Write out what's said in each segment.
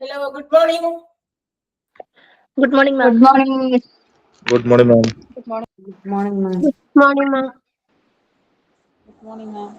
Hello, good morning. Good morning, ma'am. Good morning. Good morning, ma'am. Good morning. Good morning, ma'am. Good morning, ma'am. Good morning, ma'am.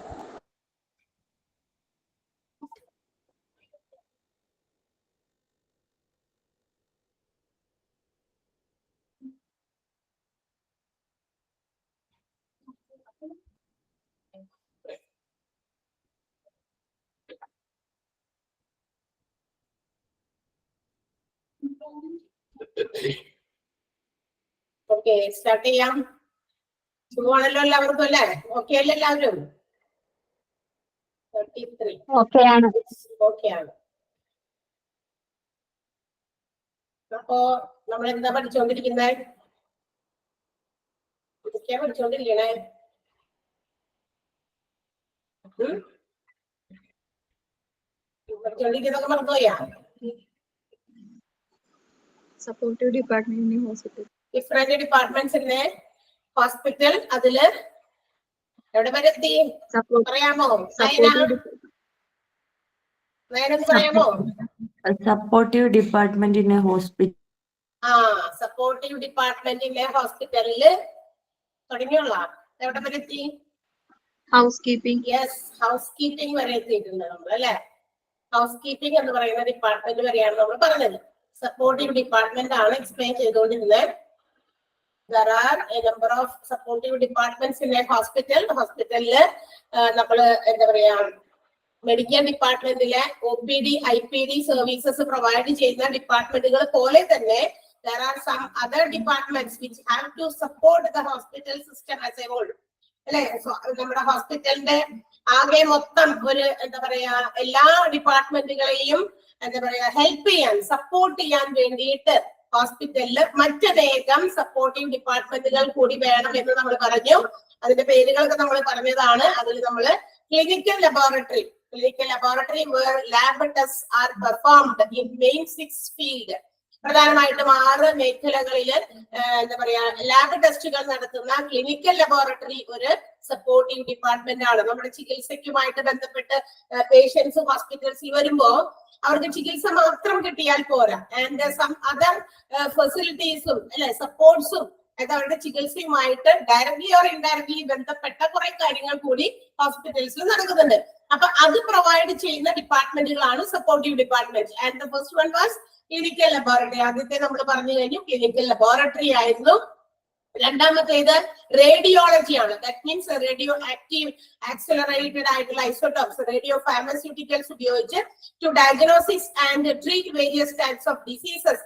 Okay, start ചെയ്യാം. സുഖമാണല്ലോ എല്ലാവർക്കും അല്ലേ? Okay അല്ലേ എല്ലാവരും? 33. Okay, Anna. Okay ആണ്. അപ്പോ നമ്മൾ എന്താ പഠിച്ചുകൊണ്ടിരിക്കുന്നത്? ഇതൊക്കെയാ പഠിച്ചുകൊണ്ടിരിക്കണേ. പഠിച്ചുകൊണ്ടിരിക്കുന്നതൊക്കെ മറന്നുപോയാ? Supportive department in hospital. Different departments in hospital. അതില് എവിടെ വരെ എത്തി പറയാമോ? നയനൊന്ന് പറയാമോ? Supportive department in a hospital. Supportive ഡിപ്പാർട്ട്മെന്റിലെ ഹോസ്പിറ്റലില് തുടങ്ങിയുള്ള എവിടെ വരെ എത്തി? Housekeeping. യെസ്, ഹൗസ് കീപ്പിംഗ് വരെ എത്തിയിട്ടുണ്ട് നമ്മൾ അല്ലെ. ഹൗസ് കീപ്പിംഗ് എന്ന് പറയുന്ന ഡിപ്പാർട്ട്മെന്റ് വരെയാണ് നമ്മൾ പറഞ്ഞത്. സപ്പോർട്ടീവ് ഡിപ്പാർട്ട്മെന്റ് ആണ് എക്സ്പ്ലെയിൻ ചെയ്തുകൊണ്ടിരുന്നത്. There are a number of supportive departments in a hospital. ഹോസ്പിറ്റലില് നമ്മള് എന്താ പറയാ, മെഡിക്കൽ ഡിപ്പാർട്ട്മെന്റിലെ OPD, IPD സർവീസസ് പ്രൊവൈഡ് ചെയ്യുന്ന ഡിപ്പാർട്ട്മെന്റുകൾ പോലെ തന്നെ there are some other departments which have to support the hospital system as a whole. അല്ലെ, നമ്മുടെ ഹോസ്പിറ്റലിന്റെ ആകെ മൊത്തം ഒരു എന്താ പറയാ എല്ലാ ഡിപ്പാർട്ട്മെന്റുകളെയും എന്താ പറയാ ഹെൽപ്പ് ചെയ്യാൻ, സപ്പോർട്ട് ചെയ്യാൻ വേണ്ടിയിട്ട് ഹോസ്പിറ്റലില് മറ്റനേകം സപ്പോർട്ടിംഗ് ഡിപ്പാർട്ട്മെന്റുകൾ കൂടി വേണം എന്ന് നമ്മൾ പറഞ്ഞു. അതിന്റെ പേരുകളൊക്കെ നമ്മൾ പറഞ്ഞതാണ്. അതിൽ നമ്മൾ clinical laboratory where lab tests are performed in main 6 field. പ്രധാനമായിട്ടും 6 മേഖലകളിൽ എന്താ പറയാ ലാബ് ടെസ്റ്റുകൾ നടത്തുന്ന ക്ലിനിക്കൽ ലബോറട്ടറി ഒരു സപ്പോർട്ടിംഗ് ഡിപ്പാർട്ട്മെന്റ് ആണ്. നമ്മുടെ ചികിത്സയ്ക്കുമായിട്ട് ബന്ധപ്പെട്ട് പേഷ്യൻസ് ഹോസ്പിറ്റൽസിൽ വരുമ്പോ അവർക്ക് ചികിത്സ മാത്രം കിട്ടിയാൽ പോരാ, ആൻഡ് സം അതർ ഫെസിലിറ്റീസും അല്ലെ സപ്പോർട്ട്സും അവരുടെ ചികിത്സയുമായിട്ട് ഡയറക്ട്ലി ഓർ ഇൻഡയറക്ട്ലി ബന്ധപ്പെട്ട കുറെ കാര്യങ്ങൾ കൂടി ഹോസ്പിറ്റൽസിൽ നടക്കുന്നുണ്ട്. അപ്പൊ അത് പ്രൊവൈഡ് ചെയ്യുന്ന ഡിപ്പാർട്ട്മെന്റുകളാണ് supportive department. And the first one was clinical laboratory. ആദ്യത്തെ നമ്മൾ പറഞ്ഞു കഴിഞ്ഞു ക്ലിനിക്കൽ ലബോറട്ടറി ആയിരുന്നു. രണ്ടാമത്തേത് റേഡിയോളജി ആണ്. That means radioactive accelerated ആയിട്ടുള്ള ഐസോട്ടോപ്സ്, റേഡിയോ ഫാർമസ്യൂട്ടിക്കൽസ് ഉപയോഗിച്ച് to diagnosis and treat various types of diseases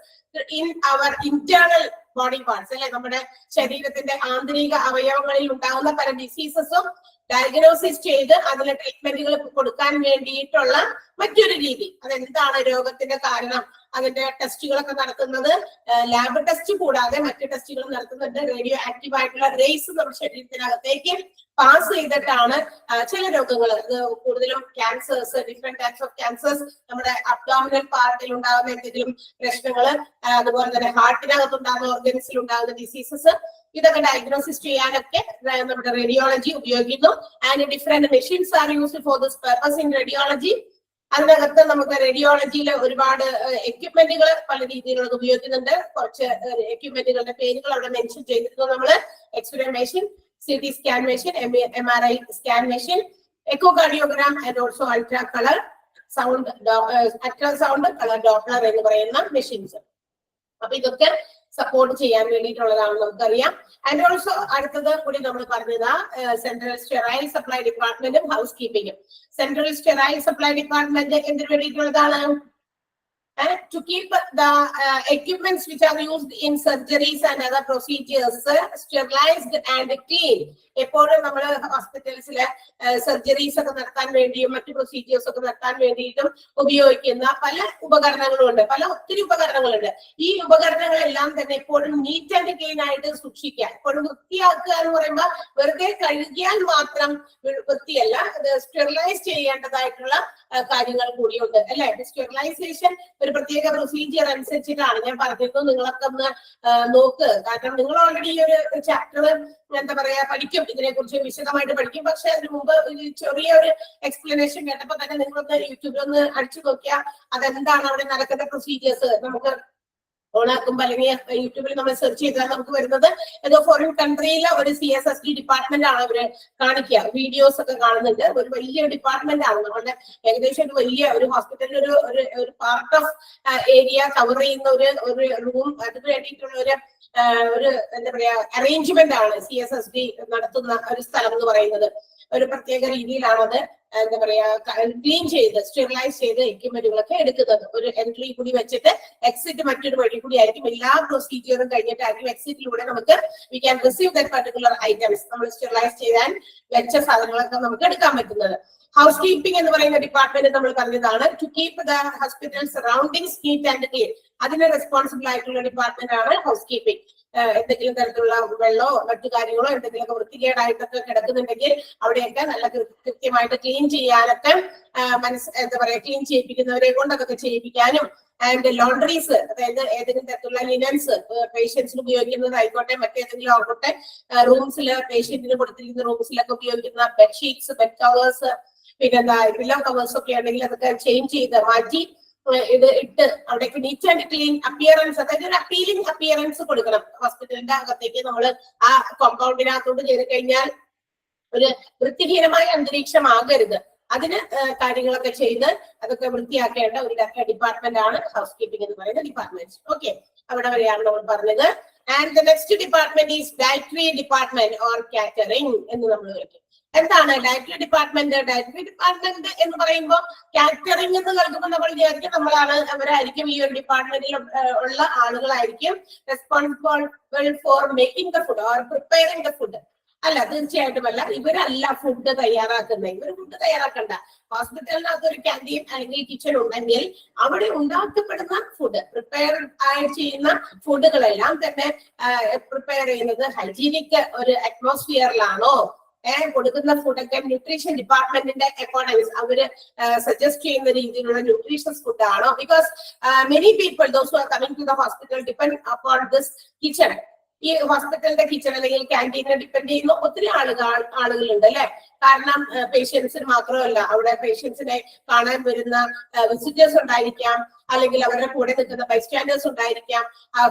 in our internal body parts അല്ലെ, നമ്മുടെ ശരീരത്തിന്റെ ആന്തരിക അവയവങ്ങളിൽ ഉണ്ടാകുന്ന പല ഡിസീസസും ഡയഗ്നോസിസ് ചെയ്ത് അതിന് ട്രീറ്റ്മെന്റുകൾ കൊടുക്കാൻ വേണ്ടിയിട്ടുള്ള മറ്റൊരു രീതി. അതെന്താണ് രോഗത്തിന്റെ കാരണം, അതിന്റെ ടെസ്റ്റുകളൊക്കെ നടത്തുന്നത് ലാബ് ടെസ്റ്റ് കൂടാതെ മറ്റു ടെസ്റ്റുകൾ നടത്തുന്നുണ്ട്. റേഡിയോ ആക്റ്റീവ് ആയിട്ടുള്ള റേസ് നമ്മുടെ ശരീരത്തിനകത്തേക്ക് പാസ് ചെയ്തിട്ടാണ് ചില രോഗങ്ങൾ, കൂടുതലും cancers, different types of cancers, നമ്മുടെ അബ്ഡോമിനൽ പാർട്ടിൽ ഉണ്ടാകുന്ന എന്തെങ്കിലും പ്രശ്നങ്ങൾ, അതുപോലെ തന്നെ ഹാർട്ടിനകത്ത് ഉണ്ടാകുന്ന ഓർഗൻസിൽ ഉണ്ടാകുന്ന ഡിസീസസ്, ഇതൊക്കെ ഡയഗ്നോസിസ് ചെയ്യാനൊക്കെ നമ്മുടെ റേഡിയോളജി ഉപയോഗിക്കുന്നു. And different machines are used for this purpose in radiology. അതിനകത്ത് നമുക്ക് റേഡിയോളജിയിൽ ഒരുപാട് എക്യുപ്മെന്റുകൾ പല രീതിയിലുള്ള ഉപയോഗിക്കുന്നുണ്ട്. കുറച്ച് എക്യുപ്മെന്റുകളുടെ പേരുകൾ അവിടെ മെൻഷൻ ചെയ്തിരുന്നു നമ്മള്. X-ray machine, CT scan machine, MRI scan machine, echocardiogram and also ultra colour sound, ultrasound colour Doppler എന്ന് പറയുന്ന മെഷീൻസ്. അപ്പൊ ഇതൊക്കെ സപ്പോർട്ട് ചെയ്യാൻ വേണ്ടിയിട്ടുള്ളതാണ് നമുക്കറിയാം. ആൻഡ് ഓൾസോ അടുത്തത് കൂടി നമ്മൾ പറഞ്ഞത് സെൻട്രൽ സ്റ്റെറൈൽ സപ്ലൈ ഡിപ്പാർട്ട്മെന്റും ഹൗസ് കീപ്പിംഗും. സെൻട്രൽ സ്റ്റെറൈൽ സപ്ലൈ ഡിപ്പാർട്ട്മെന്റ് എന്തിനു വേണ്ടിയിട്ടുള്ളതാണ്? To keep the equipments which are used in surgeries and other procedures sterilized and clean. എപ്പോഴും നമ്മൾ ഹോസ്പിറ്റൽസിലെ സർജറീസ് ഒക്കെ നടത്താൻ വേണ്ടിയും മറ്റു പ്രൊസീജിയേഴ്സ് ഒക്കെ നടത്താൻ വേണ്ടിയിട്ടും ഉപയോഗിക്കുന്ന പല ഉപകരണങ്ങളുണ്ട്, ഒത്തിരി ഉപകരണങ്ങളുണ്ട്. ഈ ഉപകരണങ്ങളെല്ലാം തന്നെ എപ്പോഴും നീറ്റ് ആൻഡ് ക്ലീൻ ആയിട്ട് സൂക്ഷിക്കുക. എപ്പോഴും വൃത്തിയാക്കുക എന്ന് പറയുമ്പോൾ വെറുതെ കഴുകിയാൽ മാത്രം വൃത്തിയല്ല, അത് സ്റ്റെറിലൈസ് ചെയ്യേണ്ടതായിട്ടുള്ള കാര്യങ്ങൾ കൂടിയുണ്ട് അല്ലെ. സ്റ്റെറിലൈസേഷൻ ഒരു പ്രത്യേക പ്രൊസീജിയർ അനുസരിച്ചിട്ടാണ് ഞാൻ പറഞ്ഞിരുന്നത്. നിങ്ങളൊക്കെ ഒന്ന് നോക്ക്. കാരണം നിങ്ങൾ ഓൾറെഡി ഈ ഒരു ചാപ്റ്റർ എന്താ പറയാ പഠിക്കും, ഇതിനെക്കുറിച്ച് വിശദമായിട്ട് പഠിക്കും. പക്ഷെ അതിന് മുമ്പ് ചെറിയ ഒരു എക്സ്പ്ലനേഷൻ കേട്ടപ്പോ തന്നെ നിങ്ങളൊന്ന് യൂട്യൂബിൽ ഒന്ന് അടിച്ചു നോക്കിയാൽ അതെന്താണ് അവിടെ നടക്കുന്ന പ്രൊസീജിയേഴ്സ് നമുക്ക് ഓണാക്കുമ്പോ അല്ലെങ്കിൽ യൂട്യൂബിൽ നമ്മൾ സെർച്ച് ചെയ്താൽ നമുക്ക് വരുന്നത് ഏതോ ഫോറിൻ കൺട്രിയിലെ ഒരു CSSD ഡിപ്പാർട്ട്മെന്റ് ആണ് അവര് കാണിക്കുക. വീഡിയോസ് ഒക്കെ കാണുന്നുണ്ട്. ഒരു വലിയ ഡിപ്പാർട്ട്മെന്റ് ആണ് നമ്മുടെ, ഏകദേശം ഒരു വലിയ ഒരു ഹോസ്പിറ്റലിൽ ഒരു പാർട്ട് ഓഫ് ഏരിയ കവർ ചെയ്യുന്ന ഒരു റൂം, അതിന് വേണ്ടിയിട്ടുള്ള ഒരു എന്താ പറയാ അറേഞ്ച്മെന്റ് ആണ് CSSD നടത്തുന്ന ഒരു സ്ഥലം എന്ന് പറയുന്നത്. ഒരു പ്രത്യേക രീതിയിലാണ് അത് എന്താ പറയാ ക്ലീൻ ചെയ്ത് സ്റ്റെറിലൈസ് ചെയ്ത് എക്യുപ്മെന്റുകളൊക്കെ എടുക്കുന്നത്. ഒരു എൻട്രി കൂടി വെച്ചിട്ട് എക്സിറ്റ് മറ്റൊരു വഴി കൂടി ആയിരിക്കും. എല്ലാ പ്രൊസീജിയറും കഴിഞ്ഞിട്ടായിരിക്കും എക്സിറ്റിലൂടെ നമുക്ക് we can receive that particular items, നമ്മൾ സ്റ്റെറിലൈസ് ചെയ്യാൻ വെച്ച സാധനങ്ങളൊക്കെ നമുക്ക് എടുക്കാൻ പറ്റുന്നത്. ഹൗസ് കീപ്പിംഗ് എന്ന് പറയുന്ന ഡിപ്പാർട്ട്മെന്റ് നമ്മൾ പറഞ്ഞതാണ്. To keep the hospital surroundings neat and clean, അതിന് റെസ്പോൺസിബിൾ ആയിട്ടുള്ള ഡിപ്പാർട്ട്മെന്റ് ആണ് ഹൗസ് കീപ്പിംഗ്. എന്തെങ്കിലും തരത്തിലുള്ള വെള്ളമോ മറ്റു കാര്യങ്ങളോ എന്തെങ്കിലുമൊക്കെ വൃത്തികേടായിട്ടൊക്കെ കിടക്കുന്നുണ്ടെങ്കിൽ അവിടെയൊക്കെ നല്ല കൃത്യമായിട്ട് ക്ലീൻ ചെയ്യാനൊക്കെ എന്താ പറയാ ക്ലീൻ ചെയ്യിപ്പിക്കുന്നവരെ കൊണ്ട് അതൊക്കെ ചെയ്യിപ്പിക്കാനും, ആൻഡ് ലോണ്ടറീസ്, അതായത് ഏതെങ്കിലും തരത്തിലുള്ള ലിനൻസ് പേഷ്യൻസിന് ഉപയോഗിക്കുന്നതായിക്കോട്ടെ മറ്റേതെങ്കിലും ആകട്ടെ, റൂംസില് പേഷ്യന്റിന് കൊടുത്തിരിക്കുന്ന റൂംസിലൊക്കെ ഉപയോഗിക്കുന്ന ബെഡ്ഷീറ്റ്സ്, ബെഡ് കവേഴ്സ്, പിന്നെന്താ പില്ലോ കവേഴ്സ് ഒക്കെ ഉണ്ടെങ്കിൽ അതൊക്കെ ചേഞ്ച് ചെയ്ത് മാറ്റി ഇത് ഇട്ട് അവിടേക്ക് നീറ്റ് ആൻഡ് ക്ലീൻ അപ്പിയറൻസ്, അതായത് ഒരു അപ്പീലിംഗ് അപ്പിയറൻസ് കൊടുക്കണം. ഹോസ്പിറ്റലിന്റെ അകത്തേക്ക് നമ്മൾ ആ കോമ്പൗണ്ടിനകത്തോട്ട് കയറി കഴിഞ്ഞാൽ ഒരു വൃത്തിഹീനമായ അന്തരീക്ഷമാകരുത്. അതിന് കാര്യങ്ങളൊക്കെ ചെയ്ത് അതൊക്കെ വൃത്തിയാക്കേണ്ട ഒരു ഡിപ്പാർട്ട്മെന്റ് ആണ് ഹൗസ് കീപ്പിംഗ് എന്ന് പറയുന്ന ഡിപ്പാർട്ട്മെന്റ്. ഓക്കെ, അവിടെ വരെയാണ് നമ്മൾ പറഞ്ഞത്. And the next department is dietary department or catering എന്ന് നമ്മൾ വിളിക്കും. എന്താണ് ഡയറ്ററി ഡിപ്പാർട്ട്മെന്റ്? ഡയറ്ററി ഡിപ്പാർട്ട്മെന്റ് എന്ന് പറയുമ്പോൾ കാറ്ററിംഗ് എന്ന് കേൾക്കുമ്പോൾ നമ്മൾ വിചാരിക്കും അവരായിരിക്കും ഈ ഒരു ഡിപ്പാർട്ട്മെന്റിൽ ഉള്ള ആളുകളായിരിക്കും responsible for making the food or preparing the food. അല്ല, തീർച്ചയായിട്ടും അല്ല. ഇവരല്ല ഫുഡ് തയ്യാറാക്കുന്നത്. ഇവർ ഫുഡ് തയ്യാറാക്കണ്ട. ഹോസ്പിറ്റലിനകത്ത് ഒരു ക്യാൻറ്റീൻ അല്ലെങ്കിൽ കിച്ചൺ ഉണ്ടെങ്കിൽ അവിടെ ഉണ്ടാക്കപ്പെടുന്ന ഫുഡ്, പ്രിപ്പയർ ചെയ്യുന്ന ഫുഡുകളെല്ലാം തന്നെ പ്രിപ്പയർ ചെയ്യുന്നത് ഹൈജീനിക് ഒരു അറ്റ്മോസ്ഫിയറിലാണോ, കൊടുക്കുന്ന ഫുഡൊക്കെ ന്യൂട്രീഷൻ ഡിപ്പാർട്ട്മെന്റിന്റെ അക്കോർഡിംഗ് അവര് സജസ്റ്റ് ചെയ്യുന്ന രീതിയിലുള്ള ന്യൂട്രീഷ്യസ് ഫുഡ് ആണോ? Because many people those who are coming to the hospital depend upon this kitchen. ഈ ഹോസ്പിറ്റലിന്റെ കിച്ചൺ അല്ലെങ്കിൽ ക്യാൻറ്റീനെ ഡിപ്പെൻഡ് ചെയ്യുന്ന ഒത്തിരി ആളുകളുണ്ട് അല്ലെ. കാരണം പേഷ്യൻസിന് മാത്രമല്ല, അവിടെ പേഷ്യൻസിനെ കാണാൻ വരുന്ന വിസിറ്റേഴ്സ് ഉണ്ടായിരിക്കാം, അല്ലെങ്കിൽ അവരുടെ കൂടെ നിൽക്കുന്ന ബൈസ്റ്റാൻഡേഴ്സ് ഉണ്ടായിരിക്കാം.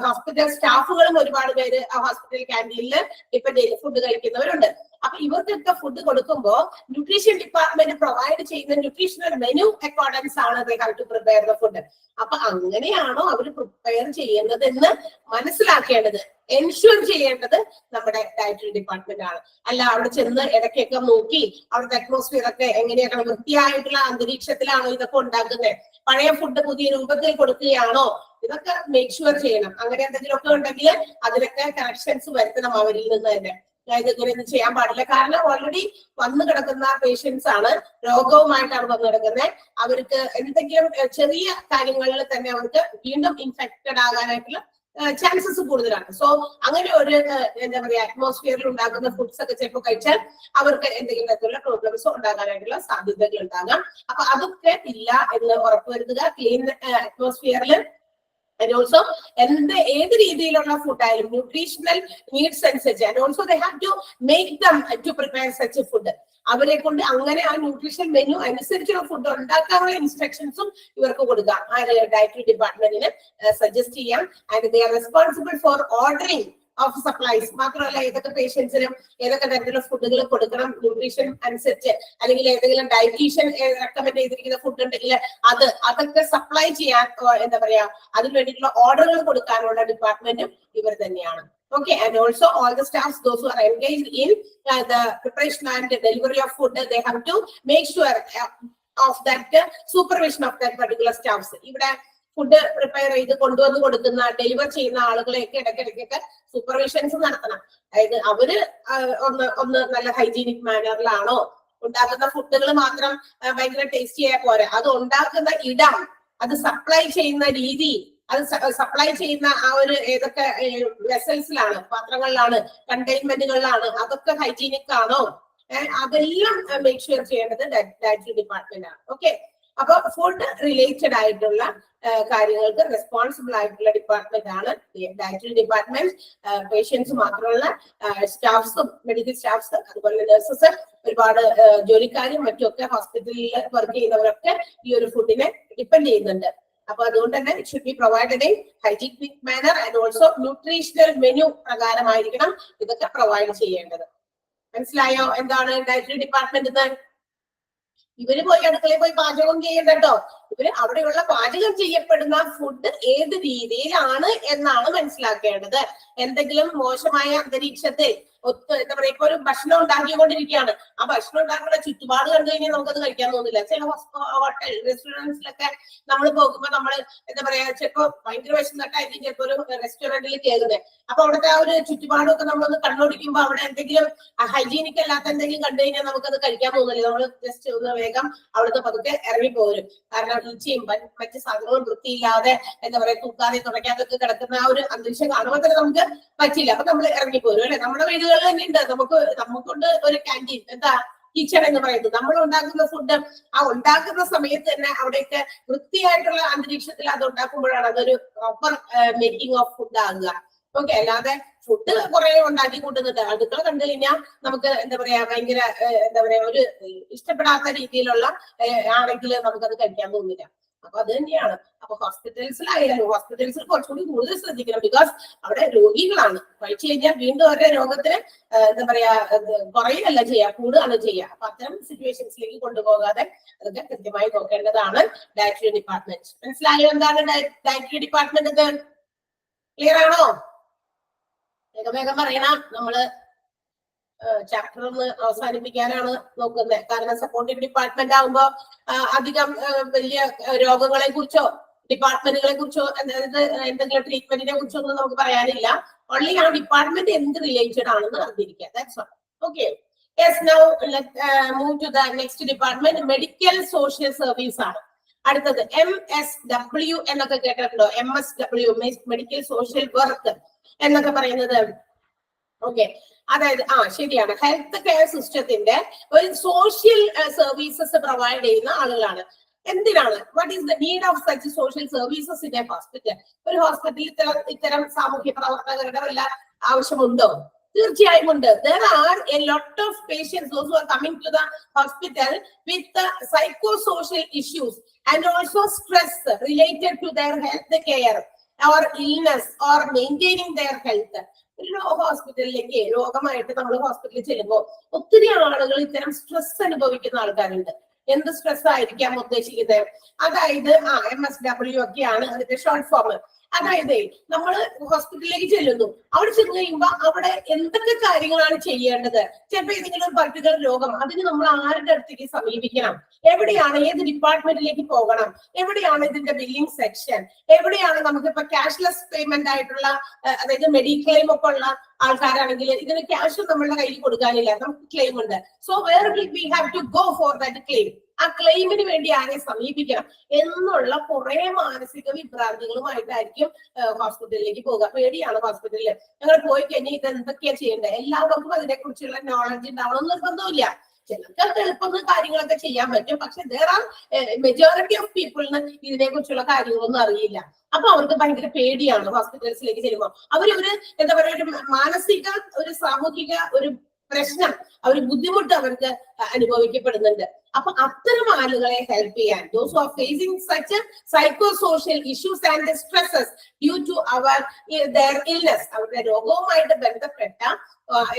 ഹോസ്പിറ്റൽ സ്റ്റാഫുകളും ഒരുപാട് പേര് ആ ഹോസ്പിറ്റൽ ക്യാൻറ്റീനിൽ ഡിപ്പെൻഡ് ചെയ്ത് ഫുഡ് കഴിക്കുന്നവരുണ്ട്. അപ്പൊ ഇവർക്കൊക്കെ ഫുഡ് കൊടുക്കുമ്പോൾ ന്യൂട്രീഷൻ ഡിപ്പാർട്ട്മെന്റ് പ്രൊവൈഡ് ചെയ്യുന്ന ന്യൂട്രീഷണൽ മെനു അക്കോർഡൻസ് ആണ് they have to prepare the food. അപ്പൊ അങ്ങനെയാണോ അവർ പ്രിപ്പയർ ചെയ്യുന്നത് എന്ന് മനസ്സിലാക്കേണ്ടത്, എൻഷുർ ചെയ്യേണ്ടത് നമ്മുടെ ഡയറ്ററി ഡിപ്പാർട്ട്മെന്റ് ആണ്. അല്ല അവിടെ ചെന്ന് ഇടയ്ക്കൊക്കെ നോക്കി അവിടുത്തെ അറ്റ്മോസ്ഫിയർ ഒക്കെ എങ്ങനെയാണ്, വൃത്തിയായിട്ടുള്ള അന്തരീക്ഷത്തിലാണോ ഇതൊക്കെ ഉണ്ടാക്കുന്നത്, പഴയ ഫുഡ് പുതിയ രൂപത്തിൽ കൊടുക്കുകയാണോ, ഇതൊക്കെ മേക്ക് ഷുവർ ചെയ്യണം. അങ്ങനെ എന്തെങ്കിലുമൊക്കെ ഉണ്ടെങ്കിൽ അതിലൊക്കെ കറക്ഷൻസ് വരുത്തണം അവരിൽ നിന്ന് തന്നെ. അതായത് ഇങ്ങനെയൊന്നും ചെയ്യാൻ പാടില്ല. കാരണം ഓൾറെഡി വന്നു കിടക്കുന്ന പേഷ്യൻസ് ആണ്, രോഗവുമായിട്ടാണ് വന്നു കിടക്കുന്നത്. അവർക്ക് എന്തെങ്കിലും ചെറിയ കാര്യങ്ങളിൽ തന്നെ അവർക്ക് വീണ്ടും ഇൻഫെക്റ്റഡ് ആകാനായിട്ടുള്ള ചാൻസസ് കൂടുതലാണ്. സോ അങ്ങനെ ഒരു എന്താ പറയാ അറ്റ്മോസ്ഫിയറിൽ ഉണ്ടാക്കുന്ന ഫുഡ്സ് ഒക്കെ ചിലപ്പോൾ കഴിച്ചാൽ അവർക്ക് എന്തെങ്കിലും തരത്തിലുള്ള പ്രോബ്ലംസ് ഉണ്ടാകാനായിട്ടുള്ള സാധ്യതകൾ ഉണ്ടാകാം. അപ്പൊ അതൊക്കെ ഇല്ല എന്ന് ഉറപ്പുവരുത്തുക. ക്ലീൻ അറ്റ്മോസ്ഫിയറിൽ and also ഏത് രീതിയിലുള്ള ഫുഡ് ആയാലും ന്യൂട്രീഷണൽ നീഡ്സ് അനുസരിച്ച്, and also they have to make them to prepare such a food. അവരെ കൊണ്ട് അങ്ങനെ ആ ന്യൂട്രീഷൻ മെനു അനുസരിച്ചുള്ള ഫുഡ് ഉണ്ടാക്കാനുള്ള ഇൻസ്ട്രക്ഷൻസും ഇവർക്ക് കൊടുക്കാം. ആ ഡയറ്ററി ഡിപ്പാർട്ട്മെന്റിന് സജസ്റ്റ് ചെയ്യാം. And they are responsible for ordering of supplies. മാത്രമല്ല ഏതൊക്കെ പേഷ്യൻസിനും ഏതൊക്കെ തരത്തിലുള്ള ഫുഡുകൾ കൊടുക്കണം ന്യൂട്രീഷൻ അനുസരിച്ച്, അല്ലെങ്കിൽ ഏതെങ്കിലും ഡയറ്റീഷ്യൻ റെക്കമെൻഡ് ചെയ്തിരിക്കുന്ന ഫുഡ് ഉണ്ടെങ്കിൽ അതൊക്കെ സപ്ലൈ ചെയ്യാൻ എന്താ പറയാ അതിന് വേണ്ടിയിട്ടുള്ള ഓർഡറുകൾ കൊടുക്കാനുള്ള ഡിപ്പാർട്ട്മെന്റും ഇവർ തന്നെയാണ്. Okay, and also all the staffs, those who are engaged in the preparation and delivery of food, they have to make sure of that supervision of that particular staffs. ഇവിടെ ഫുഡ് പ്രിപ്പയർ ചെയ്ത് കൊണ്ടുവന്ന് കൊടുക്കുന്ന deliver ചെയ്യുന്ന ആളുകളെയൊക്കെ ഇടയ്ക്കിടയ്ക്കൊക്കെ സൂപ്പർവിഷൻസ് നടത്തണം. അതായത് അവര് ഒന്ന് നല്ല ഹൈജീനിക് മാനറിലാണോ, ഉണ്ടാക്കുന്ന ഫുഡുകൾ മാത്രം ഭയങ്കര ടേസ്റ്റി ആയ പോരാ, അത് ഉണ്ടാക്കുന്ന ഇടം, അത് സപ്ലൈ ചെയ്യുന്ന രീതി, അത് സപ്ലൈ ചെയ്യുന്ന ആ ഒരു ഏതൊക്കെ വെസൽസിലാണ്, പാത്രങ്ങളിലാണ്, കണ്ടെയ്ൻമെന്റുകളിലാണ്, അതൊക്കെ ഹൈജീനിക് ആണോ, അതെല്ലാം മേക്ക് ഷുവർ ചെയ്യേണ്ടത് ഡയറ്ററി ഡിപ്പാർട്ട്മെന്റ് ആണ്. ഓക്കെ, അപ്പൊ ഫുഡ് റിലേറ്റഡ് ആയിട്ടുള്ള കാര്യങ്ങൾക്ക് റെസ്പോൺസിബിൾ ആയിട്ടുള്ള ഡിപ്പാർട്ട്മെന്റ് ആണ് ഡയറ്ററി ഡിപ്പാർട്ട്മെന്റ്. പേഷ്യൻസ് മാത്രമല്ല സ്റ്റാഫ്സും, മെഡിക്കൽ സ്റ്റാഫ്സ്, അതുപോലെ നഴ്സസ്, ഒരുപാട് ജോലിക്കാരും മറ്റുമൊക്കെ ഹോസ്പിറ്റലിൽ വർക്ക് ചെയ്യുന്നവരൊക്കെ ഈ ഒരു ഫുഡിനെ ഡിപ്പെൻഡ് ചെയ്യുന്നുണ്ട്. അപ്പൊ അതുകൊണ്ട് തന്നെ it should be provided in hygienic manner and also nutritional menu പ്രകാരമായിരിക്കണം ഇതൊക്കെ പ്രൊവൈഡ് ചെയ്യേണ്ടത്. മനസ്സിലായോ എന്താണ് ഡയറ്ററി ഡിപ്പാർട്ട്മെന്റ്? ഇവര് പോയി അടുക്കളയിൽ പോയി പാചകം ചെയ്യണ്ടോ, ഇവര് അവിടെയുള്ള പാചകം ചെയ്യപ്പെടുന്ന ഫുഡ് ഏത് രീതിയിലാണ് എന്നാണ് മനസ്സിലാക്കേണ്ടത്. എന്തെങ്കിലും മോശമായ അന്തരീക്ഷത്തിൽ എന്താ പറയാ, ഇപ്പൊ ഒരു ഭക്ഷണം ഉണ്ടാക്കിക്കൊണ്ടിരിക്കുകയാണ്, ആ ഭക്ഷണം ഉണ്ടാക്കുന്ന ചുറ്റുപാട് കണ്ടു കഴിഞ്ഞാൽ നമുക്കത് കഴിക്കാൻ തോന്നില്ല. ചില ഹോട്ടൽ റെസ്റ്റോറൻറ്റ്സിലൊക്കെ നമ്മൾ പോകുമ്പോൾ നമ്മൾ എന്താ പറയാ, ചിലപ്പോ ഭയങ്കര വിശന്നിട്ടായിരിക്കും ചിലപ്പോ ഒരു റെസ്റ്റോറന്റിൽ കയറുന്നത്. അപ്പൊ അവിടുത്തെ ആ ഒരു ചുറ്റുപാടൊക്കെ നമ്മളൊന്ന് കണ്ണോടിക്കുമ്പോ അവിടെ എന്തെങ്കിലും ഹൈജീനിക് അല്ലാത്ത എന്തെങ്കിലും കണ്ടു കഴിഞ്ഞാൽ നമുക്കത് കഴിക്കാൻ തോന്നില്ല. നമ്മൾ ജസ്റ്റ് ഒന്ന് വേഗം അവിടുത്തെ പതുക്കെ ഇറങ്ങിപ്പോരും. കാരണം ഈച്ചയും മറ്റു സാധനങ്ങളും വൃത്തിയില്ലാതെ എന്താ പറയാ തൂക്കാതെ തുടയ്ക്കാതൊക്കെ കിടക്കുന്ന ആ ഒരു അന്തരീക്ഷം കാണുമ്പോൾ തന്നെ നമുക്ക് പറ്റില്ല. അപ്പൊ നമ്മൾ ഇറങ്ങിപ്പോരും അല്ലെ. നമ്മുടെ വീടുകളിൽ തന്നെ ഉണ്ട്, നമുക്കുണ്ട് ഒരു ക്യാൻറ്റീൻ, എന്താ കിച്ചൺ എന്ന് പറയുന്നത്. നമ്മൾ ഉണ്ടാക്കുന്ന ഫുഡ് ആ ഉണ്ടാക്കുന്ന സമയത്ത് തന്നെ അവിടെയൊക്കെ വൃത്തിയായിട്ടുള്ള അന്തരീക്ഷത്തിൽ അത് ഉണ്ടാക്കുമ്പോഴാണ് അതൊരു പ്രോപ്പർ മേക്കിംഗ് ഓഫ് ഫുഡ് ആകുക. ഓക്കെ, അല്ലാതെ ഫുഡ് കുറെ ഉണ്ടാക്കി കൂട്ടുന്നുണ്ട് അടുക്കള കണ്ടു കഴിഞ്ഞാൽ നമുക്ക് എന്താ പറയാ ഭയങ്കര എന്താ പറയാ ഒരു ഇഷ്ടപ്പെടാത്ത രീതിയിലുള്ള ആണെങ്കിൽ നമുക്കത് കഴിക്കാൻ തോന്നില്ല. അപ്പൊ അത് തന്നെയാണ്. അപ്പൊ ഹോസ്പിറ്റൽസിലായാലും ഹോസ്പിറ്റൽസിൽ കുറച്ചുകൂടി കൂടുതൽ ശ്രദ്ധിക്കണം. ബിക്കോസ് അവിടെ രോഗികളാണ്. കഴിച്ചു കഴിഞ്ഞാൽ വീണ്ടും അവരുടെ രോഗത്തിന് എന്താ പറയാ കുറയല്ല ചെയ്യുക, കൂടുകയാണ് ചെയ്യുക. അപ്പൊ അത്തരം സിറ്റുവേഷൻസിലേക്ക് കൊണ്ടുപോകാതെ അതൊക്കെ കൃത്യമായി നോക്കേണ്ടതാണ് ഡയറ്ററി ഡിപ്പാർട്ട്മെന്റ്. മനസ്സിലായോ എന്താണ് ഡയറ്ററി ഡിപ്പാർട്ട്മെന്റ്? ക്ലിയർ ആണോ? വേഗം പറയണം. നമ്മള് ചാപ്റ്റർ ഒന്ന് അവസാനിപ്പിക്കാനാണ് നോക്കുന്നത്. കാരണം സപ്പോർട്ടീവ് ഡിപ്പാർട്ട്മെന്റ് ആകുമ്പോ അധികം വലിയ രോഗങ്ങളെ കുറിച്ചോ ഡിപ്പാർട്ട്മെന്റുകളെ കുറിച്ചോ എന്തെങ്കിലും ട്രീറ്റ്മെന്റിനെ കുറിച്ചോ ഒന്നും നമുക്ക് പറയാനില്ല. ഓൺലി ആ ഡിപ്പാർട്ട്മെന്റ് എന്ത് റിലേറ്റഡ് ആണെന്ന് അറിഞ്ഞിരിക്കുക. That's all. Okay. Yes, now let move to the next department. Medical social service ആണ് അടുത്തത്. MSW എന്നൊക്കെ കേട്ടിട്ടുണ്ടോ? MSW മെഡിക്കൽ സോഷ്യൽ വർക്ക് എന്നൊക്കെ പറയുന്നത്. ഓക്കെ, അതായത് ശരിയാണ്, ഹെൽത്ത് കെയർ സിസ്റ്റത്തിന്റെ ഒരു സോഷ്യൽ സർവീസസ് പ്രൊവൈഡ് ചെയ്യുന്ന ആളുകളാണ്. എന്തിനാണ്? What is the need of such social services in A hospital? ഒരു ഹോസ്പിറ്റലിൽ ഇത്തരം സാമൂഹ്യ പ്രവർത്തകരുടെ വല്ല ആവശ്യമുണ്ടോ? തീർച്ചയായും ഉണ്ട്. There are a lot of patients those who are coming to the hospital with psychosocial issues and also stress related to their health care or illness or maintaining their health. ഒരു ഹോസ്പിറ്റലിലേക്ക് രോഗമായിട്ട് നമ്മൾ ഹോസ്പിറ്റലിൽ ചെല്ലുമ്പോൾ ഒത്തിരി ആളുകൾ ഇത്തരം സ്ട്രെസ് അനുഭവിക്കുന്ന ആൾക്കാരുണ്ട്. എന്ത് സ്ട്രെസ് ആയിരിക്കാം ഉദ്ദേശിക്കുന്നത്? അതായത് MSW ഒക്കെയാണ് അതിന്റെ ഷോർട്ട് ഫോം. അതായത് നമ്മൾ ഹോസ്പിറ്റലിലേക്ക് ചെല്ലുന്നു, അവിടെ ചെന്ന് കഴിയുമ്പോ അവിടെ എന്തൊക്കെ കാര്യങ്ങളാണ് ചെയ്യേണ്ടത്? ചിലപ്പോൾ ഏതെങ്കിലും ഒരു പർട്ടിക്കുലർ രോഗം, അതിന് നമ്മൾ ആരുടെ അടുത്തേക്ക് സമീപിക്കണം, എവിടെയാണ്, ഏത് ഡിപ്പാർട്ട്മെന്റിലേക്ക് പോകണം, എവിടെയാണ് ഇതിന്റെ ബില്ലിംഗ് സെക്ഷൻ, എവിടെയാണ് നമുക്കിപ്പോ ക്യാഷ്ലെസ് പേയ്മെന്റ് ആയിട്ടുള്ള അതായത് മെഡിക്ലെയിം ഒക്കെ ഉള്ള ആൾക്കാരാണെങ്കിൽ ഇതിന് ക്യാഷ് നമ്മളുടെ കയ്യിൽ കൊടുക്കാനില്ല, നമുക്ക് ക്ലെയിം ഉണ്ട്. So where we have to go for that claim? ആ ക്ലെയിമിന് വേണ്ടി ആരെ സമീപിക്കണം എന്നുള്ള കുറെ മാനസിക വിഭ്രാന്തികളുമായിട്ടായിരിക്കും ഹോസ്പിറ്റലിലേക്ക് പോകുക. പേടിയാണ് ഹോസ്പിറ്റലിൽ. ഞങ്ങൾ പോയി കഴിഞ്ഞാൽ ഇത് എന്തൊക്കെയാ ചെയ്യേണ്ടത്? എല്ലാവർക്കും അതിനെ കുറിച്ചുള്ള നോളജ് ഉണ്ടാവണം നിർബന്ധമില്ല. ചിലർക്ക് എളുപ്പം കാര്യങ്ങളൊക്കെ ചെയ്യാൻ പറ്റും. പക്ഷെ മെജോറിറ്റി ഓഫ് പീപ്പിളിന് ഇതിനെ കുറിച്ചുള്ള കാര്യങ്ങളൊന്നും അറിയില്ല. അപ്പൊ അവർക്ക് ഭയങ്കര പേടിയാണ് ഹോസ്പിറ്റൽസിലേക്ക് ചെല്ലുമ്പോൾ. അവരൊരു എന്താ പറയുക, ഒരു മാനസിക ഒരു സാമൂഹിക ഒരു പ്രശ്നം, ഒരു ബുദ്ധിമുട്ട് അവർക്ക് അനുഭവിക്കപ്പെടുന്നുണ്ട്. അപ്പൊ അത്തരം ആളുകളെ ഹെൽപ്പ് ചെയ്യാൻ, those who are facing such psychosocial issues and stresses due to their illness, അവരുടെ രോഗവുമായിട്ട് ബന്ധപ്പെട്ട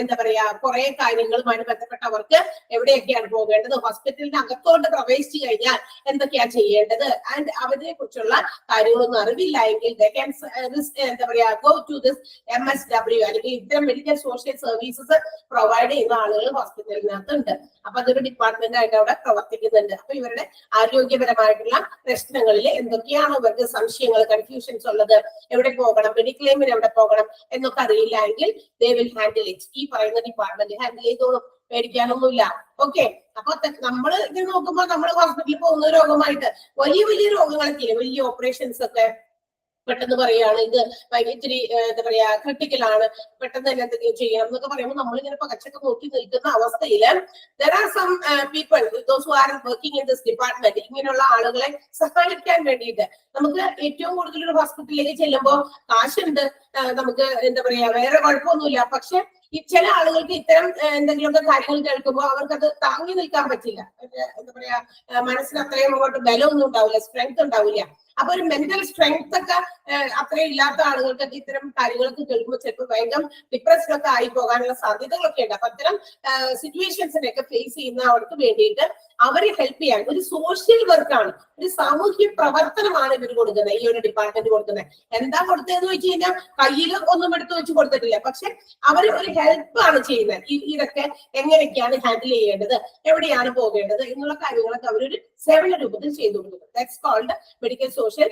എന്താ പറയാ കുറെ കാര്യങ്ങളുമായിട്ട് ബന്ധപ്പെട്ടവർക്ക് എവിടെയൊക്കെയാണ് പോകേണ്ടത്, ഹോസ്പിറ്റലിന് അകത്തോട്ട് പ്രവേശിച്ചു കഴിഞ്ഞാൽ എന്തൊക്കെയാ ചെയ്യേണ്ടത്, ആൻഡ് അവരെ കുറിച്ചുള്ള കാര്യങ്ങളൊന്നും അറിവില്ല എങ്കിൽ എന്താ പറയാ ഗോ ടു ദിസ് MSW അല്ലെങ്കിൽ ഇത്തരം മെഡിക്കൽ സോഷ്യൽ സർവീസസ് പ്രൊവൈഡ് ചെയ്യുന്ന ആളുകൾ ഹോസ്പിറ്റലിനകത്തുണ്ട്. അപ്പൊ അതൊരു ഡിപ്പാർട്ട്മെന്റ് ആയിട്ട് അവിടെ പ്രവർത്തിക്കുന്നുണ്ട്. അപ്പൊ ഇവരുടെ ആരോഗ്യപരമായിട്ടുള്ള പ്രശ്നങ്ങളിൽ എന്തൊക്കെയാണ് ഇവർക്ക് സംശയങ്ങൾ, കൺഫ്യൂഷൻസ് ഉള്ളത്, എവിടെ പോകണം, മെഡിക്ലെയിമിന് എവിടെ പോകണം എന്നൊക്കെ അറിയില്ല എങ്കിൽ ദേ വിൽ ഹാൻഡിൽ ഇറ്റ്. ഈ പറയുന്ന ഡിപ്പാർട്ട്മെന്റ് ഹാൻഡിൽ ചെയ്തോളും, പേടിക്കാനൊന്നുമില്ല. ഓക്കെ. അപ്പൊ നമ്മൾ ഇത് നോക്കുമ്പോൾ നമ്മൾ ഹോസ്പിറ്റലിൽ പോകുന്ന രോഗമായിട്ട് വലിയ വലിയ രോഗങ്ങളൊക്കെ, വലിയ ഓപ്പറേഷൻസ് ഒക്കെ പെട്ടെന്ന് പറയുകയാണ് ഇത് ഇത്തിരി എന്താ പറയാ ക്രിട്ടിക്കലാണ്, പെട്ടെന്ന് തന്നെ എന്തെങ്കിലും ചെയ്യണം എന്നൊക്കെ പറയുമ്പോൾ നമ്മളിങ്ങനെ പകച്ചൊക്കെ നോക്കി നിൽക്കുന്ന അവസ്ഥയില് there are some people, those who are working in this department, ഇങ്ങനെയുള്ള ആളുകളെ സഹായിക്കാൻ വേണ്ടിയിട്ട് നമുക്ക് ഏറ്റവും കൂടുതൽ ഒരു ഹോസ്പിറ്റലിലേക്ക് ചെല്ലുമ്പോൾ കാശുണ്ട്, നമുക്ക് എന്താ പറയാ വേറെ കുഴപ്പമൊന്നുമില്ല. പക്ഷെ ഈ ചില ആളുകൾക്ക് ഇത്തരം എന്തെങ്കിലുമൊക്കെ കാര്യങ്ങൾ കേൾക്കുമ്പോൾ അവർക്കത് താങ്ങി നിൽക്കാൻ പറ്റില്ല. എന്താ പറയാ മനസ്സിന് അത്രയും അങ്ങോട്ട് ബലമൊന്നും ഉണ്ടാവില്ല, സ്ട്രെങ്ത് ഉണ്ടാവില്ല. അപ്പൊ ഒരു മെന്റൽ സ്ട്രെങ്ത് ഒക്കെ അത്രയും ഇല്ലാത്ത ആളുകൾക്കൊക്കെ ഇത്തരം കാര്യങ്ങളൊക്കെ കേൾക്കുമ്പോൾ ചിലപ്പോൾ വേഗം ഡിപ്രസ്ഡ് ഒക്കെ ആയി പോകാനുള്ള സാധ്യതകളൊക്കെ ഉണ്ട്. അപ്പൊ അത്തരം സിറ്റുവേഷൻസിനെയൊക്കെ ഫേസ് ചെയ്യുന്ന അവർക്ക് വേണ്ടിയിട്ട് അവരെ ഹെൽപ്പ് ചെയ്യാൻ ഒരു സോഷ്യൽ വർക്കാണ്, ഒരു സാമൂഹ്യ പ്രവർത്തനമാണ് ഇവർ കൊടുക്കുന്നത്, ഈ ഒരു ഡിപ്പാർട്ട്മെന്റ് കൊടുക്കുന്നത്. എന്താ കൊടുത്തതെന്ന് വെച്ച് കഴിഞ്ഞാൽ കയ്യിൽ ഒന്നും എടുത്തു വെച്ച് കൊടുത്തിട്ടില്ല, പക്ഷെ അവർ ഒരു ഹെൽപ്പ് ആണ് ചെയ്യുന്നത്. ഇതൊക്കെ എങ്ങനെയൊക്കെയാണ് ഹാൻഡിൽ ചെയ്യേണ്ടത്, എവിടെയാണ് പോകേണ്ടത് എന്നുള്ള കാര്യങ്ങളൊക്കെ അവരൊരു സേവന രൂപത്തിൽ ചെയ്തു കൊടുക്കുന്നത്. That's called medical social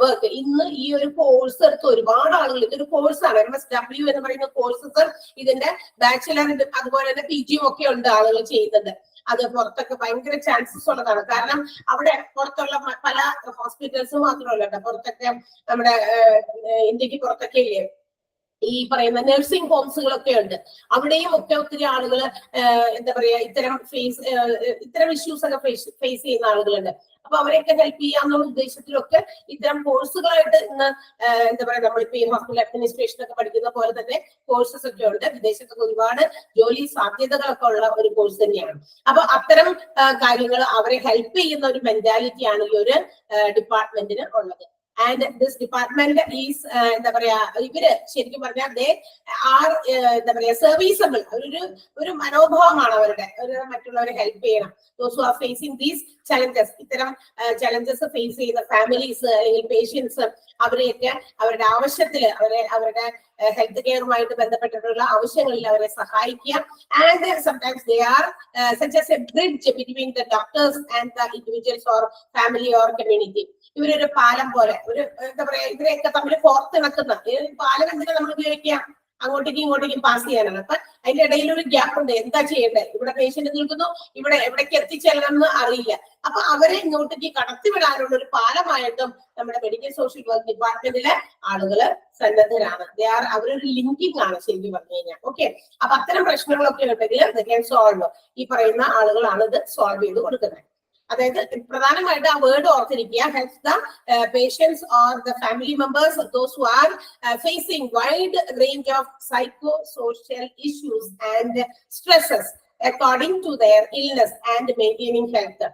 work. ഇന്ന് ഈ ഒരു കോഴ്സ് എടുത്ത് ഒരുപാട് ആളുകൾ, ഇതൊരു കോഴ്സാണ്, MSW എന്ന് പറയുന്ന കോഴ്സസ്, ഇതിന്റെ ബാച്ചിലർ അതുപോലെ തന്നെ PG ഒക്കെ ഉണ്ട് ആളുകൾ ചെയ്യുന്നത്. അത് പുറത്തൊക്കെ ഭയങ്കര ചാൻസസ് ഉള്ളതാണ്. കാരണം അവിടെ പുറത്തുള്ള പല ഹോസ്പിറ്റൽസ് മാത്രമല്ല, പുറത്തൊക്കെ നമ്മുടെ ഇന്ത്യക്ക് പുറത്തൊക്കെ ഇല്ലേ ഈ പറയുന്ന നഴ്സിംഗ് ഹോംസുകളൊക്കെ ഉണ്ട്. അവിടെയും ഒക്കെ ഒത്തിരി ആളുകൾ എന്താ പറയാ ഇത്തരം ഇഷ്യൂസ് ഒക്കെ ഫേസ് ചെയ്യുന്ന ആളുകളുണ്ട്. അപ്പൊ അവരെയൊക്കെ ഹെൽപ്പ് ചെയ്യാന്നുള്ള ഉദ്ദേശത്തിലൊക്കെ ഇത്തരം കോഴ്സുകളായിട്ട് ഇന്ന് എന്താ പറയാ നമ്മളിപ്പോ ഈ ഹോസ്പിറ്റൽ അഡ്മിനിസ്ട്രേഷൻ ഒക്കെ പഠിക്കുന്ന പോലെ തന്നെ കോഴ്സസ് ഒക്കെ ഉണ്ട്. വിദേശത്തൊക്കെ ഒരുപാട് ജോലി സാധ്യതകളൊക്കെ ഉള്ള ഒരു കോഴ്സ് തന്നെയാണ്. അപ്പൊ അത്തരം കാര്യങ്ങൾ അവരെ ഹെൽപ്പ് ചെയ്യുന്ന ഒരു മെന്റാലിറ്റിയാണ് ഈ ഒരു ഡിപ്പാർട്ട്മെന്റിന് ഉള്ളത്. ആൻഡ് ദിസ് ഡിപ്പാർട്ട്മെന്റ് ഈസ് എന്താ പറയാ ഇവര് ശരിക്കും പറഞ്ഞാൽ ദേ ആർ എന്താ പറയാ സർവീസബിൾ, ഒരു മനോഭാവമാണ് അവരുടെ, മറ്റുള്ളവരെ ഹെൽപ്പ് ചെയ്യണം. Those who are facing these challenges, ഇത്തരം ചലഞ്ചസ് ഫേസ് ചെയ്യുന്ന ഫാമിലീസ് അല്ലെങ്കിൽ പേഷ്യൻസ്, അവരെയൊക്കെ അവരുടെ ആവശ്യത്തില് അവരുടെ ഹെൽത്ത് കെയറുമായിട്ട് ബന്ധപ്പെട്ടിട്ടുള്ള ആവശ്യങ്ങളിൽ അവരെ സഹായിക്കുക. And sometimes they are such as a bridge between the doctors and the individuals or family or community. ഇവരൊരു പാലം പോലെ, ഒരു എന്താ പറയാ ഇവരെയൊക്കെ തമ്മിൽ കോർത്തിണക്കുന്ന പാലം എന്തിനാ നമ്മൾ ഉപയോഗിക്കുക, അങ്ങോട്ടേക്കും ഇങ്ങോട്ടേക്കും പാസ് ചെയ്യാനാണ്. അപ്പൊ അതിന്റെ ഇടയിൽ ഒരു ഗ്യാപ്പ് ഉണ്ട്, എന്താ ചെയ്യേണ്ടത്, ഇവിടെ പേഷ്യന്റ് നിൽക്കുന്നു, ഇവിടെ എവിടേക്ക് എത്തിച്ചെല്ലണമെന്ന് അറിയില്ല. അപ്പൊ അവരെ ഇങ്ങോട്ടേക്ക് കടത്തിവിടാനുള്ള ഒരു പാലമായിട്ടും നമ്മുടെ മെഡിക്കൽ സോഷ്യൽ വർക്ക് ഡിപ്പാർട്ട്മെന്റിലെ ആളുകള് സന്നദ്ധരാണ്. അവരൊരു ലിങ്കിങ് ആണ് ശരിക്കും പറഞ്ഞു കഴിഞ്ഞാൽ. ഓക്കെ, അപ്പൊ അത്തരം പ്രശ്നങ്ങളൊക്കെ ഉണ്ടെങ്കിൽ സോൾവ് ഈ പറയുന്ന ആളുകളാണ് ഇത് സോൾവ് ചെയ്ത് കൊടുക്കുന്നത്. അതായത് പ്രധാനമായിട്ട് ആ വേർഡ് ഓർത്തിരിക്കുക, help the patients or the family members those who are facing wide range of psychosocial issues and stresses according to their illness and maintaining health.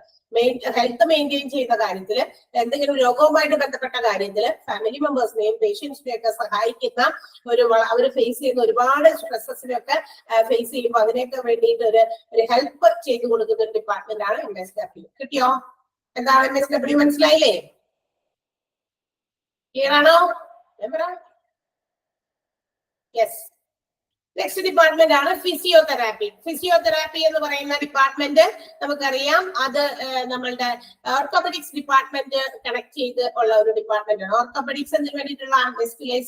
Health maintain ചെയ്യുന്ന കാര്യത്തില്, എന്തെങ്കിലും രോഗവുമായിട്ട് ബന്ധപ്പെട്ട കാര്യത്തില് ഫാമിലി മെമ്പേഴ്സിനെയും പേഷ്യൻസിനെയും ഒക്കെ സഹായിക്കുന്ന അവർ ഫേസ് ചെയ്യുന്ന ഒരുപാട് സ്ട്രെസ്സസിനൊക്കെ ഫേസ് ചെയ്യുമ്പോൾ അതിനൊക്കെ വേണ്ടിയിട്ട് ഒരു ഹെൽപ്പ് ചെയ്തു കൊടുക്കുന്ന ഒരു ഡിപ്പാർട്ട്മെന്റ് ആണ് MSW. കിട്ടിയോ? എന്താണ് MSW മനസ്സിലായില്ലേ? ക്ലിയർ ആണോ? യെസ്. നെക്സ്റ്റ് ഡിപ്പാർട്ട്മെന്റ് ആണ് ഫിസിയോതെറാപ്പി. ഫിസിയോതെറാപ്പി എന്ന് പറയുന്ന ഡിപ്പാർട്ട്മെന്റ് നമുക്കറിയാം, അത് നമ്മളുടെ ഓർത്തോപെഡിക്സ് ഡിപ്പാർട്ട്മെന്റ് കണക്ട് ചെയ്ത് ഉള്ള ഒരു ഡിപ്പാർട്ട്മെന്റ് ആണ്. ഓർത്തോപെഡിക്സ് എന്നതിന് വേണ്ടിയിട്ടുള്ള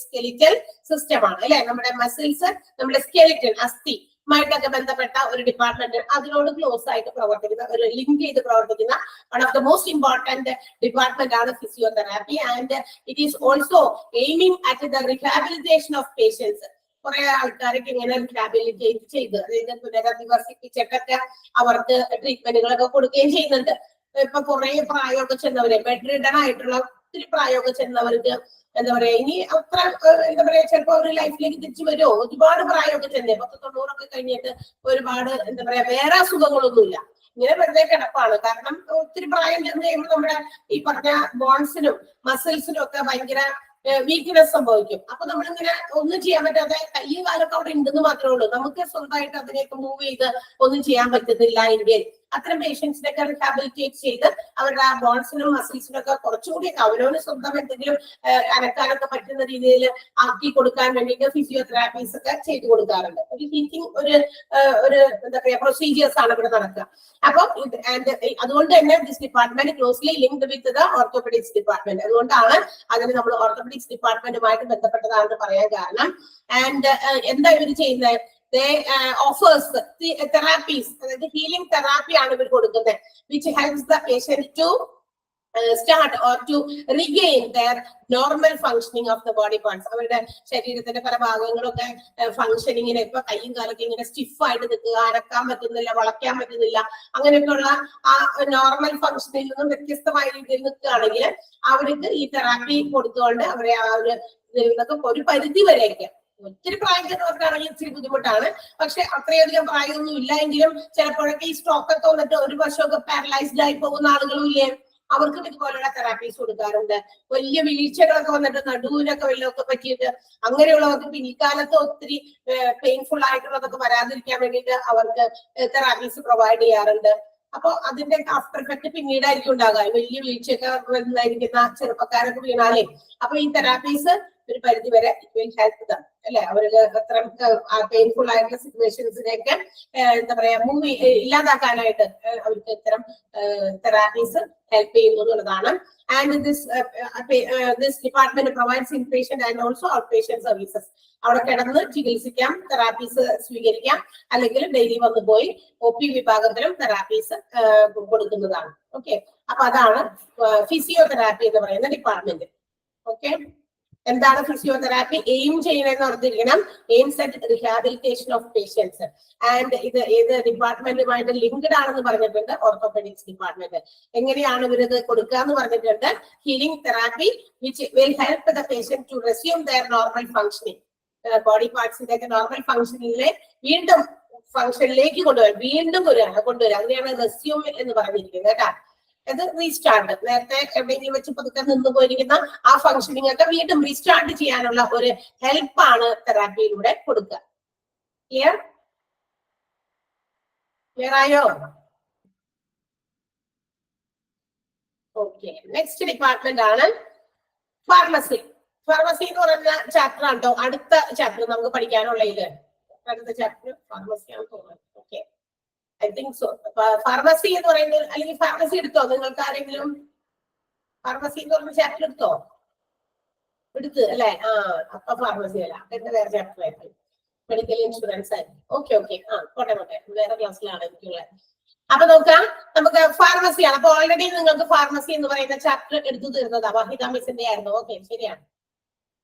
സ്കെലിറ്റൽ സിസ്റ്റം ആണ് അല്ലെ, നമ്മുടെ മസിൽസ്, നമ്മുടെ സ്കെലിറ്റൻ അസ്ഥി മായിട്ടൊക്കെ ബന്ധപ്പെട്ട ഒരു ഡിപ്പാർട്ട്മെന്റ്, അതിനോട് ക്ലോസ് ആയിട്ട് പ്രവർത്തിക്കുന്ന, ഒരു ലിങ്ക് ചെയ്ത് പ്രവർത്തിക്കുന്ന one of the most important department ആണ് physiotherapy. And it is also aiming at the rehabilitation of patients. കുറെ ആൾക്കാരൊക്കെ ഇങ്ങനെ റിഹാബിലിറ്റേറ്റ് ചെയ്ത്, അതായത് പുനരധിവസിപ്പിച്ചിട്ടൊക്കെ അവർക്ക് ട്രീറ്റ്മെന്റുകളൊക്കെ കൊടുക്കുകയും ചെയ്യുന്നുണ്ട്. ഇപ്പൊ കുറെ പ്രായമൊക്കെ ചെന്നവരെ, ബെഡ് റിഡൺ ആയിട്ടുള്ള ഒത്തിരി പ്രായമൊക്കെ ചെന്നവർക്ക് എന്താ പറയാ ഇനി അത്ര എന്താ പറയാ ചിലപ്പോ ഒരു ലൈഫിലേക്ക് തിരിച്ചു വരുമോ, ഒരുപാട് പ്രായമൊക്കെ ചെന്നേ 90 കഴിഞ്ഞിട്ട് ഒരുപാട് എന്താ പറയാ വേറെ അസുഖങ്ങളൊന്നുമില്ല, ഇങ്ങനെ വെറുതെ കിടപ്പാണ്. കാരണം ഒത്തിരി പ്രായം ചെന്ന് കഴിയുമ്പോൾ നമ്മുടെ ഈ പറഞ്ഞ ബോൺസിനും മസിൽസിനും ഒക്കെ ഭയങ്കര വീക്ക്നെസ് സംഭവിക്കും. അപ്പൊ നമ്മളിങ്ങനെ ഒന്നും ചെയ്യാൻ പറ്റാതെ കയ്യ കാലൊക്കെ അവിടെ ഉണ്ടെന്ന് മാത്രമേ ഉള്ളൂ, നമുക്ക് സ്വന്തമായിട്ട് അതിനെയൊക്കെ മൂവ് ചെയ്ത് ഒന്നും ചെയ്യാൻ പറ്റുന്നില്ല എങ്കിൽ അത്തരം പേഷ്യൻസിനൊക്കെ റിഹാബിലിറ്റേറ്റ് ചെയ്ത് അവരുടെ ആ ബോൺസിനും മസിൽസിനും ഒക്കെ കുറച്ചുകൂടി അവരോട് സ്വന്തം എന്തെങ്കിലും അനക്കാനൊക്കെ പറ്റുന്ന രീതിയിൽ ആക്കി കൊടുക്കാൻ വേണ്ടിയിട്ട് ഫിസിയോതെറാപ്പീസ് ഒക്കെ ചെയ്തു കൊടുക്കാറുണ്ട്. ഒരു ഹീറ്റിംഗ് ഒരു എന്താ പറയാ പ്രൊസീജിയേഴ്സ് ആണ് ഇവിടെ നടക്കുക. അപ്പം അതുകൊണ്ട് തന്നെ this department closely linked with the orthopaedics department. അതുകൊണ്ടാണ് അതിന് നമ്മൾ ഓർത്തോപെഡിക്സ് ഡിപ്പാർട്ട്മെന്റുമായിട്ട് ബന്ധപ്പെട്ടതാണെന്ന് പറയാൻ കാരണം. ആൻഡ് എന്താ ഇവർ ചെയ്യുന്നത്? offers therapies, അതായത് ഹീലിംഗ് തെറാപ്പി ആണ് ഇവർ കൊടുക്കുന്നത്, which helps the patient to start or to regain their normal functioning of the body parts. അവരുടെ ശരീരത്തിന്റെ പല ഭാഗങ്ങളൊക്കെ ഫംഗ്ഷനിങ്ങിന് ഇപ്പൊ കൈയും കാലൊക്കെ ഇങ്ങനെ സ്റ്റിഫായിട്ട് നിൽക്കുക, അനക്കാൻ പറ്റുന്നില്ല, വളയ്ക്കാൻ പറ്റുന്നില്ല, അങ്ങനെയൊക്കെയുള്ള ആ നോർമൽ ഫംഗ്ഷനിൽ നിന്നും വ്യത്യസ്തമായ രീതിയിൽ നിൽക്കുകയാണെങ്കിൽ അവർക്ക് ഈ തെറാപ്പി കൊടുത്തുകൊണ്ട് അവരെ ആ ഒരു ഇതിൽ നിന്നൊക്കെ ഒരു പരിധി വരെയൊക്കെ, ഒത്തിരി പ്രായം ചെന്നവർക്കാണെങ്കിൽ ഇച്ചിരി ബുദ്ധിമുട്ടാണ്, പക്ഷെ അത്രയധികം പ്രായമൊന്നും ഇല്ല എങ്കിലും ചിലപ്പോഴൊക്കെ ഈ സ്ട്രോക്ക് ഒക്കെ വന്നിട്ട് ഒരു വർഷമൊക്കെ പാരലൈസ്ഡ് ആയി പോകുന്ന ആളുകളും ഇല്ലേ, അവർക്കും ഇതുപോലുള്ള തെറാപ്പീസ് കൊടുക്കാറുണ്ട്. വലിയ വീഴ്ചകളൊക്കെ വന്നിട്ട് നടുവിനൊക്കെ വല്ലതൊക്കെ പറ്റിയിട്ട് അങ്ങനെയുള്ളവർക്ക് പിൽക്കാലത്ത് ഒത്തിരി പെയിൻഫുൾ ആയിട്ടുള്ളതൊക്കെ വരാതിരിക്കാൻ വേണ്ടിയിട്ട് അവർക്ക് തെറാപ്പീസ് പ്രൊവൈഡ് ചെയ്യാറുണ്ട്. അപ്പൊ അതിന്റെ ആഫ്റ്റർ എഫക്ട് പിന്നീടായിരിക്കും ഉണ്ടാകുക. വലിയ വീഴ്ചയൊക്കെ വരുന്നതായിരിക്കുന്ന ചെറുപ്പക്കാരൊക്കെ വീണാലേ, അപ്പൊ ഈ തെറാപ്പീസ് ഒരു പരിധി വരെ ഇറ്റ് വിൽ ഹെൽപ്പ് ദം അല്ലെ, അവർക്ക് അത്ര പെയിൻഫുൾ ആയിട്ടുള്ള സിറ്റുവേഷൻസിനെയൊക്കെ എന്താ പറയാ ഇല്ലാതാക്കാനായിട്ട് അവർക്ക് ഇത്തരം തെറാപ്പീസ് ഹെൽപ്പ് ചെയ്യുന്നു എന്നുള്ളതാണ്. And this department provides inpatient and also out patient services. അവിടെ കിടന്ന് ചികിത്സിക്കാം, തെറാപ്പീസ് സ്വീകരിക്കാം, അല്ലെങ്കിൽ ഡെയിലി വന്നു പോയി OP വിഭാഗത്തിലും തെറാപ്പീസ് കൊടുക്കുന്നതാണ്. ഓക്കെ, അപ്പൊ അതാണ് ഫിസിയോതെറാപ്പി എന്ന് പറയുന്ന ഡിപ്പാർട്ട്മെന്റ്. ഓക്കെ, എന്താണ് ഫിസിയോതെറാപ്പി? എയിം ചെയ്യണമെന്ന് ഓർത്തിരിക്കണം, aims at rehabilitation of patients. And ഇത് ഏത് ഡിപ്പാർട്ട്മെന്റുമായിട്ട് ലിങ്ക്ഡ് ആണെന്ന് പറഞ്ഞിട്ടുണ്ട്, ഓർത്തോപെഡിക്സ് ഡിപ്പാർട്ട്മെന്റ്. എങ്ങനെയാണ് ഇവരിത് കൊടുക്കുക എന്ന് പറഞ്ഞിട്ടുണ്ട്, healing therapy which will help the patient to resume their normal functioning. Body പാർട്സിന്റെ ഒക്കെ നോർമൽ ഫംഗ്ഷനിലെ വീണ്ടും ഫംഗ്ഷനിലേക്ക് കൊണ്ടുവരാം. അങ്ങനെയാണ് റെസ്യൂം എന്ന് പറഞ്ഞിരിക്കുന്നത് കേട്ടാ. അത് റീസ്റ്റാർട്ട്, നേരത്തെ എവിടെയെങ്കിലും വെച്ച് പതുക്കെ നിന്ന് പോയിരിക്കുന്ന ആ ഫംഗ്ഷനിങ് ഒക്കെ വീണ്ടും റീസ്റ്റാർട്ട് ചെയ്യാനുള്ള ഒരു ഹെൽപ്പാണ് തെറാപ്പിയിലൂടെ കൊടുക്കുക. ക്ലിയർ ആയോ? ഓക്കെ, നെക്സ്റ്റ് ഡിപ്പാർട്ട്മെന്റ് ആണ് ഫാർമസി. ഫാർമസി എന്ന് പറയുന്ന ചാപ്റ്റർ ആണോ അടുത്ത ചാപ്റ്റർ നമുക്ക് പഠിക്കാനുള്ള. ഇത് അടുത്ത ചാപ്റ്റർ ഫാർമസി ആണെന്ന് തോന്നുന്നു. Okay, I think so. Pharmacy എന്ന് പറയുന്നത്, അല്ലെങ്കിൽ ഫാർമസി എടുത്തോ നിങ്ങൾക്ക് ആരെങ്കിലും? ഫാർമസി എന്ന് പറയുന്ന ചാപ്റ്റർ എടുത്തോ? എടുത്ത് അല്ലെ? അപ്പൊ ഫാർമസി അല്ല, എന്റെ വേറെ ചാപ്റ്റർ ആയിരുന്നു, മെഡിക്കൽ ഇൻഷുറൻസ് ആയിരുന്നു. ഓക്കെ, പോട്ടെ, വേറെ ക്ലാസ്സിലാണ് എനിക്കുള്ളത്. അപ്പൊ നോക്കാം, നമുക്ക് ഫാർമസിയാണ്. അപ്പൊ ഓൾറെഡി നിങ്ങൾക്ക് ഫാർമസി എന്ന് പറയുന്ന ചാപ്റ്റർ എടുത്തു തീർന്നതാ, വഹിദ മിസ്സിന്റെ ആയിരുന്നു. ഓക്കെ, ശരിയാണ്.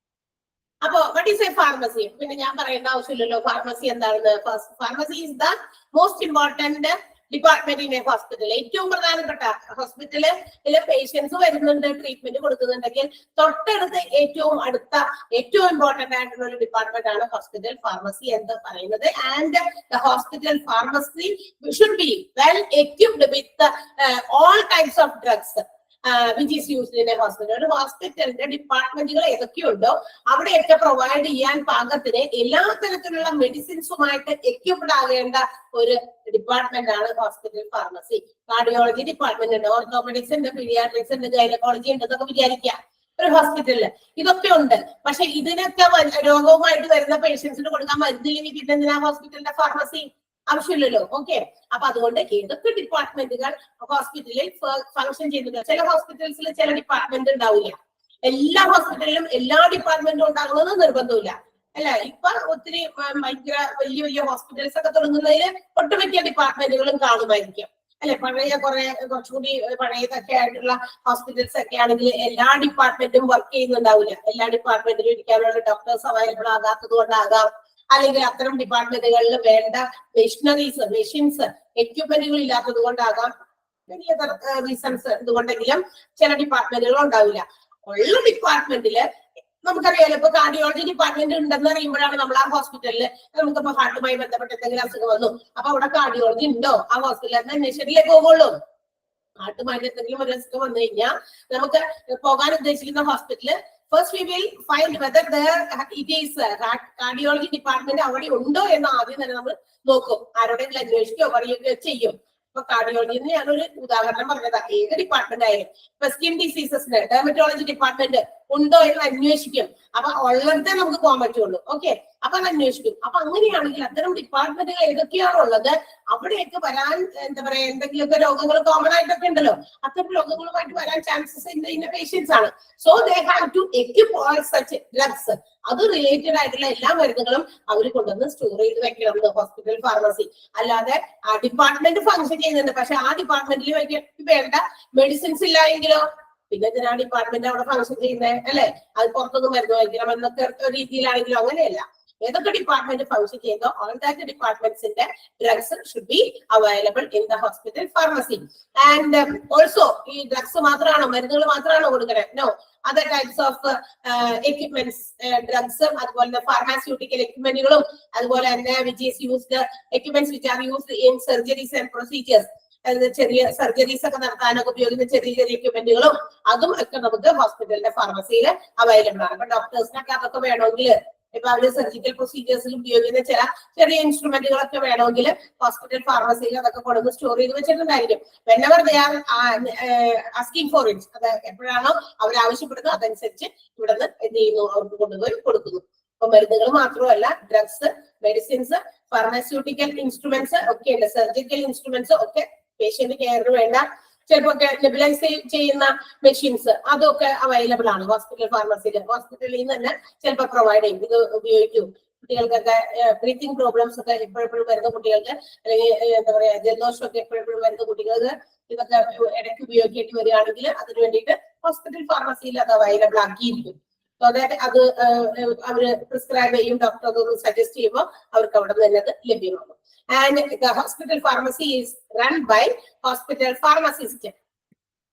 അപ്പൊ വാട്ട് ഈസ് എ ഫാർമസി? പിന്നെ ഞാൻ പറയേണ്ട ആവശ്യമില്ലല്ലോ ഫാർമസി എന്താണെന്ന്. Pharmacy is the most important department in A hospital. ഏറ്റവും പ്രധാനപ്പെട്ട ഹോസ്പിറ്റലിലെ പേഷ്യൻസ് വരുന്നുണ്ട്, ട്രീറ്റ്മെന്റ് കൊടുക്കുന്നുണ്ടെങ്കിൽ തൊട്ടടുത്ത് ഏറ്റവും ഇമ്പോർട്ടന്റ് ആയിട്ടുള്ള ഒരു ഡിപ്പാർട്ട്മെന്റ് ആണ് ഹോസ്പിറ്റൽ ഫാർമസി എന്ന് പറയുന്നത്. And the hospital pharmacy should be well equipped with all types of drugs which is used in a hospital. ഒരു ഹോസ്പിറ്റലിന്റെ ഡിപ്പാർട്ട്മെന്റുകൾ ഏതൊക്കെയുണ്ടോ അവിടെയൊക്കെ പ്രൊവൈഡ് ചെയ്യാൻ പാകത്തിന് എല്ലാ തരത്തിലുള്ള മെഡിസിൻസുമായിട്ട് എക്വിപ്ഡ് ആകേണ്ട ഒരു ഡിപ്പാർട്ട്മെന്റ് ആണ് ഹോസ്പിറ്റൽ ഫാർമസി. കാർഡിയോളജി ഡിപ്പാർട്ട്മെന്റ് ഉണ്ട്, ഓർത്തോപെഡിക്സ് ഉണ്ട്, പീഡിയാട്രിക്സ് ഉണ്ട്, ഗൈനക്കോളജി ഉണ്ട് എന്നൊക്കെ വിചാരിക്കാം ഒരു ഹോസ്പിറ്റലില്. ഇതൊക്കെ ഉണ്ട്. പക്ഷെ ഇതിനൊക്കെ രോഗവുമായിട്ട് വരുന്ന പേഷ്യൻസിന് കൊടുക്കാൻ മരുന്നില്ലെങ്കിൽ പിന്നെ എന്തിനാ ഹോസ്പിറ്റലിന്റെ ഫാർമസി? ആവശ്യമില്ലല്ലോ. ഓക്കെ, അപ്പൊ അതുകൊണ്ട് ഏതൊക്കെ ഡിപ്പാർട്ട്മെന്റുകൾ ഹോസ്പിറ്റലിൽ ഫംഗ്ഷൻ ചെയ്യുന്നുണ്ട്. ചില ഹോസ്പിറ്റൽസിൽ ചില ഡിപ്പാർട്ട്മെന്റ് ഉണ്ടാവില്ല, എല്ലാ ഹോസ്പിറ്റലിലും എല്ലാ ഡിപ്പാർട്ട്മെന്റും ഉണ്ടാകണമെന്ന് നിർബന്ധമില്ല അല്ലെ. ഇപ്പൊ ഒത്തിരി ഭയങ്കര വലിയ ഹോസ്പിറ്റൽസ് ഒക്കെ തുടങ്ങുന്നതിൽ ഒട്ടുമിക്ക ഡിപ്പാർട്ട്മെന്റുകളും കാണുമായിരിക്കും അല്ലെ. കുറച്ചുകൂടി പഴയതൊക്കെ ആയിട്ടുള്ള ഹോസ്പിറ്റൽസ് ഒക്കെ ആണെങ്കിൽ എല്ലാ ഡിപ്പാർട്ട്മെന്റും വർക്ക് ചെയ്യുന്നുണ്ടാവില്ല. എല്ലാ ഡിപ്പാർട്ട്മെന്റിലും ഇരിക്കാനുള്ള ഡോക്ടേഴ്സ് അവൈലബിൾ ആകാത്തത് കൊണ്ടാകാം, അല്ലെങ്കിൽ അത്തരം ഡിപ്പാർട്ട്മെന്റുകളിൽ വേണ്ട മെഷീൻസ് എക്യുപ്മെന്റുകൾ ഇല്ലാത്തത് കൊണ്ടാകാം, വലിയ റീസൺസ് എന്തുകൊണ്ടെങ്കിലും ചില ഡിപ്പാർട്ട്മെന്റുകൾ ഉണ്ടാവില്ല. ഉള്ള ഡിപ്പാർട്ട്മെന്റില് നമുക്കറിയാലോ, ഇപ്പൊ കാർഡിയോളജി ഡിപ്പാർട്ട്മെന്റ് ഉണ്ടെന്ന് അറിയുമ്പോഴാണ് നമ്മൾ ആ ഹോസ്പിറ്റലിൽ നമുക്കിപ്പോ ഹാർട്ടുമായി ബന്ധപ്പെട്ട എന്തെങ്കിലും അസുഖം വന്നു, അപ്പൊ അവിടെ കാർഡിയോളജി ഉണ്ടോ ആ ഹോസ്പിറ്റലിൽ എന്ന് അന്വേഷിച്ചിട്ടേ പോകുള്ളൂ. ഹാർട്ടുമായിട്ട് എന്തെങ്കിലും ഒരു അസുഖം വന്നു കഴിഞ്ഞാൽ നമുക്ക് പോകാൻ ഉദ്ദേശിക്കുന്ന hospital first we will find whether there it is cardiology department അവിടെ ഉണ്ടോ എന്ന് ആദ്യം തന്നെ നമ്മൾ നോക്കും. ആരോടെങ്കിലും അന്വേഷിക്കുകയോ പറയുകയോ ചെയ്യും. ഇപ്പൊ കാർഡിയോളജി ഞാനൊരു ഉദാഹരണം പറഞ്ഞതാ. ഏത് ഡിപ്പാർട്ട്മെന്റ് ആയാലും ഇപ്പൊ സ്കിൻ ഡിസീസസിന് ഡെർമറ്റോളജി ഡിപ്പാർട്ട്മെന്റ് ഉണ്ടോ എന്ന് അന്വേഷിക്കും. അപ്പൊ ഉള്ളടത്തേ നമുക്ക് പോകാൻ പറ്റുള്ളൂ. ഓക്കെ, അപ്പൊ അത് അന്വേഷിക്കും. അപ്പൊ അങ്ങനെയാണെങ്കിൽ അത്തരം ഡിപ്പാർട്ട്മെന്റുകൾ ഏതൊക്കെയാണോ ഉള്ളത് അവിടെയൊക്കെ വരാൻ എന്താ പറയാ എന്തെങ്കിലുമൊക്കെ രോഗങ്ങൾ കോമൺ ആയിട്ടൊക്കെ ഉണ്ടല്ലോ, അത്തരം രോഗങ്ങളുമായിട്ട് വരാൻ ചാൻസസ് ഇന്ന പേഷ്യൻസ് ആണ്. So they have to equip all such drugs. അത് റിലേറ്റഡ് ആയിട്ടുള്ള എല്ലാ മരുന്നുകളും അവർ കൊണ്ടുവന്ന് സ്റ്റോർ ചെയ്ത് വെക്കണം ഹോസ്പിറ്റൽ ഫാർമസി. അല്ലാതെ ആ ഡിപ്പാർട്ട്മെന്റ് ഫംഗ്ഷൻ ചെയ്യുന്നുണ്ട്, പക്ഷെ ആ ഡിപ്പാർട്ട്മെന്റിൽ വേണ്ട മെഡിസിൻസ് ഇല്ല എങ്കിലോ പിന്നെ ഇതിനാ ഡിപ്പാർട്ട്മെന്റ് അവിടെ ഫംഗ്ഷൻ ചെയ്യുന്നത് അല്ലെ? അത് പുറത്തൊന്നും മരുന്ന് വാങ്ങിക്കണം എന്നൊക്കെ രീതിയിലാണെങ്കിലും അങ്ങനെയല്ല. ഏതൊക്കെ ഡിപ്പാർട്ട്മെന്റ് ഫംഗ്ഷൻ ചെയ്യുന്നോ ഓൾ ദാറ്റ് ഡിപ്പാർട്ട്മെന്റ്സിന്റെ drugs should be available in the hospital pharmacy. And also ഈ ഡ്രഗ്സ് മാത്രമാണോ മരുന്നുകൾ മാത്രമാണോ കൊടുക്കണേ? No, other types of equipments, drugs, അതുപോലെ തന്നെ ഫാർമാസ്യൂട്ടിക്കൽ എക്യുപ്മെന്റുകളും അതുപോലെ തന്നെ which is used equipments which are used in surgeries and procedures. ചെറിയ സർജറീസ് ഒക്കെ നടത്താനൊക്കെ ഉപയോഗിക്കുന്ന ചെറിയ ചെറിയ എക്യുപ്മെന്റുകളും അതും ഒക്കെ നമുക്ക് ഹോസ്പിറ്റലിന്റെ ഫാർമസിയിൽ അവൈലബിൾ ആണ്. അപ്പൊ ഡോക്ടേഴ്സിനൊക്കെ അതൊക്കെ വേണമെങ്കിൽ ഇപ്പൊ അവര് സർജിക്കൽ പ്രൊസീജിയേഴ്സിൽ ഉപയോഗിക്കുന്ന ചില ചെറിയ ഇൻസ്ട്രുമെന്റുകളൊക്കെ വേണമെങ്കിൽ ഹോസ്പിറ്റൽ ഫാർമസിയിൽ അതൊക്കെ കൊണ്ടുവന്ന് സ്റ്റോർ ചെയ്ത് വെച്ചിട്ടുണ്ടായിരിക്കും. whenever they are asking for it, അത് എപ്പോഴാണോ അവർ ആവശ്യപ്പെടുന്നത് അതനുസരിച്ച് ഇവിടുന്ന് എന്ത് ചെയ്യുന്നു, അവർക്ക് കൊണ്ടുപോയി കൊടുക്കുന്നു. അപ്പൊ മരുന്നുകൾ മാത്രമല്ല, ഡ്രഗ്സ്, മെഡിസിൻസ്, ഫാർമാസ്യൂട്ടിക്കൽ ഇൻസ്ട്രുമെന്റ്സ് ഒക്കെ ഉണ്ട്, സർജിക്കൽ ഇൻസ്ട്രുമെന്റ്സ് ഒക്കെ പേഷ്യന്റ് കെയറിന് വേണ്ട ചിലപ്പോ നെബുലൈസ് ചെയ്യുന്ന മെഷീൻസ് അതൊക്കെ അവൈലബിൾ ആണ് ഹോസ്പിറ്റൽ ഫാർമസിയിൽ. ഹോസ്പിറ്റലിൽ നിന്ന് തന്നെ ചിലപ്പോൾ പ്രൊവൈഡ് ചെയ്യും. ഇത് ഉപയോഗിക്കും. കുട്ടികൾക്കൊക്കെ ബ്രീത്തിങ് പ്രോബ്ലംസ് ഒക്കെ എപ്പോഴെപ്പോഴും വരുന്ന കുട്ടികൾക്ക്, അല്ലെങ്കിൽ എന്താ പറയാ ജലദോഷമൊക്കെ എപ്പോഴെപ്പോഴും വരുന്ന കുട്ടികൾക്ക് ഇതൊക്കെ ഇടയ്ക്ക് ഉപയോഗിക്കേണ്ടി വരികയാണെങ്കിൽ അതിന് വേണ്ടിയിട്ട് ഹോസ്പിറ്റൽ ഫാർമസിയിൽ അത് അവൈലബിൾ ആക്കിയിരിക്കും. അതായത് അത് അവര് പ്രിസ്ക്രൈബ് ചെയ്യും, ഡോക്ടർ അതൊന്ന് സജസ്റ്റ് ചെയ്യുമ്പോൾ അവർക്ക് അവിടെ നിന്ന് തന്നെ അത് ലഭ്യമാകും. And the hospital pharmacy is run by hospital pharmacist.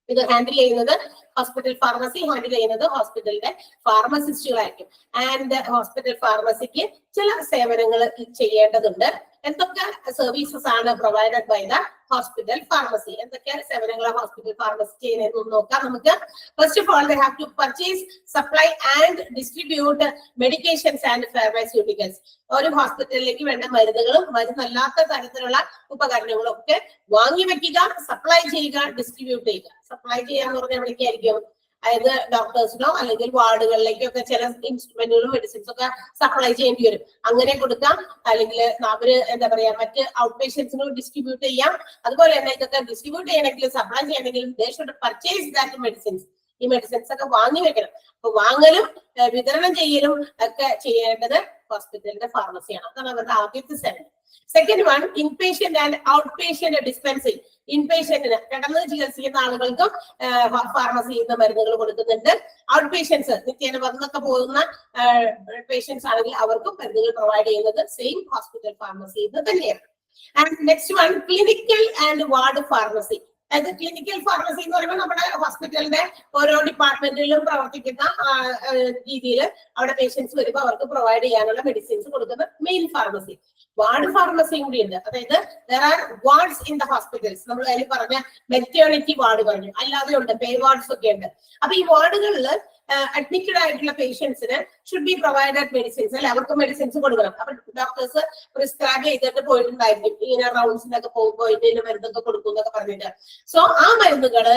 ഇത് ഹാൻഡിൽ ചെയ്യുന്നത് ഹോസ്പിറ്റൽ ഫാർമസി ഹാൻഡിൽ ചെയ്യുന്നത് ഹോസ്പിറ്റലിന്റെ ഫാർമസിസ്റ്റുകളായിരിക്കും. ആൻഡ് ഹോസ്പിറ്റൽ ഫാർമസിക്ക് ചില സേവനങ്ങൾ ചെയ്യേണ്ടതുണ്ട്. എന്തൊക്കെ സർവീസസ് ആണ് provided by the hospital pharmacy? എന്തൊക്കെ സേവനങ്ങളാണ് ഹോസ്പിറ്റൽ ഫാർമസി ചെയ്യുന്നതെന്ന് നോക്കാം നമുക്ക്. First of all they have to purchase, supply and distribute medications and pharmaceuticals. ഒരു ഹോസ്പിറ്റലിലേക്ക് വേണ്ട മരുന്നുകളും മരുന്നല്ലാത്ത തരത്തിലുള്ള ഉപകരണങ്ങളും ഒക്കെ വാങ്ങി വെക്കുക, സപ്ലൈ ചെയ്യുക, ഡിസ്ട്രിബ്യൂട്ട് ചെയ്യുക. സപ്ലൈ ചെയ്യാന്ന് പറഞ്ഞാൽ എവിടേക്കായിരിക്കും? അതായത് ഡോക്ടേഴ്സിനോ അല്ലെങ്കിൽ വാർഡുകളിലേക്കൊക്കെ ചില ഇൻസ്ട്രുമെന്റുകളും മെഡിസിൻസ് ഒക്കെ സപ്ലൈ ചെയ്യേണ്ടി വരും. അങ്ങനെ കൊടുക്കാം. അല്ലെങ്കിൽ അവര് എന്താ പറയാ മറ്റ് ഔട്ട് പേഷ്യൻസിനും ഡിസ്ട്രിബ്യൂട്ട് ചെയ്യാം. അതുപോലെ തന്നെ ഇതൊക്കെ ഡിസ്ട്രിബ്യൂട്ട് ചെയ്യണമെങ്കിലും സപ്ലൈ ചെയ്യണമെങ്കിലും they should purchase that medicines. ഈ മെഡിസിൻസ് ഒക്കെ വാങ്ങി വെക്കണം. അപ്പൊ വാങ്ങലും വിതരണം ചെയ്യലും ഒക്കെ ചെയ്യേണ്ടത് ഹോസ്പിറ്റലിന്റെ ഫാർമസിയാണ്. അതാണ് അവരുടെ ആദ്യത്തെ സേവനം. Second one, inpatient and outpatient dispensing. ഇൻപേഷ്യന്റിന് കിടന്ന് ചികിത്സിക്കുന്ന ആളുകൾക്കും ഫാർമസിയിൽ നിന്ന് മരുന്നുകൾ കൊടുക്കുന്നുണ്ട്. ഔട്ട് പേഷ്യൻസ് നിത്യേന വന്നൊക്കെ പോകുന്ന പേഷ്യൻസ് ആണെങ്കിൽ അവർക്കും മരുന്നുകൾ പ്രൊവൈഡ് ചെയ്യുന്നത് സെയിം ഹോസ്പിറ്റൽ ഫാർമസിയിൽ നിന്ന് തന്നെയാണ്. And next one, clinical and ward pharmacy. അതായത് ക്ലിനിക്കൽ ഫാർമസി എന്ന് പറയുമ്പോൾ നമ്മുടെ ഹോസ്പിറ്റലിന്റെ ഓരോ ഡിപ്പാർട്ട്മെന്റിലും പ്രവർത്തിക്കുന്ന രീതിയിൽ അവിടെ പേഷ്യൻസ് വരുമ്പോൾ അവർക്ക് പ്രൊവൈഡ് ചെയ്യാനുള്ള മെഡിസിൻസ് കൊടുക്കുന്ന മെയിൻ ഫാർമസി. വാർഡ് ഫാർമസിയും കൂടി ഉണ്ട്. അതായത് there are wards in the hospitals. നമ്മൾ അതിൽ പറഞ്ഞ മെറ്റേണിറ്റി വാർഡ് പറഞ്ഞു, അല്ലാതെ ഉണ്ട് പേ വാർഡ്സ് ഒക്കെ ഉണ്ട്. അപ്പൊ ഈ വാർഡുകളിൽ അഡ്മിറ്റഡ് ആയിട്ടുള്ള പേഷ്യൻസിന് ഷുഡ് ബി പ്രൊവൈഡഡ് മെഡിസിൻസ് അല്ലെ, അവർക്ക് മെഡിസിൻസ് കൊടുക്കണം. അപ്പൊ ഡോക്ടേഴ്സ് പ്രിസ്ക്രൈബ് ചെയ്തിട്ട് പോയിട്ടുണ്ടായിരിക്കും ഇങ്ങനെ റൗണ്ട്സിനൊക്കെ പോകുമ്പോൾ ഇതിന് മരുന്നൊക്കെ കൊടുക്കും എന്നൊക്കെ പറഞ്ഞിട്ട്. സോ ആ മരുന്നുകള്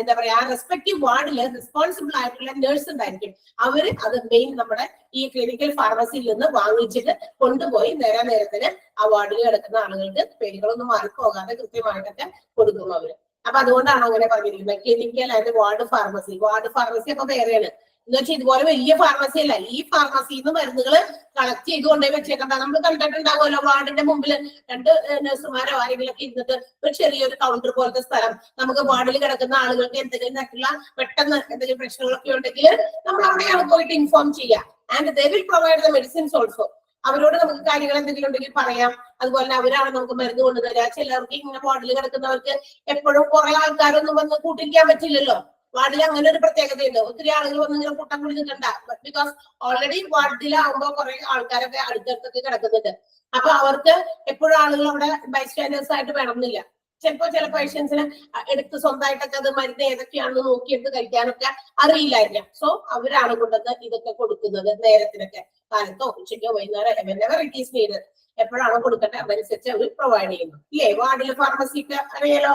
എന്താ പറയാ ആ റെസ്പെക്റ്റീവ് വാർഡില് റെസ്പോൺസിബിൾ ആയിട്ടുള്ള നേഴ്സ് ഉണ്ടായിരിക്കും. അവര് അത് മെയിൻ നമ്മുടെ ഈ ക്ലിനിക്കൽ ഫാർമസിയിൽ നിന്ന് വാങ്ങിച്ചിട്ട് കൊണ്ടുപോയി നേരത്തിന് ആ വാർഡിൽ കിടക്കുന്ന ആളുകൾക്ക് പേരുകളൊന്നും മാറിപ്പോകാതെ കൃത്യമായിട്ടൊക്കെ കൊടുക്കും അവര്. അപ്പൊ അതുകൊണ്ടാണ് അങ്ങനെ പറഞ്ഞിരിക്കുന്നത് clinical and ward pharmacy. Ward pharmacy അപ്പൊ വേറെയാണ് എന്ന് വെച്ചാൽ ഇതുപോലെ വലിയ ഫാർമസി അല്ല. ഈ ഫാർമസിയിൽ നിന്ന് മരുന്നുകൾ കളക്ട് ചെയ്ത് കൊണ്ടുപോയി വെച്ചേക്കണ്ട. നമ്മൾ കണ്ടിട്ടുണ്ടാവുമല്ലോ വാർഡിന്റെ മുമ്പിൽ രണ്ട് നഴ്സുമാരോ ആരെങ്കിലും ഒക്കെ ഇരുന്നിട്ട് ഒരു ചെറിയൊരു കൗണ്ടർ പോലത്തെ സ്ഥലം. നമുക്ക് വാർഡിൽ കിടക്കുന്ന ആളുകൾക്ക് എന്തെങ്കിലും തരത്തിലുള്ള പെട്ടെന്ന് എന്തെങ്കിലും പ്രശ്നങ്ങളൊക്കെ ഉണ്ടെങ്കിൽ നമ്മൾ അവിടെയാണ് പോയിട്ട് ഇൻഫോം ചെയ്യുക. And they will provide the medicines also. അവരോട് നമുക്ക് കാര്യങ്ങൾ എന്തെങ്കിലും ഉണ്ടെങ്കിൽ പറയാം. അതുപോലെ തന്നെ അവരാണ് നമുക്ക് മരുന്ന് കൊണ്ടുതരിക. ചിലർക്ക് ഇങ്ങനെ വാർഡിൽ കിടക്കുന്നവർക്ക് എപ്പോഴും കുറെ ആൾക്കാരൊന്നും വന്ന് കൂട്ടിരിക്കാൻ പറ്റില്ലല്ലോ. വാർഡിൽ അങ്ങനെ ഒരു പ്രത്യേകതയുണ്ട്. ഒത്തിരി ആളുകൾ വന്ന് ഇങ്ങനെ കൂട്ടം കൂടി നിൽക്കണ്ട. ബിക്കോസ് ഓൾറെഡി വാർഡിലാവുമ്പോൾ കുറെ ആൾക്കാരൊക്കെ അടുത്തടുത്തൊക്കെ കിടക്കുന്നുണ്ട്. അപ്പൊ അവർക്ക് എപ്പോഴും ആളുകൾ അവിടെ ബൈസ്റ്റാൻഡേഴ്സ് ആയിട്ട് വേണമെന്നില്ല. ചിലപ്പോ ചില പേഷ്യൻസിന് എടുത്ത് സ്വന്തമായിട്ടൊക്കെ അത് മരുന്ന് ഏതൊക്കെയാണെന്ന് നോക്കിയെടുത്ത് കഴിക്കാനൊക്കെ അറിയില്ലായിരിക്കാം. സോ അവരാണ് കൊണ്ടുവന്ന് ഇതൊക്കെ കൊടുക്കുന്നത് നേരത്തിനൊക്കെ, കാലത്തോ ഉച്ചയ്ക്കോ വൈകുന്നേരം whenever it is needed. എപ്പോഴാണോ കൊടുക്കേണ്ടത് അതനുസരിച്ച് അവർ പ്രൊവൈഡ് ചെയ്യുന്നു. ഇല്ലേ, വാർഡിലെ ഫാർമസിക്ക് അറിയാലോ,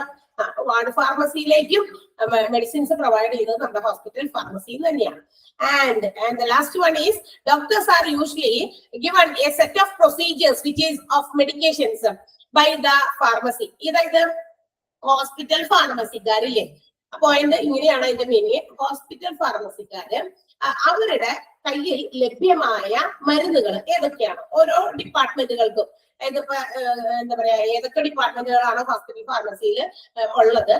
വാർഡ് ഫാർമസിയിലേക്കും മെഡിസിൻസ് പ്രൊവൈഡ് ചെയ്യുന്നത് നമ്മുടെ ഹോസ്പിറ്റൽ ഫാർമസിയിൽ തന്നെയാണ്. And the last one is doctors are usually given a set of procedures which is of medications by the pharmacy. ഇതായത് ഹോസ്പിറ്റൽ ഫാർമസിക്കാരില്ലേ, പോയിന്റ് ഇങ്ങനെയാണ് അതിന്റെ മീനിങ്. ഹോസ്പിറ്റൽ ഫാർമസിക്കാര് അവരുടെ കയ്യിൽ ലഭ്യമായ മരുന്നുകൾ ഏതൊക്കെയാണ് ഓരോ ഡിപ്പാർട്ട്മെന്റുകൾക്കും, ഇതിപ്പോ എന്താ പറയാ, ഏതൊക്കെ ഡിപ്പാർട്ട്മെന്റുകളാണ് ഹോസ്പിറ്റൽ ഫാർമസിയിൽ ഉള്ളത്,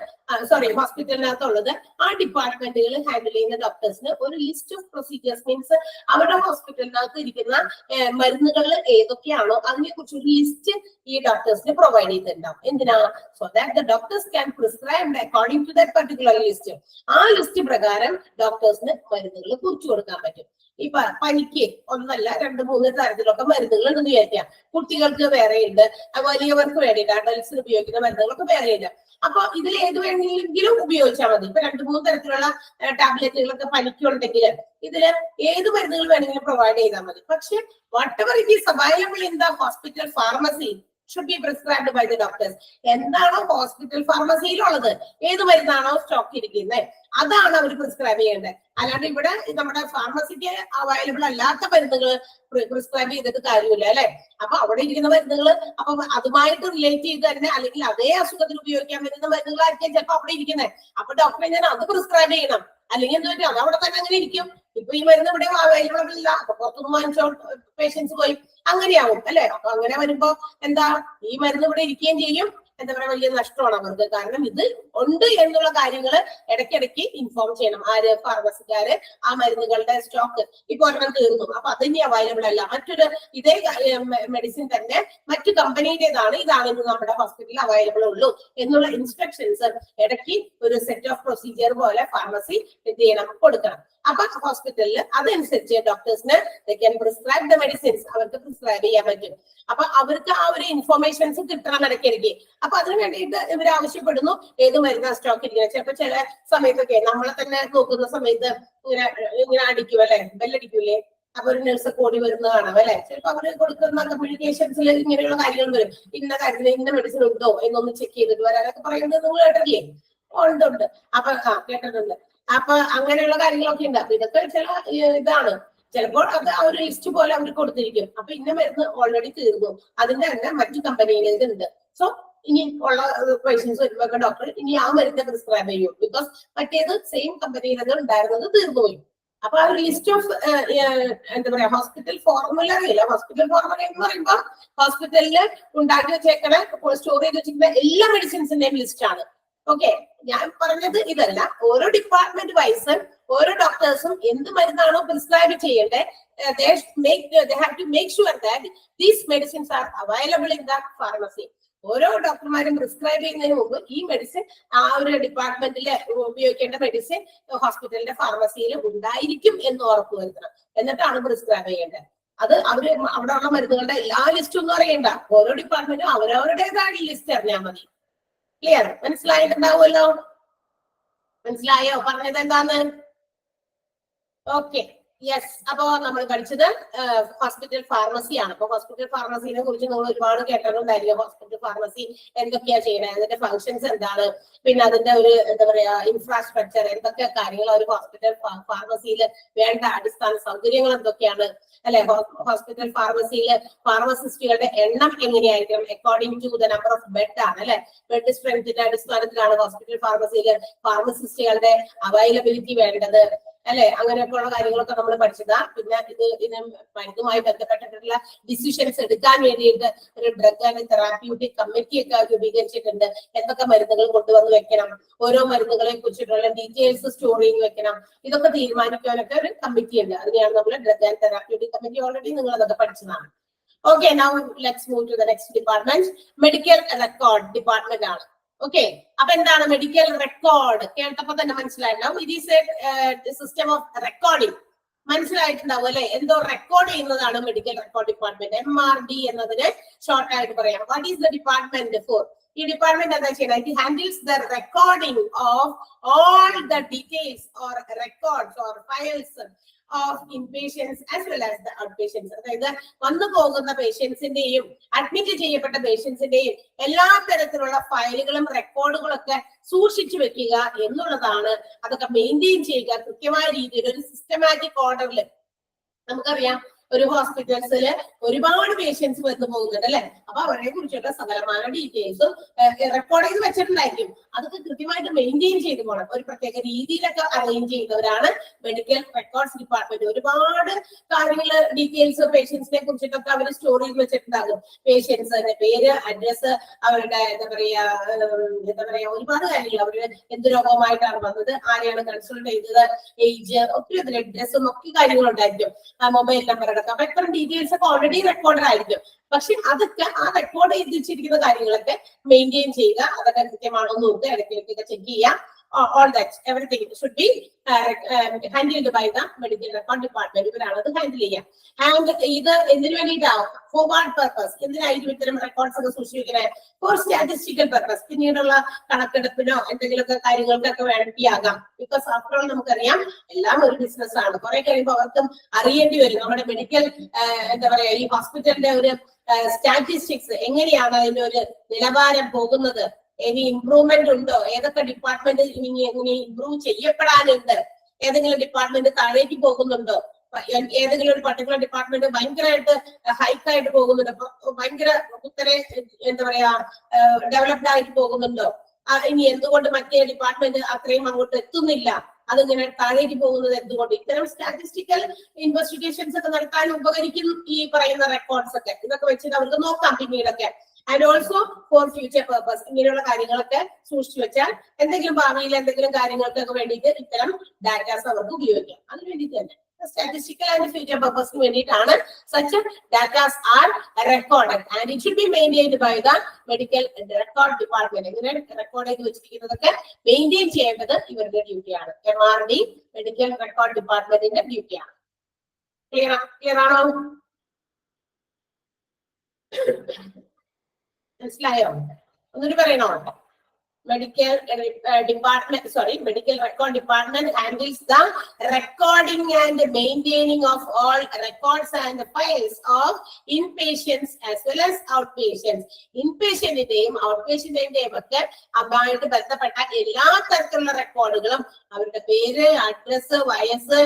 ഹോസ്പിറ്റലിനകത്ത് ഉള്ളത്, ആ ഡിപ്പാർട്ട്മെന്റുകൾ ഹാൻഡിൽ ചെയ്യുന്ന ഡോക്ടേഴ്സിന് ഒരു ലിസ്റ്റ് ഓഫ് പ്രൊസീജിയേഴ്സ്, മീൻസ് അവരുടെ ഹോസ്പിറ്റലിനകത്ത് ഇരിക്കുന്ന മരുന്നുകൾ ഏതൊക്കെയാണോ അതിനെ കുറിച്ച് ഒരു ലിസ്റ്റ് ഈ ഡോക്ടേഴ്സിന് പ്രൊവൈഡ് ചെയ്തിട്ടുണ്ടാവും. എന്തിനാ? So that the doctors can prescribe according to that particular list. ആ ലിസ്റ്റ് പ്രകാരം ഡോക്ടേഴ്സിന് മരുന്നുകൾ കുറിച്ചു കൊടുക്കാൻ പറ്റും. ഇപ്പൊ പനിക്ക് ഒന്നല്ല 2-3 തരത്തിലൊക്കെ മരുന്നുകൾ ഉണ്ടെന്ന് വിചാരിക്കാം. കുട്ടികൾക്ക് വേറെയുണ്ട്, വലിയവർക്ക് വേണ്ടിയിട്ട് അഡൽസിന് ഉപയോഗിക്കുന്ന മരുന്നുകളൊക്കെ വേറെയുണ്ട്. അപ്പൊ ഇതിൽ ഏത് വേണമെങ്കിലും ഉപയോഗിച്ചാൽ മതി. ഇപ്പൊ 2-3 തരത്തിലുള്ള ടാബ്ലറ്റുകളൊക്കെ പനിക്കുണ്ടെങ്കിൽ ഇതില് ഏത് മരുന്നുകൾ വേണമെങ്കിലും പ്രൊവൈഡ് ചെയ്താൽ മതി. പക്ഷെ whatever it is available in the hospital pharmacy should be prescribed by the doctors. എന്താണോ ഹോസ്പിറ്റൽ ഫാർമസിയിലുള്ളത്, ഏത് മരുന്നാണോ സ്റ്റോക്ക് ഇരിക്കുന്നത്, അതാണ് അവർ പ്രിസ്ക്രൈബ് ചെയ്യേണ്ടത്. അല്ലാണ്ട് ഇവിടെ നമ്മുടെ ഫാർമസിക്ക് അവൈലബിൾ അല്ലാത്ത മരുന്നുകൾ പ്രിസ്ക്രൈബ് ചെയ്തിട്ട് കാര്യമില്ല, അല്ലെ? അപ്പൊ അവിടെ ഇരിക്കുന്ന മരുന്നുകൾ അപ്പൊ അതുമായിട്ട് റിലേറ്റ് ചെയ്ത് തന്നെ, അല്ലെങ്കിൽ അതേ അസുഖത്തിന് ഉപയോഗിക്കാൻ പറ്റുന്ന മരുന്നുകളായിരിക്കും ചിലപ്പോൾ അവിടെ ഇരിക്കുന്നത്. അപ്പൊ ഡോക്ടറെ ഞാൻ അത് പ്രിസ്ക്രൈബ് ചെയ്യണം, അല്ലെങ്കിൽ എന്താ പറ്റും, അത് അവിടെ തന്നെ അങ്ങനെ ഇരിക്കും. ഇപ്പൊ ഈ മരുന്ന് ഇവിടെ അവൈലബിൾ ഇല്ല, അപ്പൊ പുറത്തുനിന്ന് വാങ്ങിച്ചോ പേഷ്യൻസ് പോയി, അങ്ങനെയാവും, അല്ലെ? അപ്പൊ അങ്ങനെ വരുമ്പോ എന്താ, ഈ മരുന്ന് ഇവിടെ ഇരിക്കുകയും ചെയ്യും, എന്താ പറയാ, വലിയ നഷ്ടമാണ് അവർക്ക്. കാരണം ഇത് ഉണ്ട് എന്നുള്ള കാര്യങ്ങൾ ഇടയ്ക്കിടയ്ക്ക് ഇൻഫോം ചെയ്യണം. ആര്? ഫാർമസിക്കാര്. ആ മരുന്നുകളുടെ സ്റ്റോക്ക് ഇപ്പൊ ഒരെണ്ണം തീർന്നു, അപ്പൊ അതിനി അവൈലബിൾ അല്ല, മറ്റൊരു ഇതേ മെഡിസിൻ തന്നെ മറ്റു കമ്പനിയുടേതാണ്, ഇതാണ് ഇന്ന് നമ്മുടെ ഹോസ്പിറ്റലിൽ അവൈലബിൾ ഉള്ളൂ എന്നുള്ള ഇൻസ്ട്രക്ഷൻസ് ഇടയ്ക്ക് ഒരു സെറ്റ് ഓഫ് പ്രൊസീജിയർ പോലെ ഫാർമസി എന്ത് ചെയ്യണം, കൊടുക്കണം. അപ്പൊ ഹോസ്പിറ്റലിൽ അതനുസരിച്ച് ഡോക്ടേഴ്സിന് പ്രിസ്ക്രൈബ് ദ മെഡിസിൻസ് അവർക്ക് പ്രിസ്ക്രൈബ് ചെയ്യാൻ പറ്റും. അപ്പൊ അവർക്ക് ആ ഒരു ഇൻഫോർമേഷൻസ് കിട്ടണം ഇടയ്ക്കിടയ്ക്ക്. അപ്പൊ അതിന് വേണ്ടിയിട്ട് ഇവർ ആവശ്യപ്പെടുന്നു ഏത് മരുന്നാ സ്റ്റോക്ക് ഇരിക്കുന്നത്. ചിലപ്പോ ചില സമയത്തൊക്കെ നമ്മളെ തന്നെ നോക്കുന്ന സമയത്ത് ഇങ്ങനെ അടിക്കും, അല്ലെ? ബെല്ലടിക്കൂലേ? അപ്പൊ ഒരു നഴ്സ് കൂടി വരുന്ന കാണാം, അല്ലെ? ചിലപ്പോ അവര് കൊടുക്കുന്ന കമ്മ്യൂണിക്കേഷൻസിൽ ഇങ്ങനെയുള്ള കാര്യങ്ങൾ വരും. ഇന്ന കാര്യത്തിന് ഇന്ന മെഡിസിൻ ഉണ്ടോ എന്നൊന്ന് ചെക്ക് ചെയ്തിട്ട് വരാനൊക്കെ പറയുന്നത് നിങ്ങൾ കേട്ടില്ലേ? ഉണ്ട്. അപ്പൊ കേട്ടിട്ടുണ്ട്. അപ്പൊ അങ്ങനെയുള്ള കാര്യങ്ങളൊക്കെ ഉണ്ട്. അപ്പൊ ഇതൊക്കെ ചില ഇതാണ്. ചിലപ്പോൾ അത് ആ ഒരു ലിസ്റ്റ് പോലെ അവർ കൊടുത്തിരിക്കും. അപ്പൊ ഇന്ന മരുന്ന് ഓൾറെഡി തീർന്നു, അതിന്റെ തന്നെ മറ്റു കമ്പനിയിലേക്ക് ഉണ്ട്. സോ ഇനി ഉള്ള പേഷ്യൻസ് വരുമ്പോൾ ഡോക്ടർ ഇനി ആ മരുന്ന് പ്രിസ്ക്രൈബ് ചെയ്യും, ബിക്കോസ് മറ്റേത് സെയിം കമ്പനിയിൽ ഉണ്ടായിരുന്നത് തീർന്നുപോയി. അപ്പൊ ആ ഒരു ലിസ്റ്റ് ഓഫ് എന്താ പറയാ, ഹോസ്പിറ്റൽ ഫോർമുല അറിയില്ല. ഹോസ്പിറ്റൽ ഫോർമുല എന്ന് പറയുമ്പോൾ ഹോസ്പിറ്റലിൽ ഉണ്ടാക്കി വെച്ചേക്കണ, സ്റ്റോർ ചെയ്ത് വെച്ചിരിക്കുന്ന എല്ലാ മെഡിസിൻസിന്റെയും ലിസ്റ്റ് ആണ്. ഓക്കെ, ഞാൻ പറഞ്ഞത് ഇതല്ല. ഓരോ ഡിപ്പാർട്ട്മെന്റ് വൈസ് ഓരോ ഡോക്ടേഴ്സും എന്ത് മരുന്നാണോ പ്രിസ്ക്രൈബ് ചെയ്യേണ്ടത്, they have to make sure that these medicines are available in the pharmacy. ഓരോ ഡോക്ടർമാരും പ്രിസ്ക്രൈബ് ചെയ്യുന്നതിന് മുമ്പ് ഈ മെഡിസിൻ ആ ഒരു ഡിപ്പാർട്ട്മെന്റിൽ ഉപയോഗിക്കേണ്ട മെഡിസിൻ ഹോസ്പിറ്റലിന്റെ ഫാർമസിയിൽ ഉണ്ടായിരിക്കും എന്ന് ഉറപ്പുവരുത്തണം. എന്നിട്ടാണ് പ്രിസ്ക്രൈബ് ചെയ്യേണ്ടത്. അത് അവര് അവിടെ ഉള്ള മരുന്നുകളുടെ എല്ലാ ലിസ്റ്റും ഒന്നും അറിയണ്ട. ഓരോ ഡിപ്പാർട്ട്മെന്റും അവരവരുടേതായ ലിസ്റ്റ് അറിഞ്ഞാൽ മതി. ക്ലിയർ? മനസ്സിലായിട്ടുണ്ടാവുമല്ലോ? മനസ്സിലായോ പറഞ്ഞത് എന്താന്ന്? Okay, yes. അപ്പോ നമ്മൾ പഠിച്ചത് ഹോസ്പിറ്റൽ ഫാർമസിയാണ്. അപ്പൊ ഹോസ്പിറ്റൽ ഫാർമസിനെ കുറിച്ച് നിങ്ങൾ ഒരുപാട് കേട്ടിട്ടുണ്ടായിരിക്കും. ഹോസ്പിറ്റൽ ഫാർമസി എന്തൊക്കെയാ ചെയ്യണത്, അതിന്റെ ഫങ്ഷൻസ് എന്താണ്, പിന്നെ അതിന്റെ ഒരു എന്താ പറയാ ഇൻഫ്രാസ്ട്രക്ചർ, എന്തൊക്കെ കാര്യങ്ങൾ ഒരു ഹോസ്പിറ്റൽ ഫാർമസിയിൽ വേണ്ട അടിസ്ഥാന സൗകര്യങ്ങൾ എന്തൊക്കെയാണ്, അല്ലെ? ഹോസ്പിറ്റൽ ഫാർമസിയിൽ ഫാർമസിസ്റ്റുകളുടെ എണ്ണം എങ്ങനെയായിരിക്കും according to the number of bed ആണ്, അല്ലെ? ബെഡ് സ്ട്രെങ്ത്തിന്റെ അടിസ്ഥാനത്തിലാണ് ഹോസ്പിറ്റൽ ഫാർമസിയിൽ ഫാർമസിസ്റ്റുകളുടെ അവൈലബിലിറ്റി വേണ്ടത്, അല്ലെ? അങ്ങനെയൊക്കെയുള്ള കാര്യങ്ങളൊക്കെ നമ്മൾ പഠിച്ചതാ. പിന്നെ ഇതുമായി ബന്ധപ്പെട്ടിട്ടുള്ള ഡിസിഷൻസ് എടുക്കാൻ വേണ്ടിയിട്ട് ഒരു ഡ്രഗ് ആൻഡ് തെറാപ്യൂട്ടിക് കമ്മിറ്റി ഒക്കെ രൂപീകരിച്ചിട്ടുണ്ട്. എന്തൊക്കെ മരുന്നുകൾ കൊണ്ടുവന്ന് വെക്കണം, ഓരോ മരുന്നുകളെ കുറിച്ചിട്ടുള്ള ഡീറ്റെയിൽസ് സ്റ്റോർ ചെയ്ത് വെക്കണം, ഇതൊക്കെ തീരുമാനിക്കാനൊക്കെ ഒരു കമ്മിറ്റി ഉണ്ട്. അതിനെയാണ് നമ്മൾ drug and therapeutic committee. Already നിങ്ങൾ അതൊക്കെ പഠിച്ചതാണ്. Okay, now let's move to the next department. Medical record department ആണ്. ഓക്കെ, അപ്പൊ എന്താണ് മെഡിക്കൽ റെക്കോർഡ്? കേട്ടപ്പോ തന്നെ മനസ്സിലായിട്ടുണ്ടാവും. It is a system of recording. മനസ്സിലായിട്ടുണ്ടാവും അല്ലെ? എന്തോ റെക്കോർഡ് ചെയ്യുന്നതാണ് മെഡിക്കൽ റെക്കോർഡ് ഡിപ്പാർട്ട്മെന്റ്. MRD എന്നതിന് ഷോർട്ട് ആയിട്ട് പറയാം. What is the department for? ഈ ഡിപ്പാർട്ട്മെന്റ് എന്താ ചെയ്യുന്നത്? It handles the recording of all the details or records or files of inpatients as well as the outpatients. അതായത് വന്നു പോകുന്ന പേഷ്യൻസിന്റെയും admit ചെയ്യപ്പെട്ട പേഷ്യൻസിന്റെയും എല്ലാ തരത്തിലുള്ള ഫയലുകളും റെക്കോർഡുകളും ഒക്കെ സൂക്ഷിച്ചു വെക്കുക എന്നുള്ളതാണ്. അതൊക്കെ മെയിൻറ്റെയിൻ ചെയ്യുക കൃത്യമായ രീതിയിൽ ഒരു സിസ്റ്റമാറ്റിക് ഓർഡറിൽ. നമുക്കറിയാം ഒരു ഹോസ്പിറ്റൽസിൽ ഒരുപാട് പേഷ്യൻസ് വന്നു പോകുന്നുണ്ട് അല്ലെ. അപ്പൊ അവരെ കുറിച്ചുള്ള സകലമായ ഡീറ്റെയിൽസും റെക്കോർഡ് ചെയ്ത് വെച്ചിട്ടുണ്ടായിരിക്കും. അതൊക്കെ കൃത്യമായിട്ട് മെയിൻറ്റെയിൻ ചെയ്ത് പോകണം. ഒരു പ്രത്യേക രീതിയിലൊക്കെ അറേഞ്ച് ചെയ്യുന്നവരാണ് മെഡിക്കൽ റെക്കോർഡ്സ് ഡിപ്പാർട്ട്മെന്റ്. ഒരുപാട് കാര്യങ്ങൾ ഡീറ്റെയിൽസ് പേഷ്യൻസിനെ കുറിച്ചിട്ടൊക്കെ അവർ സ്റ്റോർ ചെയ്ത് വെച്ചിട്ടുണ്ടാകും. പേഷ്യൻസിന്റെ പേര്, അഡ്രസ്, അവരുടെ എന്താ പറയാ ഒരുപാട് കാര്യങ്ങൾ. അവര് എന്ത് രോഗവുമായിട്ടാണ് വന്നത്, ആരെയാണ് കൺസൾട്ട് ചെയ്തത്, ഏജ്, ഒത്തിരി അഡ്രസ്സും ഒക്കെ കാര്യങ്ങളുണ്ടായിരിക്കും. മൊബൈൽ നമ്പർ അടക്കം. അപ്പൊ ഇത്തരം ഡീറ്റെയിൽസ് ഒക്കെ ഓൾറെഡി റെക്കോർഡ് ആയിരിക്കും. പക്ഷെ അതൊക്കെ ആ റെക്കോർഡ് ചെയ്ത് വെച്ചിരിക്കുന്ന കാര്യങ്ങളൊക്കെ മെയിൻറ്റെയിൻ ചെയ്യുക. അതൊക്കെ കൃത്യമാണോ എന്ന് നോക്കുക, ഇടയ്ക്കിടയ്ക്കൊക്കെ ചെക്ക് ചെയ്യുക. All that, everything should be handled by the medical record department. ഇവരാണ് അത് ഹാൻഡിൽ ചെയ്യുക. ആൻഡ് ഇത് എന്തിനു വേണ്ടിയിട്ടാവും? Four what purpose? എന്തിനായിരിക്കും ഇത്തരം റെക്കോർഡ്സ് ഒക്കെ സൂക്ഷിക്കുന്നത്? For statistical purpose. പിന്നീടുള്ള കണക്കെടുപ്പിനോ എന്തെങ്കിലുമൊക്കെ കാര്യങ്ങൾക്കൊക്കെ വേണ്ടിയാകാം. ബിക്കോസ് ആഫ്റ്റർ ഓൾ നമുക്കറിയാം എല്ലാം ഒരു ബിസിനസ് ആണ്. കുറെ കഴിയുമ്പോൾ അവർക്കും അറിയേണ്ടി വരും നമ്മുടെ മെഡിക്കൽ എന്താ പറയാ ഈ ഹോസ്പിറ്റലിന്റെ ഒരു സ്റ്റാറ്റിസ്റ്റിക്സ് എങ്ങനെയാണ്, അതിന്റെ ഒരു നിലവാരം പോകുന്നത്, ഇനി ഇംപ്രൂവ്മെന്റ് ഉണ്ടോ, ഏതൊക്കെ ഡിപ്പാർട്ട്മെന്റ് ഇനി ഇംപ്രൂവ് ചെയ്യപ്പെടാനുണ്ട്, ഏതെങ്കിലും ഡിപ്പാർട്ട്മെന്റ് താഴേക്ക് പോകുന്നുണ്ടോ, ഏതെങ്കിലും ഒരു പർട്ടിക്കുലർ ഡിപ്പാർട്ട്മെന്റ് ഭയങ്കരമായിട്ട് ഹൈക്കായിട്ട് പോകുന്നുണ്ടോ, ഭയങ്കര കുത്തനെ എന്താ പറയാ ഡെവലപ്ഡ് ആയിട്ട് പോകുന്നുണ്ടോ, ഇനി എന്തുകൊണ്ട് മറ്റേ ഡിപ്പാർട്ട്മെന്റ് അത്രയും അങ്ങോട്ട് എത്തുന്നില്ല, അതിങ്ങനെ താഴേക്ക് പോകുന്നത് എന്തുകൊണ്ട്? ഇത്തരം സ്റ്റാറ്റിസ്റ്റിക്കൽ ഇൻവെസ്റ്റിഗേഷൻസ് ഒക്കെ നടത്താൻ ഉപകരിക്കും ഈ പറയുന്ന റെക്കോർഡ്സ് ഒക്കെ. ഇതൊക്കെ വെച്ചിട്ട് അവർക്ക് നോക്കാം പിന്നീടൊക്കെ. And also for future purpose. ഇങ്ങനെയുള്ള കാര്യങ്ങളൊക്കെ സൂക്ഷിച്ചു വെച്ചാൽ എന്തെങ്കിലും ഭാവിയിൽ എന്തെങ്കിലും കാര്യങ്ങൾക്കൊക്കെ വേണ്ടിയിട്ട് ഇത്തരം ഡാറ്റാസ് അവർക്ക് ഉപയോഗിക്കാം. അതിന് വേണ്ടിയിട്ട് തന്നെ സ്റ്റാറ്റിസ്റ്റിക്കൽ ആൻഡ് ഫ്യൂച്ചർ പർപ്പസിന് വേണ്ടിയിട്ടാണ് such datas are recorded and it should be maintained by the medical record department. ഇങ്ങനെ റെക്കോർഡ് ചെയ്ത് വെച്ചിരിക്കുന്നതൊക്കെ മെയിൻറ്റെയിൻ ചെയ്യേണ്ടത് ഇവരുടെ ഡ്യൂട്ടിയാണ്. MRD മെഡിക്കൽ റെക്കോർഡ് ഡിപ്പാർട്ട്മെന്റിന്റെ ഡ്യൂട്ടിയാണ്. ക്ലിയർ ആണോ? മനസ്സിലായോ? ഒന്നുകൂടി പറയണോ? Medical department, medical record department handles the recording and maintaining of all records and files of inpatients as well as outpatients. Inpatientന്റെയും ഔട്ട്പേഷ്യന്റിന്റെയും ഒക്കെ അതുമായിട്ട് ബന്ധപ്പെട്ട എല്ലാ തരത്തിലുള്ള റെക്കോർഡുകളും, അവരുടെ പേര്, അഡ്രസ്, വയസ്സ്,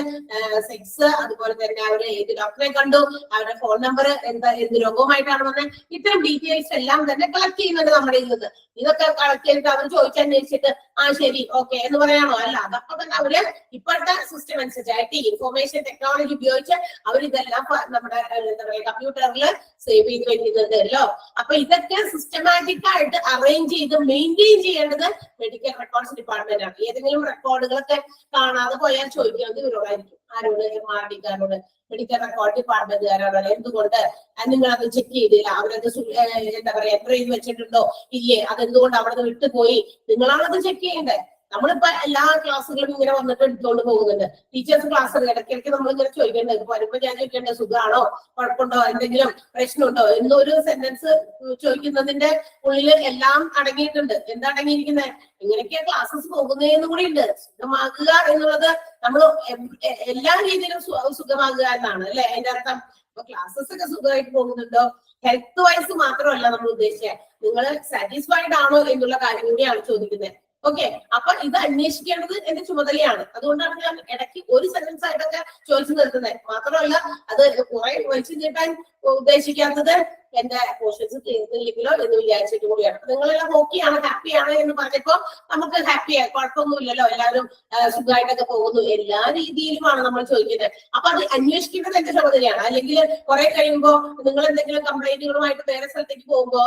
സെക്സ്, അതുപോലെ തന്നെ അവര് ഏത് ഡോക്ടറെ കണ്ടു, അവരുടെ ഫോൺ നമ്പർ, എന്ത് രോഗവുമായിട്ടാണ് വന്നത്, ഇത്തരം ഡീറ്റെയിൽസ് എല്ലാം തന്നെ കളക്ട് ചെയ്യുന്നുണ്ട് നമ്മുടെ ഇതിൽ. ഇതൊക്കെ കളക്ട് ചെയ്തിട്ട് അവർ ചോദിച്ചന്വേഷിച്ചിട്ട് ശരി ഓക്കെ എന്ന് പറയാണോ? അല്ല, അതൊക്കെ തന്നെ അവര് ഇപ്പോഴത്തെ സിസ്റ്റം അനുസരിച്ച് IT ഇൻഫോർമേഷൻ ടെക്നോളജി ഉപയോഗിച്ച് അവരിതെല്ലാം നമ്മുടെ എന്താ പറയാ കമ്പ്യൂട്ടറിൽ സേവ് ചെയ്ത് വെക്കുന്നുണ്ടല്ലോ. അപ്പൊ ഇതൊക്കെ സിസ്റ്റമാറ്റിക് ആയിട്ട് അറേഞ്ച് ചെയ്ത് മെയിൻറ്റെയിൻ ചെയ്യേണ്ടത് മെഡിക്കൽ റെക്കോർഡ്സ് ഡിപ്പാർട്ട്മെന്റ് ആണ്. ഏതെങ്കിലും റെക്കോർഡുകളൊക്കെ കാണാതെ പോയാൽ ചോദിക്കുന്നത് ഇവരോടായിരിക്കും. ആരോട്? MRDക്കാരോട്, മെഡിക്കൽ റെക്കോർഡ് ഡിപ്പാർട്ട്മെന്റുകാരോട്. എന്തുകൊണ്ട് നിങ്ങൾ അത് ചെക്ക് ചെയ്തില്ല? അവരത് എന്താ പറയാ എത്ര ചെയ്ത് വെച്ചിട്ടുണ്ടോ ഇല്ലേ? അതെന്തുകൊണ്ട് അവിടെ വിട്ടുപോയി? നിങ്ങളാണത് ചെക്ക് ചെയ്യേണ്ടത്. നമ്മളിപ്പോ എല്ലാ ക്ലാസ്സുകളും ഇങ്ങനെ വന്നിട്ട് എടുത്തുകൊണ്ട് പോകുന്നുണ്ട്. ടീച്ചേഴ്സ് ക്ലാസ് ഇടയ്ക്കിടയ്ക്ക് നമ്മളിങ്ങനെ ചോദിക്കേണ്ടത്, വരുമ്പോ ഞാൻ ചോദിക്കേണ്ടത് സുഖമാണോ, കുഴപ്പമുണ്ടോ, എന്തെങ്കിലും പ്രശ്നമുണ്ടോ എന്നൊരു സെന്റൻസ് ചോദിക്കുന്നതിന്റെ ഉള്ളില് എല്ലാം അടങ്ങിയിട്ടുണ്ട്. എന്തടങ്ങിയിരിക്കുന്നത്? ഇങ്ങനെയൊക്കെ ക്ലാസ്സസ് പോകുന്നതെന്നും കൂടി ഉണ്ട്. സുഖമാക്കുക എന്നുള്ളത് നമ്മൾ എല്ലാ രീതിയിലും സുഖമാകുക എന്നാണ് അല്ലെ അതിന്റെ അർത്ഥം. അപ്പൊ ക്ലാസ്സസ് ഒക്കെ സുഖമായിട്ട് പോകുന്നുണ്ടോ? ഹെൽത്ത് വൈസ് മാത്രമല്ല നമ്മൾ ഉദ്ദേശിച്ചത്, നിങ്ങൾ സാറ്റിസ്ഫൈഡ് ആണോ എന്നുള്ള കാര്യം കൂടിയാണ് ചോദിക്കുന്നത്. ഓക്കെ, അപ്പൊ ഇത് അന്വേഷിക്കേണ്ടത് എന്റെ ചുമതലയാണ്. അതുകൊണ്ടാണ് ഞാൻ ഇടയ്ക്ക് ഒരു സെന്റൻസ് ആയിട്ടൊക്കെ ചോദിച്ചു നിർത്തുന്നത്. മാത്രമല്ല അത് കുറെ വലിച്ചു നീട്ടാൻ ഉദ്ദേശിക്കാത്തത് എന്റെ പോർഷൻസ് തീർന്നില്ലെങ്കിലോ എന്ന് വിചാരിച്ചിട്ട് കൂടിയാണ്. നിങ്ങളെല്ലാം ഓക്കെയാണ്, ഹാപ്പിയാണ് എന്ന് പറഞ്ഞപ്പോ നമുക്ക് ഹാപ്പിയായി, കുഴപ്പമൊന്നുമില്ലല്ലോ, എല്ലാവരും സുഖമായിട്ടൊക്കെ പോകുന്നു, എല്ലാ രീതിയിലുമാണ് നമ്മൾ ചോദിക്കുന്നത്. അപ്പൊ അത് അന്വേഷിക്കേണ്ടത് എന്റെ ചുമതലയാണ്. അല്ലെങ്കിൽ കുറെ കഴിയുമ്പോ നിങ്ങൾ എന്തെങ്കിലും കംപ്ലൈന്റുകളുമായിട്ട് വേറെ സ്ഥലത്തേക്ക് പോകുമ്പോ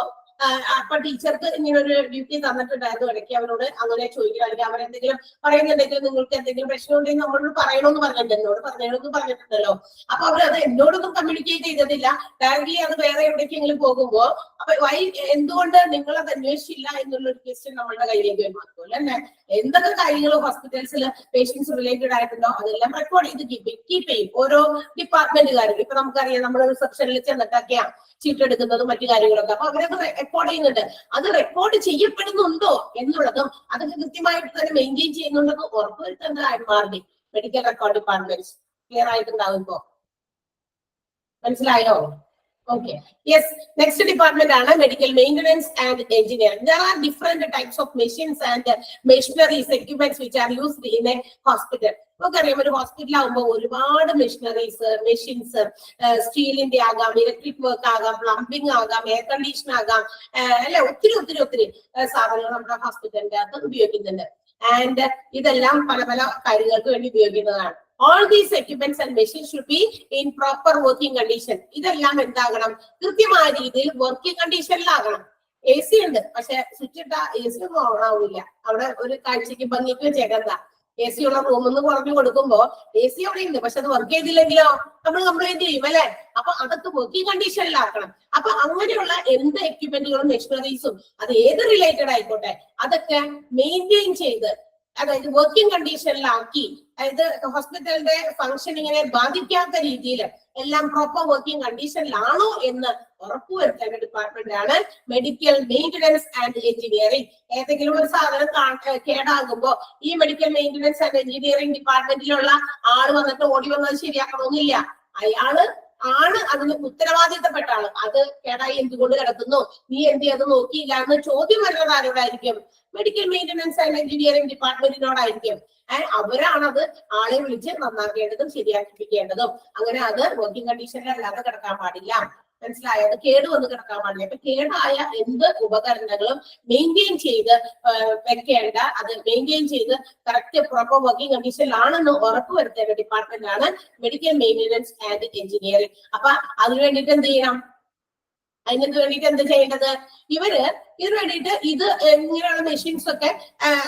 അപ്പൊ ടീച്ചർക്ക് ഇങ്ങനെ ഒരു ഡ്യൂട്ടി തന്നിട്ടുണ്ടായിരുന്നു. ഇടയ്ക്ക് അവരോട് അങ്ങനെ ചോദിക്കുക, അല്ലെങ്കിൽ അവരെന്തെങ്കിലും പറയുന്നുണ്ടെങ്കിൽ നിങ്ങൾക്ക് എന്തെങ്കിലും പ്രശ്നമുണ്ടെങ്കിൽ നമ്മളോട് പറയണമെന്ന് പറഞ്ഞിട്ടുണ്ട്, എന്നോട് പറഞ്ഞതെന്ന് പറഞ്ഞിട്ടുണ്ടല്ലോ. അപ്പൊ അവരത് എന്നോടൊന്നും കമ്മ്യൂണിക്കേറ്റ് ചെയ്തിട്ടില്ല, ഡയറക്ട്ലി അത് വേറെ എവിടേക്കെങ്കിലും പോകുമ്പോ അപ്പൊ എന്തുകൊണ്ട് നിങ്ങൾ അത് അന്വേഷിച്ചില്ല എന്നുള്ളൊരു ക്വസ്റ്റ്യൻ നമ്മളുടെ കയ്യിലേക്ക് വരുമാക്കും അല്ലെ. എന്തൊക്കെ കാര്യങ്ങൾ ഹോസ്പിറ്റൽസിൽ പേഷ്യൻസ് റിലേറ്റഡ് ആയിട്ടുണ്ടോ അതെല്ലാം റെക്കോർഡ് ചെയ്ത് കീപ്പ് ചെയ്യും ഓരോ ഡിപ്പാർട്ട്മെന്റുകാരും. ഇപ്പൊ നമുക്കറിയാം നമ്മൾ റിസപ്ഷനിൽ ചെന്നിട്ടൊക്കെയാണ് ചീട്ടെടുക്കുന്നതും മറ്റു കാര്യങ്ങളൊക്കെ. അപ്പൊ അവരത് റെക്കോർഡ് ചെയ്യുന്നുണ്ട്. അത് റെക്കോർഡ് ചെയ്യപ്പെടുന്നുണ്ടോ എന്നുള്ളതും അതൊക്കെ കൃത്യമായിട്ട് തന്നെ മെയിൻറ്റെയിൻ ചെയ്യുന്നുണ്ടെന്ന് ഉറപ്പുവരുത്തേണ്ടതായി മാറി മെഡിക്കൽ റെക്കോർഡ് ഡിപ്പാർട്ട്മെന്റ്. ക്ലിയർ ആയിട്ടുണ്ടാവും ഇപ്പോ. മനസ്സിലായോ? Okay. Yes. Next department ആണ് medical maintenance and engineering. There are different types of machines and machineries, equipments which are used in a hospital. നമുക്കറിയാം ഒരു ഹോസ്പിറ്റൽ ആകുമ്പോൾ ഒരുപാട് മെഷീനറീസ്, മെഷീൻസ്, സ്റ്റീലിന്റെ ആകാം, ഇലക്ട്രിക് വർക്ക് ആകാം, പ്ലംബിംഗ് ആകാം, എയർ കണ്ടീഷൻ ആകാം, അല്ലെ ഒത്തിരി സാധനങ്ങൾ നമ്മുടെ ഹോസ്പിറ്റലിന്റെ അകത്ത് ഉപയോഗിക്കുന്നുണ്ട്. ആൻഡ് ഇതെല്ലാം പല പല കാര്യങ്ങൾക്ക് വേണ്ടി ഉപയോഗിക്കുന്നതാണ്. All these equipments and machines should be in proper working condition. ഇതെല്ലാം എന്താകണം? കൃത്യമായ രീതിയിൽ വർക്കിംഗ് കണ്ടീഷനിലാകണം. AC ഉണ്ട്, പക്ഷെ സ്വിച്ച് ഇട്ട AC ഒന്നും ഓൺ ആവില്ല. അവിടെ ഒരു കാഴ്ചക്ക് ഭംഗിക്ക് വെച്ചേക്കണ്ട. AC ഉള്ള റൂമെന്ന് പറഞ്ഞു കൊടുക്കുമ്പോ AC അവിടെ ഉണ്ട്, പക്ഷെ അത് വർക്ക് ചെയ്തില്ലെങ്കിലോ നമ്മൾ കംപ്ലൈന്റ് ചെയ്യും അല്ലെ? അപ്പൊ അതൊക്കെ വർക്കിംഗ് കണ്ടീഷനിലാക്കണം. അപ്പൊ അങ്ങനെയുള്ള എന്ത് എക്യുപ്മെന്റുകളും മെഷീനറീസും അത് ഏത് റിലേറ്റഡ് ആയിക്കോട്ടെ അതൊക്കെ മെയിൻറ്റെയിൻ ചെയ്ത്, അതായത് വർക്കിംഗ് കണ്ടീഷനിലാക്കി, അതായത് ഹോസ്പിറ്റലിന്റെ ഫംഗ്ഷനിങ്ങിനെ ബാധിക്കാത്ത രീതിയിൽ എല്ലാം പ്രോപ്പർ വർക്കിംഗ് കണ്ടീഷനിലാണോ എന്ന് ഉറപ്പുവരുത്തേണ്ട ഡിപ്പാർട്ട്മെന്റ് ആണ് മെഡിക്കൽ മെയിന്റനൻസ് ആൻഡ് എഞ്ചിനീയറിംഗ്. ഏതെങ്കിലും ഒരു സാധനം കേടാകുമ്പോ ഈ മെഡിക്കൽ മെയിന്റനൻസ് ആൻഡ് എഞ്ചിനീയറിംഗ് ഡിപ്പാർട്ട്മെന്റിലുള്ള ആള് വന്നിട്ട് ഓടി വന്നത് ശരിയാക്കണമെന്നില്ല. അയാള് ആണ് അതിന് ഉത്തരവാദിത്തപ്പെട്ട ആള്. അത് കേടായി എന്തുകൊണ്ട് കിടക്കുന്നു, നീ എന്ത് അത് നോക്കിയില്ല എന്ന് ചോദ്യം വരുന്നത് ആരോടായിരിക്കും? മെഡിക്കൽ മെയിന്റനൻസ് ആൻഡ് എഞ്ചിനീയറിംഗ് ഡിപ്പാർട്ട്മെന്റിനോടായിരിക്കും. അവരാണത് ആളെ വിളിച്ച് നന്നാക്കേണ്ടതും ശരിയാക്കിപ്പിക്കേണ്ടതും. അങ്ങനെ അത് വർക്കിംഗ് കണ്ടീഷനിലല്ലാതെ കിടക്കാൻ പാടില്ല. മനസ്സിലായോ? അത് കേടുവന്ന് കിടക്കാൻ പാടില്ല. അപ്പൊ കേടായ എന്ത് ഉപകരണങ്ങളും മെയിൻറ്റെയിൻ ചെയ്ത് വെക്കേണ്ട, അത് മെയിൻറ്റെയിൻ ചെയ്ത് കറക്റ്റ് പ്രോപ്പർ വർക്കിംഗ് കണ്ടീഷനിലാണെന്ന് ഉറപ്പുവരുത്തേണ്ട ഡിപ്പാർട്ട്മെന്റ് ആണ് മെഡിക്കൽ മെയിന്റനൻസ് ആൻഡ് എഞ്ചിനീയറിംഗ്. അപ്പൊ അതിനു വേണ്ടിയിട്ട് എന്ത് ചെയ്യണം? അതിനു വേണ്ടിയിട്ട് എന്ത് ചെയ്യേണ്ടത്? ഇതിനു വേണ്ടിയിട്ട് ഇത് ഇങ്ങനെയുള്ള മെഷീൻസ് ഒക്കെ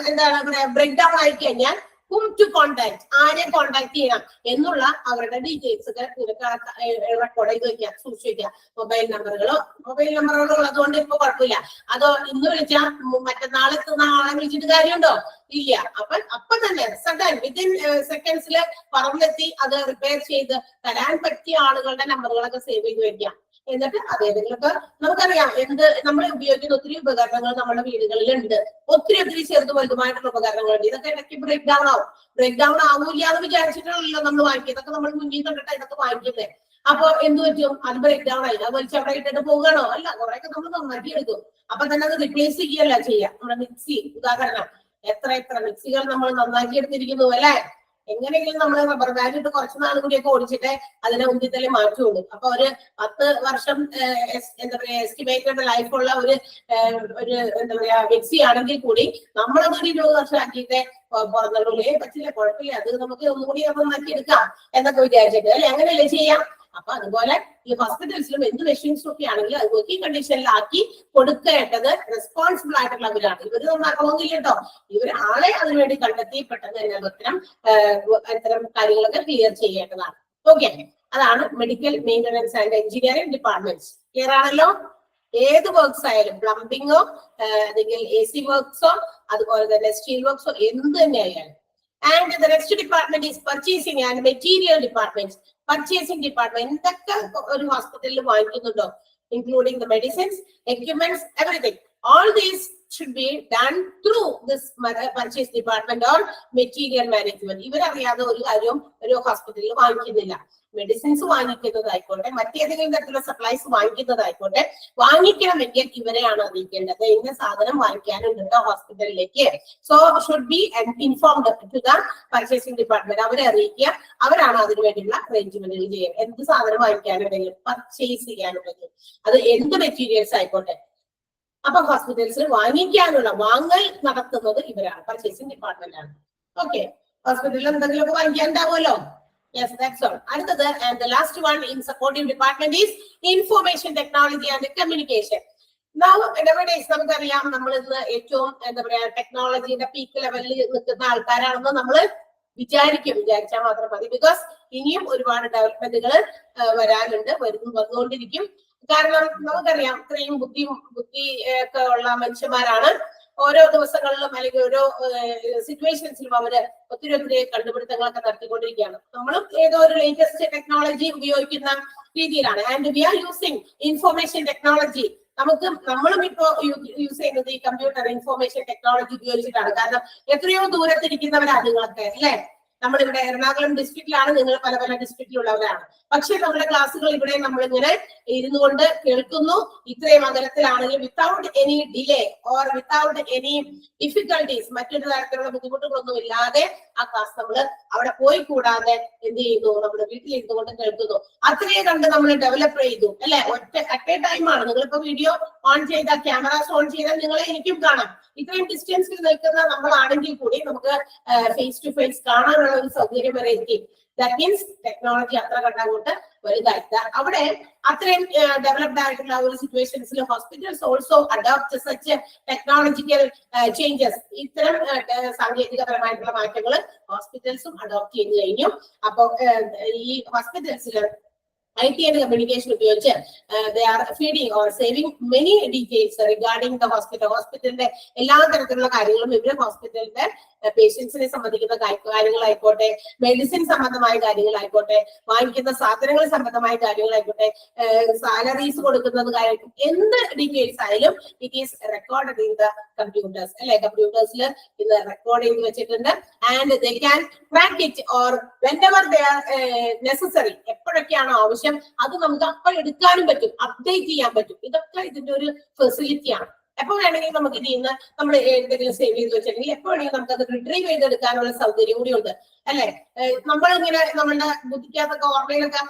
എന്താണ് പറയാ ബ്രേക്ക് ഡൗൺ ആയി കഴിഞ്ഞാൽ whom to contact, ആരെ കോണ്ടാക്ട് ചെയ്യണം എന്നുള്ള അവരുടെ ഡീറ്റെയിൽസ് ഒക്കെ റെക്കോർഡ് ചെയ്ത് വെക്കാം, സൂക്ഷിക്കാം. മൊബൈൽ നമ്പറുകളോ ഉള്ളതുകൊണ്ട് ഇപ്പൊ കുഴപ്പമില്ല. അതോ ഇന്ന് വിളിച്ചാൽ മറ്റന്നാളെത്തുന്ന ആളെ വിളിച്ചിട്ട് കാര്യമുണ്ടോ? ഇല്ല. അപ്പൊ തന്നെ സഡൻ വിത്തിൻ സെക്കൻഡ്സിൽ പറന്നെത്തി അത് റിപ്പയർ ചെയ്ത് തരാൻ പറ്റിയ ആളുകളുടെ നമ്പറുകളൊക്കെ സേവ് ചെയ്ത് വെക്കാം. എന്നിട്ട് അതേതെങ്കിലൊക്കെ നമുക്കറിയാം നമ്മൾ ഉപയോഗിക്കുന്ന ഒത്തിരി ഉപകരണങ്ങൾ നമ്മുടെ വീടുകളിലുണ്ട്. ഒത്തിരി ചെറുത് വലുതുമായിട്ടുള്ള ഉപകരണങ്ങളുണ്ട്. ഇതൊക്കെ ഇടയ്ക്ക് ബ്രേക്ക് ഡൗൺ ആവും. ബ്രേക്ക് ഡൗൺ ആവൂല്ല എന്ന് വിചാരിച്ചിട്ടാണല്ലോ നമ്മൾ വാങ്ങിക്കുക. ഇതൊക്കെ നമ്മൾ മുന്നിൽ കണ്ടിട്ട് ഇതൊക്കെ വാങ്ങിക്കുന്നത്. അപ്പൊ എന്ത് പറ്റും? അത് ബ്രേക്ക് ഡൗൺ ആയി, അത് വലിച്ച് അവിടെ ഇട്ടിട്ട് പോകണോ? അല്ല, കുറെയൊക്കെ നമ്മൾ നന്നാക്കി എടുക്കും. അപ്പൊ തന്നെ അത് റിപ്ലേസ് ചെയ്യല്ല ചെയ്യാം. നമ്മുടെ മിക്സി ഉദാഹരണം, എത്ര മിക്സികൾ നമ്മൾ നന്നാക്കി എടുത്തിരിക്കുന്നു അല്ലെ? എങ്ങനെയെങ്കിലും നമ്മൾ റബ്ബർ ബാൻഡ് ഇട്ട് കുറച്ച് നാൾ കൂടിയൊക്കെ ഓടിച്ചിട്ട് അതിനെ ഉന്തിത്തലേ മാറ്റുള്ളൂ. അപ്പൊ ഒരു 10 വർഷം എന്താ പറയാ എസ്റ്റിമേറ്റഡ് ലൈഫുള്ള ഒരു എന്താ പറയാ മിക്സി ആണെങ്കിൽ കൂടി നമ്മളതൊരു 20 വർഷം ആക്കിയിട്ട് പുറന്നുള്ളേ പറ്റില്ല, കുഴപ്പമില്ല, അത് നമുക്ക് ഒന്നുകൂടി നന്നാക്കി എടുക്കാം എന്നൊക്കെ വിചാരിച്ചിട്ട് അല്ലെ? അങ്ങനെയല്ലേ ചെയ്യാം. അപ്പൊ അതുപോലെ ഈ ഹോസ്പിറ്റൽസിലും എന്ത് മെഷീൻസും ഒക്കെ ആണെങ്കിലും അത് വർക്കിംഗ് കണ്ടീഷനിലാക്കി കൊടുക്കേണ്ടത് റെസ്പോൺസിബിൾ ആയിട്ടുള്ളവരാണ്. ഇവര് നന്നാക്കണമെന്നില്ല കേട്ടോ. ഇവർ ആളെ അതിനുവേണ്ടി കണ്ടെത്തി പെട്ടെന്ന് തന്നെ അത്തരം കാര്യങ്ങളൊക്കെ ക്ലിയർ ചെയ്യേണ്ടതാണ്. ഓക്കെ, അതാണ് medical maintenance and engineering departments. Clear ആണല്ലോ? ഏത് വർക്ക്സ് ആയാലും, പ്ലംബിങ്ങോ അല്ലെങ്കിൽ AC വർക്ക്സോ അതുപോലെ തന്നെ സ്റ്റീൽ വർക്ക്സോ എന്ത് തന്നെ ആയാലും. And the next department is purchasing and material department. Purchasing department എന്തൊക്കെ ഒരു ഹോസ്പിറ്റലിൽ വാങ്ങിക്കുന്നുണ്ടോ, including the medicines, equipments, everything. All these should be done through this purchase department or material management. ഇവരറിയാതെ ഒരു കാര്യവും ഒരു ഹോസ്പിറ്റലിൽ വാങ്ങിക്കുന്നില്ല. മെഡിസിൻസ് വാങ്ങിക്കുന്നതായിക്കോട്ടെ, മറ്റേതെങ്കിലും തരത്തിലുള്ള സപ്ലൈസ് വാങ്ങിക്കുന്നതായിക്കോട്ടെ, വാങ്ങിക്കണമെങ്കിൽ ഇവരെയാണ് അറിയിക്കേണ്ടത്. ഇന്ന സാധനം വാങ്ങിക്കാനുണ്ട് കേട്ടോ ഹോസ്പിറ്റലിലേക്ക്. So should be informed to the purchasing department. അവരെ അറിയിക്കുക. അവരാണ് അതിനു വേണ്ടിയുള്ള അറേഞ്ച്മെന്റുകൾ ചെയ്യുക. എന്ത് സാധനം വാങ്ങിക്കാനുണ്ടെങ്കിലും പർച്ചേസ് ചെയ്യാനുണ്ടെങ്കിലും അത് എന്ത് മെറ്റീരിയൽസ് ആയിക്കോട്ടെ. അപ്പൊ ഹോസ്പിറ്റൽസിൽ വാങ്ങൽ നടത്തുന്നത് ഇവരാണ്, പർച്ചേസിംഗ് ഡിപ്പാർട്ട്മെന്റ് ആണ്. ഓക്കെ, ഹോസ്പിറ്റലിൽ എന്തെങ്കിലുമൊക്കെ വാങ്ങിക്കാനുണ്ടാവുമല്ലോ. Yes, that's all. Another and the last one in supporting department is information technology and communication. Now, nowadays നമുക്കറിയാം നമ്മൾ ഇന്ന് ഏറ്റവും എന്താ പറയാ ടെക്നോളജിയുടെ പീക്ക് ലെവലിൽ നിൽക്കുന്ന ആൾക്കാരാണെന്ന് നമ്മൾ വിചാരിച്ചാൽ മാത്രം മതി. ബിക്കോസ് ഇനിയും ഒരുപാട് ഡെവലപ്മെന്റുകൾ വരാനുണ്ട്, വന്നുകൊണ്ടിരിക്കും. കാരണം നമുക്കറിയാം ഇത്രയും ബുദ്ധി ഒക്കെ ഉള്ള മനുഷ്യന്മാരാണ്. ഓരോ ദിവസങ്ങളിലും അല്ലെങ്കിൽ ഓരോ സിറ്റുവേഷൻസിലും അവര് ഒത്തിരി കണ്ടുപിടുത്തങ്ങളൊക്കെ നടത്തിക്കൊണ്ടിരിക്കുകയാണ്. നമ്മളും ഏതോ ഒരു ലേറ്റസ്റ്റ് ടെക്നോളജി ഉപയോഗിക്കുന്ന രീതിയിലാണ്. And we are using information technology. നമ്മളും ഇപ്പോ യൂസ് ചെയ്യുന്നത് ഈ കമ്പ്യൂട്ടർ ഇൻഫോർമേഷൻ ടെക്നോളജി ഉപയോഗിച്ചിട്ടാണ്. കാരണം എത്രയോ ദൂരത്തിരിക്കുന്നവരാ നിങ്ങളൊക്കെ അല്ലെ? നമ്മളിവിടെ എറണാകുളം ഡിസ്ട്രിക്റ്റിലാണ്, നിങ്ങൾ പല പല ഡിസ്ട്രിക്റ്റിലുള്ളവരാണ്. പക്ഷെ നമ്മുടെ ക്ലാസ്സുകൾ ഇവിടെ നമ്മളിങ്ങനെ ഇരുന്നു കൊണ്ട് കേൾക്കുന്നു. ഇത്രയും അകലത്തിലാണെങ്കിൽ without any delay or without any difficulties, മറ്റൊരു തരത്തിലുള്ള ബുദ്ധിമുട്ടുകളൊന്നും ഇല്ലാതെ ആ ക്ലാസ് നമ്മൾ അവിടെ പോയി കൂടാതെ എന്ത് ചെയ്യുന്നു, നമ്മുടെ വീട്ടിലിരുന്നു കൊണ്ട് കേൾക്കുന്നു. അത്രയും കണ്ട് നമ്മൾ ഡെവലപ്പ് ചെയ്തു അല്ലെ. അറ്റ് എ ടൈമാണ്. നിങ്ങളിപ്പോ വീഡിയോ ഓൺ ചെയ്താൽ, ക്യാമറാസ് ഓൺ ചെയ്താൽ നിങ്ങളെ എനിക്കും കാണാം. ഇത്രയും ഡിസ്റ്റൻസിൽ നിൽക്കുന്ന നമ്മളാണെങ്കിൽ കൂടി നമുക്ക് ഫേസ് ടു ഫേസ് കാണാനുള്ള ഒരു സൗകര്യം വരെ എത്തി. ദാറ്റ് മീൻസ് ടെക്നോളജി അത്ര കണ്ടങ്ങോട്ട് വലുതായി. അവിടെ അത്രയും ഡെവലപ്ഡ് ആയിട്ടുള്ള ഒരു സിറ്റുവേഷൻസിൽ hospitals also adopt such technological changes. ഇത്തരം സാങ്കേതികപരമായിട്ടുള്ള മാറ്റങ്ങൾ ഹോസ്പിറ്റൽസും അഡോപ്റ്റ് ചെയ്ത് കഴിഞ്ഞു. അപ്പൊ ഈ ഹോസ്പിറ്റൽസിൽ IT and communication ഉപയോഗിച്ച് they are feeding or saving many details regarding the hospital. ഹോസ്പിറ്റലിന്റെ എല്ലാ തരത്തിലുള്ള കാര്യങ്ങളും ഇവര് ഹോസ്പിറ്റലിന്റെ പേഷ്യൻസിനെ സംബന്ധിക്കുന്ന കാര്യങ്ങളായിക്കോട്ടെ, മെഡിസിൻ സംബന്ധമായ കാര്യങ്ങളായിക്കോട്ടെ, വാങ്ങിക്കുന്ന സാധനങ്ങൾ സംബന്ധമായ കാര്യങ്ങളായിക്കോട്ടെ, സാലറീസ് കൊടുക്കുന്നത് കാര്യം, എന്ത് ഡീറ്റെയിൽസ് ആയാലും it is record in the computers അല്ലെ. കമ്പ്യൂട്ടേഴ്സിൽ ഇത് റെക്കോർഡ് ചെയ്ത് വെച്ചിട്ടുണ്ട്. And they can track it or whenever they are necessary, എപ്പോഴൊക്കെയാണോ ആവശ്യം അത് നമുക്ക് അപ്പോൾ എടുക്കാനും പറ്റും, അപ്ഡേറ്റ് ചെയ്യാൻ പറ്റും. ഇതൊക്കെ ഇതിന്റെ ഒരു ഫെസിലിറ്റിയാണ്. എപ്പോ വേണമെങ്കിൽ നമുക്ക് ഇതിന്ന് നമ്മൾ എന്തെങ്കിലും സേവ് ചെയ്ത് വെച്ചിട്ടുണ്ടെങ്കിൽ എപ്പോ വേണമെങ്കിൽ നമുക്ക് അത് റിട്രീവ് ചെയ്തെടുക്കാനുള്ള സൗകര്യം കൂടി ഉണ്ട് അല്ലെ. നമ്മളിങ്ങനെ നമ്മളുടെ ബുദ്ധിക്കകത്തൊക്കെ ഓർമ്മയിലൊക്കെ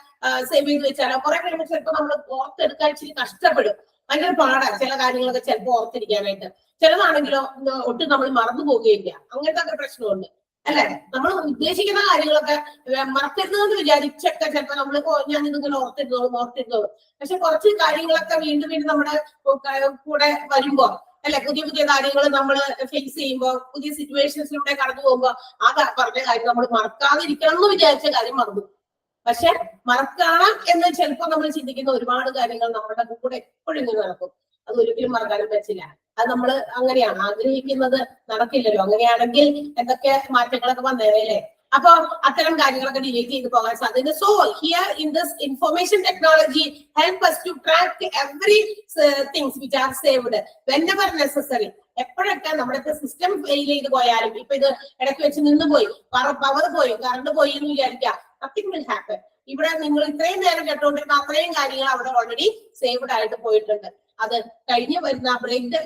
സേവ് ചെയ്ത് വെച്ചാലോ കുറെ കഴിയുമ്പോൾ ചിലപ്പോൾ നമ്മൾ ഓർത്തെടുക്കാൻ ഇച്ചിരി കഷ്ടപ്പെടും. ഭയങ്കര പാടാണ് ചില കാര്യങ്ങളൊക്കെ ചിലപ്പോൾ ഓർത്തിരിക്കാനായിട്ട്. ചിലതാണെങ്കിലോ ഒട്ടും നമ്മൾ മറന്നു പോവുകയില്ല. അങ്ങനത്തെ ഒക്കെ പ്രശ്നമുണ്ട് അല്ലെ. നമ്മൾ ഉദ്ദേശിക്കുന്ന കാര്യങ്ങളൊക്കെ മറക്കരുതെന്ന് വിചാരിച്ചൊക്കെ ചിലപ്പോൾ നമ്മൾ ഞാൻ ഇതിങ്ങനെ ഓർത്തിരുന്നോളൂ. പക്ഷെ കുറച്ച് കാര്യങ്ങളൊക്കെ വീണ്ടും വീണ്ടും നമ്മുടെ കൂടെ വരുമ്പോ അല്ലെ, പുതിയ പുതിയ കാര്യങ്ങൾ നമ്മൾ ഫേസ് ചെയ്യുമ്പോൾ, പുതിയ സിറ്റുവേഷൻസിലൂടെ കടന്നു പോകുമ്പോ ആ പറഞ്ഞ കാര്യം നമ്മൾ മറക്കാതിരിക്കണം എന്ന് വിചാരിച്ച കാര്യം മറന്നു. പക്ഷെ മറക്കണം എന്ന് ചിലപ്പോൾ നമ്മൾ ചിന്തിക്കുന്ന ഒരുപാട് കാര്യങ്ങൾ നമ്മുടെ കൂടെ എപ്പോഴും ഇങ്ങനെ നടക്കും. അത് ഒരിക്കലും മറക്കാനും പറ്റില്ല. അത് നമ്മൾ അങ്ങനെയാണ് ആഗ്രഹിക്കുന്നത്, നടക്കില്ലല്ലോ. അങ്ങനെയാണെങ്കിൽ എന്തൊക്കെ മാറ്റങ്ങളൊക്കെ വന്നേനെ അല്ലേ. അപ്പൊ അത്തരം കാര്യങ്ങളൊക്കെ ഡിലീറ്റ് ചെയ്ത് പോകാൻ സാധ്യത. So here in this information technology help us to track every things which are saved whenever necessary. എപ്പോഴൊക്കെ നമ്മുടെ സിസ്റ്റം ഫെയിൽ ചെയ്ത് പോയാലും, ഇപ്പൊ ഇത് ഇടയ്ക്ക് വെച്ച് നിന്ന് പോയി, പവർ പോയി, കറണ്ട് പോയി എന്ന് വിചാരിക്കാം, നത്തിങ് വിൽ ഹാപ്പൻ. ഇവിടെ നിങ്ങൾ ഇത്രയും നേരം കേട്ടുകൊണ്ടിരുന്ന അത്രയും കാര്യങ്ങൾ അവിടെ ഓൾറെഡി സേവ്ഡ് ആയിട്ട് പോയിട്ടുണ്ട്. അത് കഴിഞ്ഞ് വരുന്ന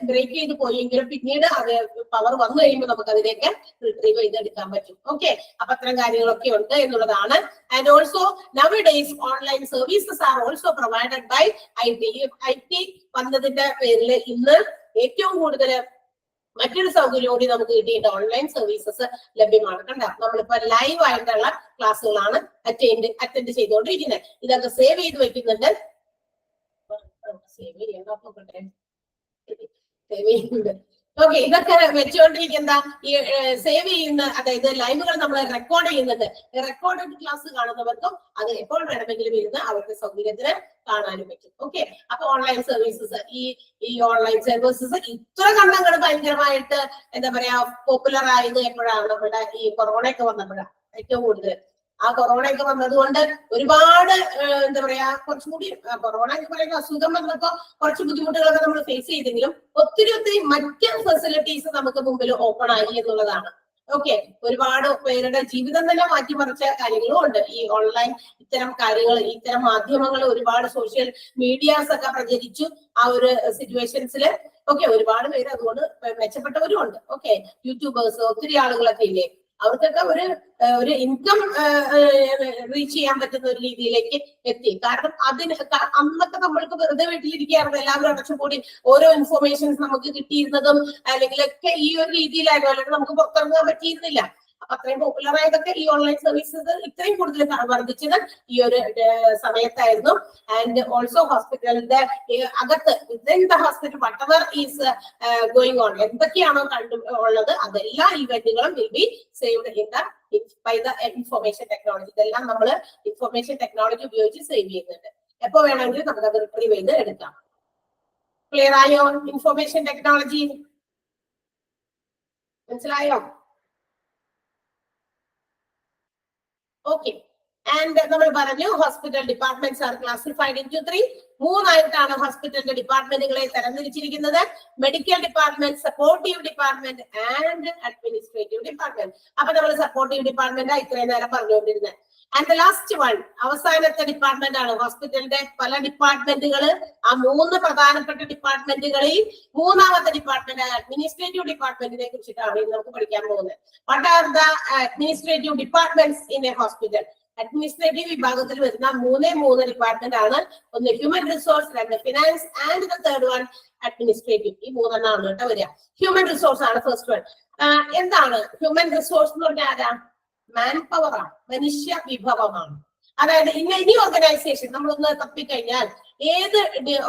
ബ്രേക്ക് ചെയ്ത് പോയെങ്കിലും പിന്നീട് അത് പവർ വന്നു കഴിയുമ്പോൾ നമുക്ക് അതിലേക്ക് റിട്രീവ് ചെയ്തെടുക്കാൻ പറ്റും. ഓക്കെ, അപ്പൊ അത്തരം കാര്യങ്ങളൊക്കെ ഉണ്ട് എന്നുള്ളതാണ്. And also nowadays online services are also provided by IT. IT വന്നതിന്റെ പേരിൽ ഇന്ന് ഏറ്റവും കൂടുതൽ മറ്റൊരു സൗകര്യം കൂടി നമുക്ക് കിട്ടിയിട്ട് ഓൺലൈൻ സർവീസസ് ലഭ്യമാണ്. കണ്ടോ, നമ്മളിപ്പോ ലൈവ് ആയിട്ടുള്ള ക്ലാസ്സുകളാണ് അറ്റൻഡ് ചെയ്തുകൊണ്ടിരിക്കുന്നത്. ഇതൊക്കെ സേവ് ചെയ്ത് വെക്കുന്നുണ്ട്. സേവ് ചെയ്യുന്നുണ്ട്. ഓക്കെ, ഇതൊക്കെ വെച്ചുകൊണ്ടിരിക്കുന്ന ഈ സേവ് ചെയ്യുന്ന, അതായത് ലൈവുകൾ നമ്മൾ റെക്കോർഡ് ചെയ്യുന്നുണ്ട്. റെക്കോർഡഡ് ക്ലാസ് കാണുന്നവർക്കും അത് എപ്പോൾ വേണമെങ്കിലും ഇരുന്ന് അവർക്ക് സൗകര്യത്തിന് കാണാനും പറ്റും. ഓക്കെ, അപ്പൊ ഓൺലൈൻ സർവീസസ്, ഈ ഓൺലൈൻ സർവീസസ് ഇത്ര കണ്ടങ്ങൾ ഭയങ്കരമായിട്ട് എന്താ പറയാ പോപ്പുലർ ആയത് എപ്പോഴാണ്? നമ്മുടെ ഈ കൊറോണയൊക്കെ വന്നപ്പോഴാണ് ഏറ്റവും കൂടുതൽ. ആ കൊറോണയൊക്കെ വന്നതുകൊണ്ട് ഒരുപാട് എന്താ പറയാ കുറച്ചുകൂടി കൊറോണ എന്ന് പറയുന്ന അസുഖം വന്നപ്പോ കുറച്ച് ബുദ്ധിമുട്ടുകളൊക്കെ നമ്മൾ ഫേസ് ചെയ്തെങ്കിലും ഒത്തിരി മറ്റ് ഫെസിലിറ്റീസ് നമുക്ക് മുമ്പിൽ ഓപ്പൺ ആയി എന്നുള്ളതാണ്. ഓക്കെ, ഒരുപാട് പേരുടെ ജീവിതം തന്നെ മാറ്റിമറിച്ച കാര്യങ്ങളും ഉണ്ട് ഈ ഓൺലൈൻ ഇത്തരം കാര്യങ്ങൾ, ഇത്തരം മാധ്യമങ്ങൾ, ഒരുപാട് സോഷ്യൽ മീഡിയാസ് ഒക്കെ പ്രചരിച്ചു ആ ഒരു സിറ്റുവേഷൻസിൽ. ഓക്കെ, ഒരുപാട് പേര് അതുകൊണ്ട് മെച്ചപ്പെട്ടവരും ഉണ്ട്. ഓക്കെ, യൂട്യൂബേഴ്സ് ഒത്തിരി ആളുകളൊക്കെ ഇല്ലേ, അവർക്കൊക്കെ ഒരു ഇൻകം റീച്ച് ചെയ്യാൻ പറ്റുന്ന ഒരു രീതിയിലേക്ക് എത്തി. കാരണം അന്നൊക്കെ നമ്മൾക്ക് വെറുതെ വീട്ടിലിരിക്കുകയായിരുന്നു, എല്ലാവരും അടച്ചുകൂടി ഓരോ ഇൻഫർമേഷൻസ് നമുക്ക് കിട്ടിയിരുന്നതും അല്ലെങ്കിൽ ഒക്കെ ഈ ഒരു രീതിയിലായിരുന്നു. അല്ലെങ്കിൽ നമുക്ക് പുറത്തിറങ്ങാൻ പറ്റിയിരുന്നില്ല. അപ്പൊ അത്രയും പോപ്പുലർ ആയതൊക്കെ ഈ ഓൺലൈൻ സർവീസസ് ഇത്രയും കൂടുതൽ വർദ്ധിച്ചത് ഈ ഒരു സമയത്തായിരുന്നു. ആൻഡ് ഓൾസോ ഹോസ്പിറ്റലിന്റെ അകത്ത് hospital whatever is going on, എന്തൊക്കെയാണോ ഉള്ളത് അതെല്ലാ ഇവന്റുകളും will be saved by the information technology. ഇതെല്ലാം നമ്മൾ ഇൻഫർമേഷൻ ടെക്നോളജി ഉപയോഗിച്ച് സേവ് ചെയ്യുന്നുണ്ട്. എപ്പോ വേണമെങ്കിലും നമുക്ക് അത് റിട്രീവ് ചെയ്ത് എടുക്കാം. ക്ലിയർ ആയോ? ഇൻഫർമേഷൻ ടെക്നോളജി മനസ്സിലായോ? ഓക്കെ, ആൻഡ് നമ്മൾ പറഞ്ഞു hospital departments are classified into 3. മൂന്നായിട്ടാണ് ഹോസ്പിറ്റലിന്റെ ഡിപ്പാർട്ട്മെന്റുകളെ തരംതിരിച്ചിരിക്കുന്നത്. Medical department, supportive department and administrative department. അപ്പൊ നമ്മൾ സപ്പോർട്ടീവ് ഡിപ്പാർട്ട്മെന്റ് ഇത്രയും നേരം പറഞ്ഞുകൊണ്ടിരുന്നത്. ആൻഡ് ദ ലാസ്റ്റ് വൺ, അവസാനത്തെ ഡിപ്പാർട്ട്മെന്റ് ആണ് ഹോസ്പിറ്റലിന്റെ പല ഡിപ്പാർട്ട്മെന്റുകൾ. ആ 3 പ്രധാനപ്പെട്ട ഡിപ്പാർട്ട്മെന്റുകളിൽ മൂന്നാമത്തെ ഡിപ്പാർട്ട്മെന്റ് അഡ്മിനിസ്ട്രേറ്റീവ് ഡിപ്പാർട്ട്മെന്റിനെ കുറിച്ചിട്ടാണ് ഇന്ന് നമുക്ക് പഠിക്കാൻ പോകുന്നത്. What are the administrative departments in A hospital? Administrative വിഭാഗത്തിൽ വരുന്ന 3 ഡിപ്പാർട്ട്മെന്റ് ആണ്. ഒന്ന് human resource, 2 finance and the third one administrative. ഈ 3 കേട്ടോ വരിക. ഹ്യൂമൻ റിസോഴ്സ് ആണ് ഫസ്റ്റ് വൺ. എന്താണ് ഹ്യൂമൻ റിസോഴ്സ് എന്ന് പറഞ്ഞാൽ? ആരാ? മാൻ പവർ ആണ്, മനുഷ്യ വിഭവമാണ്. അതായത് ഇനി ഓർഗനൈസേഷൻ നമ്മളൊന്ന് തപ്പിക്കഴിഞ്ഞാൽ ഏത്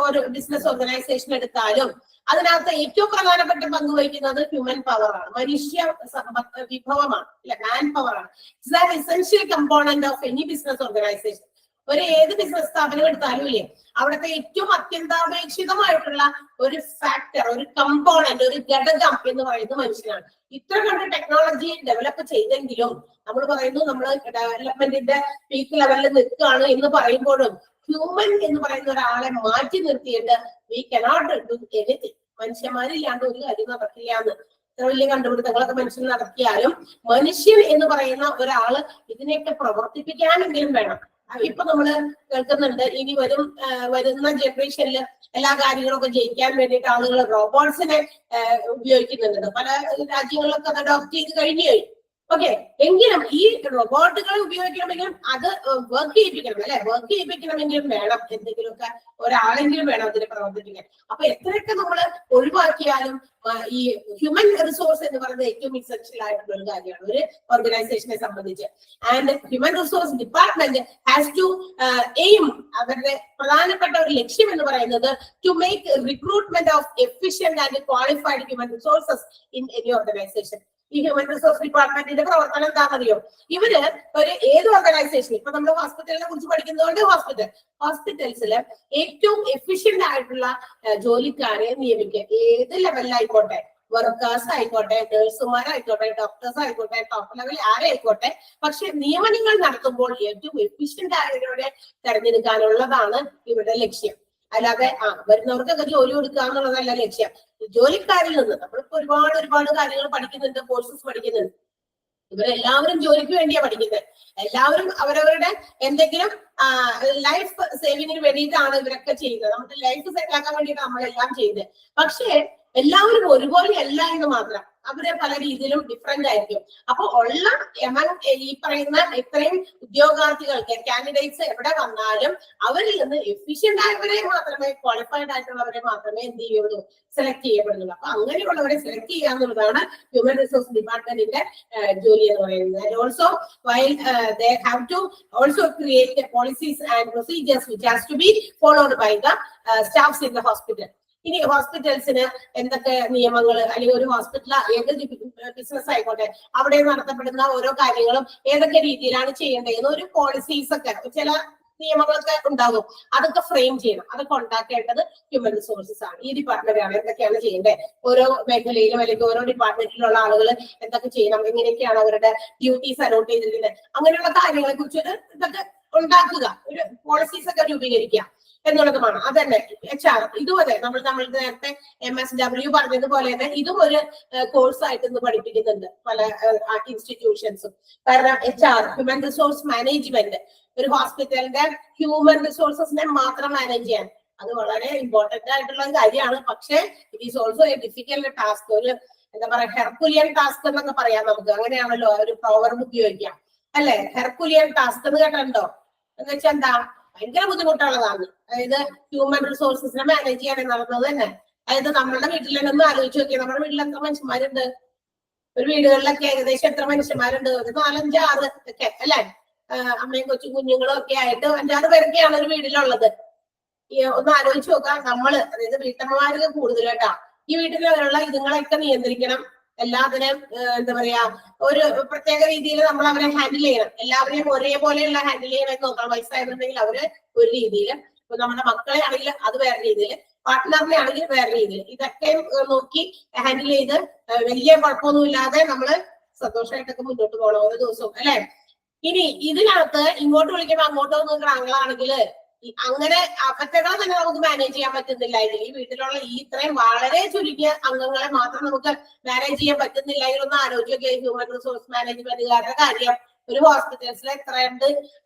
ഒരു ബിസിനസ് ഓർഗനൈസേഷൻ എടുത്താലും അതിനകത്ത് ഏറ്റവും പ്രധാനപ്പെട്ട പങ്ക് വഹിക്കുന്നത് ഹ്യൂമൻ പവർ ആണ്, മനുഷ്യ വിഭവമാണ്, അല്ലെ? മാൻ പവർ ആണ്. It's an essential component of any business organisation. ഏത് ബിസിനസ് സ്ഥാപനം എടുത്താലും ഇല്ലേ, അവിടുത്തെ ഏറ്റവും അത്യന്താപേക്ഷിതമായിട്ടുള്ള ഒരു ഫാക്ടർ, ഒരു കമ്പോണന്റ്, ഒരു ഘടകം എന്ന് പറയുന്നത് മനുഷ്യനാണ്. ഇത്ര കണ്ട് ടെക്നോളജി ഡെവലപ്പ് ചെയ്തെങ്കിലും നമ്മൾ പറയുന്നു നമ്മൾ ഡെവലപ്മെന്റിന്റെ പീക്ക് ലെവലിൽ നിൽക്കുകയാണ് എന്ന് പറയുമ്പോഴും ഹ്യൂമൻ എന്ന് പറയുന്ന ഒരാളെ മാറ്റി നിർത്തിയിട്ട് വി കനോട്ട് ഡു എനിത്തിങ്. മനുഷ്യന്മാരില്ലാണ്ട് ഒരു കാര്യം നടക്കില്ല എന്ന്. ഇത്ര വലിയ കണ്ടുപിടുത്തങ്ങളൊക്കെ മനുഷ്യൻ നടത്തിയാലും മനുഷ്യൻ എന്ന് പറയുന്ന ഒരാള് ഇതിനെയൊക്കെ പ്രവർത്തിപ്പിക്കാനെങ്കിലും വേണം. ഇപ്പൊ നമ്മള് കേൾക്കുന്നുണ്ട് ഇനി വരുന്ന ജനറേഷനിൽ എല്ലാ കാര്യങ്ങളൊക്കെ ജയിക്കാൻ വേണ്ടിയിട്ട് ആളുകൾ റോബോട്ട്സിനെ ഉപയോഗിക്കുന്നുണ്ട്. പല രാജ്യങ്ങളിലൊക്കെ അത് അഡോപ്റ്റ് ചെയ്ത് കഴിഞ്ഞു. ഓക്കെ, എങ്കിലും ഈ റോബോട്ടുകൾ ഉപയോഗിക്കണമെങ്കിലും അത് വർക്ക് ചെയ്യിപ്പിക്കണം, അല്ലെ? വർക്ക് ചെയ്യിപ്പിക്കണമെങ്കിലും വേണം എന്തെങ്കിലുമൊക്കെ ഒരാളെങ്കിലും വേണം അതിനെ പ്രവർത്തിപ്പിക്കാൻ. അപ്പൊ എത്രയൊക്കെ നമ്മൾ ഒഴിവാക്കിയാലും ഈ ഹ്യൂമൻ റിസോഴ്സ് എന്ന് പറയുന്നത് ഏറ്റവും ഇസെൻഷ്യൽ ആയിട്ടുള്ള ഒരു കാര്യമാണ് ഒരു ഓർഗനൈസേഷനെ സംബന്ധിച്ച്. And human resource department has to aim, അവരുടെ പ്രധാനപ്പെട്ട ഒരു ലക്ഷ്യം എന്ന് പറയുന്നത് to make recruitment of efficient and qualified human resources in any organisation. ഈ ഹ്യൂമൻ റിസോഴ്സ് ഡിപ്പാർട്ട്മെന്റിന്റെ പ്രവർത്തനം എന്താണെന്നറിയോ? ഇവര് ഏത് ഓർഗനൈസേഷൻ, ഇപ്പൊ നമ്മൾ ഹോസ്പിറ്റലിനെ കുറിച്ച് പഠിക്കുന്നതുകൊണ്ട് ഹോസ്പിറ്റൽസിൽ ഏറ്റവും എഫിഷ്യന്റ് ആയിട്ടുള്ള ജോലിക്കാരെ നിയമിക്കുക. ഏത് ലെവലിലായിക്കോട്ടെ, വർക്കേഴ്സ് ആയിക്കോട്ടെ, നഴ്സുമാരായിക്കോട്ടെ, ഡോക്ടേഴ്സ് ആയിക്കോട്ടെ, ടോപ്പ് ലെവൽ ആരായിക്കോട്ടെ, പക്ഷെ നിയമനങ്ങൾ നടത്തുമ്പോൾ ഏറ്റവും എഫിഷ്യന്റ് ആയവരെ തെരഞ്ഞെടുക്കാനുള്ളതാണ് ഇവരുടെ ലക്ഷ്യം. അല്ലാതെ വരുന്നവർക്കൊക്കെ ജോലി കൊടുക്കുക എന്നുള്ളതല്ല ലക്ഷ്യം. ജോലിക്കാരിൽ നിന്ന് നമ്മളിപ്പോ ഒരുപാട് കാര്യങ്ങൾ പഠിക്കുന്നുണ്ട്, കോഴ്സസ് പഠിക്കുന്നുണ്ട്. ഇവരെല്ലാവരും ജോലിക്ക് വേണ്ടിയാ പഠിക്കുന്നത്. എല്ലാവരും അവരവരുടെ എന്തെങ്കിലും ലൈഫ് സേവിങ്ങിന് വേണ്ടിയിട്ടാണ് ഇവരൊക്കെ ചെയ്യുന്നത്. നമ്മുടെ ലൈഫ് സെറ്റ് ആക്കാൻ വേണ്ടിയിട്ട് നമ്മളെല്ലാം ചെയ്യുന്നത്. പക്ഷേ എല്ലാവരും ഒരുപോലെ അല്ല എന്ന് മാത്രം. അവര് പല രീതിയിലും ഡിഫറെന്റ് ആയിരിക്കും. അപ്പൊ ഉള്ള ഈ പറയുന്ന ഇത്രയും ഉദ്യോഗാർത്ഥികൾക്ക് കാൻഡിഡേറ്റ്സ് എവിടെ വന്നാലും അവരിൽ നിന്ന് എഫിഷ്യന്റ് ആയവരെ മാത്രമേ, ക്വാളിഫൈഡ് ആയിട്ടുള്ളവരെ മാത്രമേ എന്ത് ചെയ്യുള്ളൂ, സെലക്ട് ചെയ്യപ്പെടുന്നുള്ളൂ. അപ്പൊ അങ്ങനെയുള്ളവരെ സെലക്ട് ചെയ്യുക എന്നുള്ളതാണ് ഹ്യൂമൻ റിസോഴ്സ് ഡിപ്പാർട്ട്മെന്റിന്റെ ജോലി എന്ന് പറയുന്നത്. And also while they have to also create policies and procedures which has to be followed by the staffs in the hospital. ഇനി ഹോസ്പിറ്റൽസിന് എന്തൊക്കെ നിയമങ്ങൾ, അല്ലെങ്കിൽ ഒരു ഹോസ്പിറ്റൽ ഏത് ബിസിനസ് ആയിക്കോട്ടെ അവിടെ നടത്തപ്പെടുന്ന ഓരോ കാര്യങ്ങളും ഏതൊക്കെ രീതിയിലാണ് ചെയ്യേണ്ടതെന്ന് ഒരു പോളിസീസ് ഒക്കെ, ചില നിയമങ്ങളൊക്കെ ഉണ്ടാകും. അതൊക്കെ ഫ്രെയിം ചെയ്യണം. അതൊക്കെ ഉണ്ടാക്കേണ്ടത് ഹ്യൂമൻ റിസോഴ്സസ് ആണ്. ഈ ഡിപ്പാർട്ട്മെന്റാണ് എന്തൊക്കെയാണ് ചെയ്യേണ്ടത്. ഓരോ മേഖലയിലും അല്ലെങ്കിൽ ഓരോ ഡിപ്പാർട്ട്മെന്റിലുള്ള ആളുകൾ എന്തൊക്കെ ചെയ്യണം, എങ്ങനെയൊക്കെയാണ് അവരുടെ ഡ്യൂട്ടീസ് അലോട്ട് ചെയ്തിരിക്കുന്നത്, അങ്ങനെയുള്ള കാര്യങ്ങളെ കുറിച്ച് ഇതൊക്കെ ഉണ്ടാക്കുക, ഒരു പോളിസീസ് ഒക്കെ രൂപീകരിക്കുക എന്നുള്ളതുമാണ്. അതന്നെ HR ഇതുപോലെ നമ്മൾ നേരത്തെ MSW പറഞ്ഞതുപോലെ തന്നെ ഇതും ഒരു കോഴ്സായിട്ട് ഇന്ന് പഠിപ്പിക്കുന്നുണ്ട് പല ഇൻസ്റ്റിറ്റ്യൂഷൻസും. കാരണം HR, ഹ്യൂമൻ റിസോഴ്സ് മാനേജ്മെന്റ്, ഒരു ഹോസ്പിറ്റലിന്റെ ഹ്യൂമൻ റിസോഴ്സസിനെ മാത്രം മാനേജ് ചെയ്യാൻ അത് വളരെ ഇമ്പോർട്ടന്റ് ആയിട്ടുള്ള കാര്യമാണ്. പക്ഷേ it is also A difficult task. ഒരു എന്താ പറയാ, ഹെർക്കുലിയൻ ടാസ്ക് എന്നൊക്കെ പറയാം നമുക്ക്. അങ്ങനെയാണല്ലോ ഒരു പ്രോവർബ് ഉപയോഗിക്കാം, അല്ലെ? ഹെർക്കുലിയൻ ടാസ്ക് എന്ന് കേട്ടിട്ടുണ്ടോ? എന്ന് വെച്ചാൽ എന്താ, ഭയങ്കര ബുദ്ധിമുട്ടുള്ളതാണ്. അതായത് ഹ്യൂമൻ റിസോഴ്സസിനെ മാനേജ് ചെയ്യാൻ എന്നുള്ളത് തന്നെ. അതായത് നമ്മളുടെ വീട്ടിൽ തന്നെ ഒന്ന് ആലോചിച്ച് നോക്കിയാൽ നമ്മുടെ വീട്ടിൽ എത്ര മനുഷ്യന്മാരുണ്ട്? ഒരു വീടുകളിലൊക്കെ ഏകദേശം എത്ര മനുഷ്യന്മാരുണ്ട്? ഒരു 4-5-6 ഒക്കെ, അല്ലെ? അമ്മയും കൊച്ചു കുഞ്ഞുങ്ങളും ഒക്കെ ആയിട്ട് 5-6 പേരൊക്കെയാണ് ഒരു വീട്ടിലുള്ളത്. ഒന്ന് ആലോചിച്ച് നോക്കാം. നമ്മള്, അതായത് വീട്ടമ്മമാർക്ക് കൂടുതൽ കേട്ടാ, ഈ വീട്ടിലുള്ള ഇതുങ്ങളെയൊക്കെ നിയന്ത്രിക്കണം. എല്ലാത്തിനെയും എന്താ പറയാ, ഒരു പ്രത്യേക രീതിയിൽ നമ്മൾ അവരെ ഹാൻഡിൽ ചെയ്യണം. എല്ലാവരെയും ഒരേപോലെയുള്ള ഹാൻഡിൽ ചെയ്യണമെന്ന് നോക്കണം. വയസ്സായിട്ടുണ്ടെങ്കിൽ അവര് ഒരു രീതിയിൽ, ഇപ്പൊ നമ്മുടെ മക്കളെ ആണെങ്കിൽ അത് വേറെ രീതിയിൽ, പാർട്ട്ണറിനെ ആണെങ്കിൽ വേറെ രീതിയിൽ, ഇതൊക്കെ നോക്കി ഹാൻഡിൽ ചെയ്ത് വലിയ കുഴപ്പമൊന്നുമില്ലാതെ നമ്മള് സന്തോഷമായിട്ടൊക്കെ മുന്നോട്ട് പോകണം ഓരോ ദിവസവും, അല്ലെ? ഇനി ഇതിനകത്ത് ഇങ്ങോട്ട് വിളിക്കുമ്പോൾ അങ്ങോട്ട് നിൽക്കുന്ന ആളുകളാണെങ്കിൽ അങ്ങനെ അവറ്റകളെ തന്നെ നമുക്ക് മാനേജ് ചെയ്യാൻ പറ്റുന്നില്ല. ഈ വീട്ടിലുള്ള ഈ ഇത്രയും വളരെ ചുരുങ്ങിയ അംഗങ്ങളെ മാത്രം നമുക്ക് മാനേജ് ചെയ്യാൻ പറ്റുന്നില്ല എന്നൊന്ന് ആലോചിക്കുക. ഹ്യൂമൻ റിസോഴ്സ് മാനേജ്മെന്റുകാരുടെ കാര്യം. ഒരു ഹോസ്പിറ്റൽസിൽ എത്രയുണ്ട്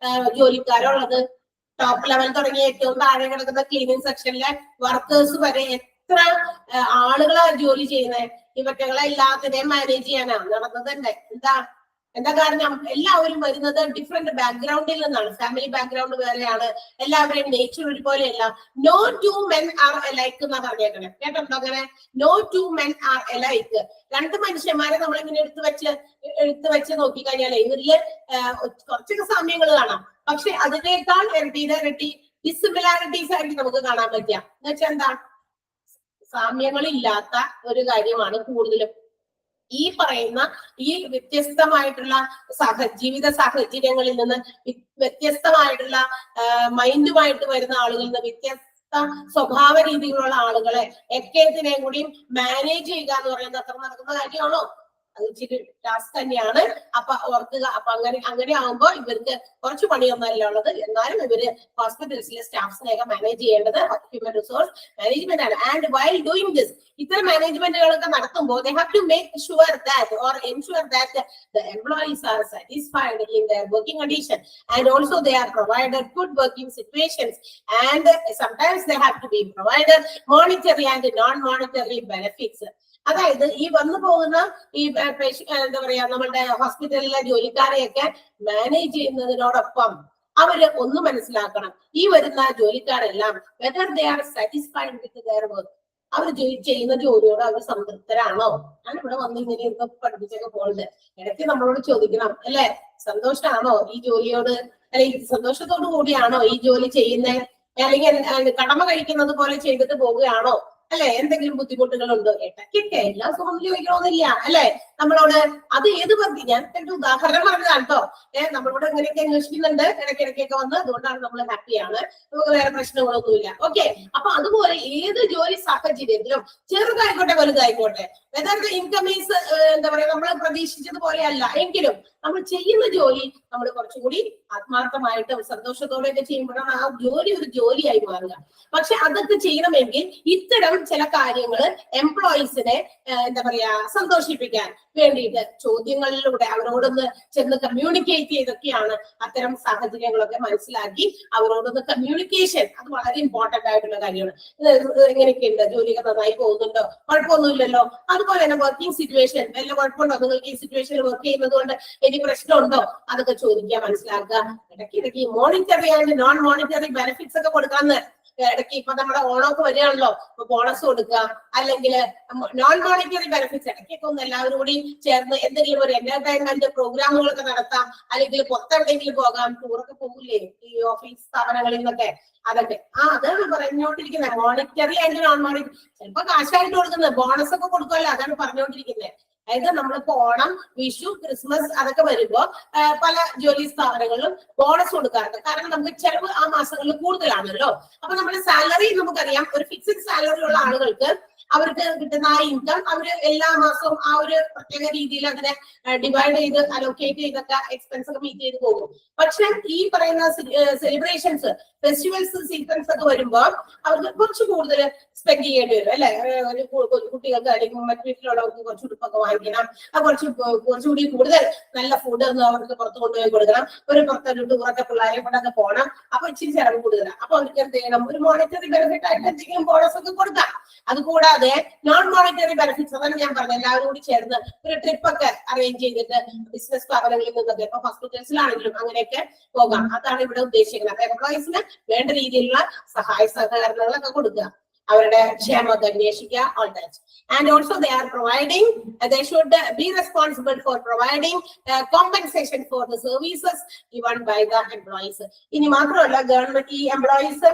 ജോലിക്കാരുള്ളത്? ടോപ്പ് ലെവൽ തുടങ്ങി ഏറ്റവും താഴെ കിടക്കുന്ന ക്ലീനിങ് സെക്ഷനിലെ വർക്കേഴ്സ് വരെ എത്ര ആളുകളാണ് ജോലി ചെയ്യുന്നത്. ഇവറ്റകളെ എല്ലാത്തിനെയും മാനേജ് ചെയ്യാനാണ് നടന്നത് തന്നെ. എന്താ കാരണം? എല്ലാവരും വരുന്നത് ഡിഫറെന്റ് ബാക്ക്ഗ്രൗണ്ടിൽ നിന്നാണ്. ഫാമിലി ബാക്ക്ഗ്രൗണ്ട് വേറെയാണ്. എല്ലാവരുടെയും നേച്ചർ ഒരുപോലെയല്ല. No two men are alike എന്നാ പറഞ്ഞേക്കണേ. കേട്ടോ അങ്ങനെ? No two men are alike. രണ്ട് മനുഷ്യന്മാരെ നമ്മളിങ്ങനെ എടുത്തു വെച്ച് നോക്കിക്കഴിഞ്ഞാൽ ഇവരില് കുറച്ചൊക്കെ സാമ്യങ്ങൾ കാണാം. പക്ഷെ അതിനേക്കാൾ ഇരട്ടി ഡിസിമിലാരിറ്റീസ് ആയിരിക്കും നമുക്ക് കാണാൻ പറ്റുക. എന്ന് വെച്ചാൽ എന്താ? സാമ്യങ്ങളില്ലാത്ത ഒരു കാര്യമാണ് കൂടുതലും. ഈ പറയുന്ന ഈ വ്യത്യസ്തമായിട്ടുള്ള ജീവിത സാഹചര്യങ്ങളിൽ നിന്ന് വ്യത്യസ്തമായിട്ടുള്ള മൈൻഡുമായിട്ട് വരുന്ന ആളുകളിൽ നിന്ന് വ്യത്യസ്ത സ്വഭാവ രീതിയിലുള്ള ആളുകളെ എക്കേതിനെയും കൂടി മാനേജ് ചെയ്യുക എന്ന് പറയുന്നത് അത്ര നടക്കുന്ന കാര്യമാണോ? അത് ഇച്ചിരി ടാസ്ക് തന്നെയാണ്. അപ്പൊ ഓർക്കുക. അപ്പൊ അങ്ങനെ ആവുമ്പോൾ ഇവർക്ക് കുറച്ച് പണിയൊന്നല്ല ഉള്ളത്. എന്നാലും ഇവര് ഹോസ്പിറ്റൽസിലെ സ്റ്റാഫ്സിനെയൊക്കെ മാനേജ് ചെയ്യേണ്ടത് ഹ്യൂമൻ റിസോഴ്സ് മാനേജ്മെന്റ് ആണ്. ആൻഡ് വൈൽ ഡൂയിങ് ദിസ്, ഇത്തരം മാനേജ്മെന്റുകളൊക്കെ നടത്തുമ്പോൾ they have to make sure that or ensure that the employees are satisfied in their working condition, and also they are provided good working situations, and sometimes they have to be provided monetary and non-monetary benefits. അതായത് ഈ വന്നു പോകുന്ന ഈ എന്താ പറയാ നമ്മളുടെ ഹോസ്പിറ്റലിലെ ജോലിക്കാരെയൊക്കെ manage ചെയ്യുന്നതിനോടൊപ്പം അവര് ഒന്ന് മനസ്സിലാക്കണം, ഈ വരുന്ന ജോലിക്കാരെല്ലാം whether they are satisfied with their work, അവർ ചെയ്യുന്ന ജോലിയോട് അവർ സംതൃപ്തരാണോ? ഞാൻ ഇവിടെ വന്ന് ഇങ്ങനെ ഇരുന്ന് പഠിപ്പിച്ചൊക്കെ പോകുന്നത്. ഇടയ്ക്ക് നമ്മളോട് ചോദിക്കണം അല്ലെ, സന്തോഷമാണോ ഈ ജോലിയോട്? അല്ലെങ്കിൽ സന്തോഷത്തോടു കൂടിയാണോ ഈ ജോലി ചെയ്യുന്നത്? അല്ലെങ്കിൽ കടമ കഴിക്കുന്നത് പോലെ ചെയ്തിട്ട് പോവുകയാണോ? അല്ലെ, എന്തെങ്കിലും ബുദ്ധിമുട്ടുകളുണ്ടോ? ഇടയ്ക്കൊക്കെ എല്ലാം സുഖം ചോദിക്കണമെന്നില്ല അല്ലെ നമ്മളോട്. അത് ഏത് വർക്ക്? ഞാൻ എന്റെ ഉദാഹരണം പറഞ്ഞതാണ് കേട്ടോ. നമ്മളോട് ഇങ്ങനെയൊക്കെ അന്വേഷിക്കുന്നുണ്ട് ഇടയ്ക്കിടയ്ക്കൊക്കെ വന്ന്. അതുകൊണ്ടാണ് നമ്മൾ ഹാപ്പിയാണ്, നമുക്ക് വേറെ പ്രശ്നങ്ങളൊന്നുമില്ല. ഓക്കെ. അപ്പൊ അതുപോലെ ഏത് ജോലി സാഹചര്യത്തിലും ചെറുതായിക്കോട്ടെ വലുതായിക്കോട്ടെ, വെദർ ഇൻകം ഈസ് എന്താ പറയാ നമ്മൾ പ്രതീക്ഷിച്ചതുപോലെ അല്ല എങ്കിലും നമ്മൾ ചെയ്യുന്ന ജോലി നമ്മൾ കുറച്ചുകൂടി ആത്മാർത്ഥമായിട്ടും സന്തോഷത്തോടെയൊക്കെ ചെയ്യുമ്പോഴാണ് ആ ജോലി ഒരു ജോലിയായി മാറുക. പക്ഷെ അതൊക്കെ ചെയ്യണമെങ്കിൽ ഇത്തരം ചില കാര്യങ്ങൾ എംപ്ലോയീസിനെ എന്താ പറയാ സന്തോഷിപ്പിക്കാൻ വേണ്ടിയിട്ട് ചോദ്യങ്ങളിലൂടെ അവരോടൊന്ന് ചെന്ന് കമ്മ്യൂണിക്കേറ്റ് ചെയ്തൊക്കെയാണ് അത്തരം സാഹചര്യങ്ങളൊക്കെ മനസ്സിലാക്കി അവരോടൊന്ന് കമ്മ്യൂണിക്കേഷൻ, അത് വളരെ ഇമ്പോർട്ടന്റ് ആയിട്ടുള്ള കാര്യമാണ്. എങ്ങനെയൊക്കെയുണ്ട്, ജോലിയൊക്കെ നന്നായി പോകുന്നുണ്ടോ, കുഴപ്പമൊന്നുമില്ലല്ലോ. അതുപോലെ തന്നെ വർക്കിംഗ് സിറ്റുവേഷൻ, വല്ല കുഴപ്പമുണ്ടോ, നിങ്ങൾക്ക് ഈ സിറ്റുവേഷനിൽ വർക്ക് ചെയ്യുന്നത് കൊണ്ട് എനിക്ക് പ്രശ്നമുണ്ടോ, അതൊക്കെ ചോദിക്കുക, മനസ്സിലാക്കുക. ഇടയ്ക്ക് monetary and non monetary benefits ഒക്കെ കൊടുക്കാന്ന്. ഇടയ്ക്ക് ഇപ്പൊ നമ്മുടെ ഓണമൊക്കെ വരികയാണല്ലോ, ബോണസ് കൊടുക്കുക, അല്ലെങ്കിൽ നോൺ മോണിറ്ററി ബെനിഫിറ്റ്സ് ഇടയ്ക്കൊക്കെ ഒന്ന് എല്ലാവരും കൂടി ചേർന്ന് എന്തെങ്കിലും ഒരു എന്റർടൈൻമെന്റ് പ്രോഗ്രാമുകളൊക്കെ നടത്താം, അല്ലെങ്കിൽ പുറത്തെവിടെയെങ്കിലും പോകാം. ടൂറൊക്കെ പോകില്ലേ ഈ ഓഫീസ് സ്ഥാപനങ്ങളിൽ നിന്നൊക്കെ? അതൊക്കെ അതാണ് പറഞ്ഞുകൊണ്ടിരിക്കുന്നത്. Monetary and non monetary. ചിലപ്പോ കാശായിട്ട് കൊടുക്കുന്നത്, ബോണസ് ഒക്കെ കൊടുക്കുമല്ലോ, അതാണ് പറഞ്ഞുകൊണ്ടിരിക്കുന്നത്. അതായത് നമ്മളിപ്പോ ഓണം, വിഷു, ക്രിസ്മസ് അതൊക്കെ വരുമ്പോ പല ജോലി സ്ഥാപനങ്ങളിലും ബോണസ് കൊടുക്കാറുണ്ട്. കാരണം നമുക്ക് ചെലവ് ആ മാസങ്ങളിൽ കൂടുതലാണല്ലോ. അപ്പൊ നമ്മുടെ സാലറി നമുക്കറിയാം, ഒരു ഫിക്സഡ് സാലറി ഉള്ള ആളുകൾക്ക് അവർക്ക് കിട്ടുന്ന ആ ഇൻകം അവര് എല്ലാ മാസവും ആ ഒരു പ്രത്യേക രീതിയിൽ അതിനെ ഡിവൈഡ് ചെയ്ത് അലോക്കേറ്റ് ചെയ്തൊക്കെ എക്സ്പെൻസ് ഒക്കെ മീറ്റ് ചെയ്ത് പോകും. പക്ഷെ ഈ പറയുന്ന സെലിബ്രേഷൻസ്, ഫെസ്റ്റിവൽസ്, സീസൺസ് ഒക്കെ വരുമ്പോ അവർക്ക് കുറച്ച് കൂടുതൽ സ്പെൻഡ് ചെയ്യേണ്ടി വരും അല്ലെ. കുട്ടികൾക്ക് അല്ലെങ്കിൽ മറ്റു വീട്ടിലുള്ളവർക്ക് കുറച്ച് ഉടുപ്പൊക്കെ വാങ്ങിക്കണം, കുറച്ചുകൂടി കൂടുതൽ നല്ല ഫുഡ് ഒന്നും അവർക്ക് പുറത്ത് കൊണ്ടുപോയി കൊടുക്കണം, ഒരു പുറത്തൊരു ടൂറൊക്കെ പിള്ളേരെ കൊണ്ടൊക്കെ പോകണം. അപ്പൊ ഇച്ചിരി ചെലവ് കൂടുതലാണ്. അപ്പൊ അവർക്ക് എന്ത് ചെയ്യണം, ഒരു മോണിറ്ററി ബെനിഫിറ്റ് ആയിട്ട് എന്തെങ്കിലും ബോണസ് ഒക്കെ കൊടുക്കാം. അതുകൂടാതെ നോൺ മോണിറ്ററി ബെനിഫിറ്റ്സ്, അതാണ് ഞാൻ പറഞ്ഞത്, എല്ലാവരും കൂടി ചേർന്ന് ഒരു ട്രിപ്പ് ഒക്കെ അറേഞ്ച് ചെയ്തിട്ട് ബിസിനസ് സ്ഥാപനങ്ങളിൽ നിന്നൊക്കെ ഇപ്പൊ ഹോസ്പിറ്റൽസിലാണെങ്കിലും അങ്ങനെയൊക്കെ പോകാം. അതാണ് ഇവിടെ ഉദ്ദേശിക്കുന്നത്. അപ്പൊ എംപ്ലോയീസിന് വേണ്ട രീതിയിലുള്ള സഹായ സഹകരണങ്ങളൊക്കെ കൊടുക്കുക, അവരുടെ ക്ഷേമത്തെ അന്വേഷിക്കുക, all that. And also they are providing, they should be responsible for providing compensation for the services given by the employees. ഇനി മാത്രമല്ല, ഗവൺമെന്റ് ഈ എംപ്ലോയീസ്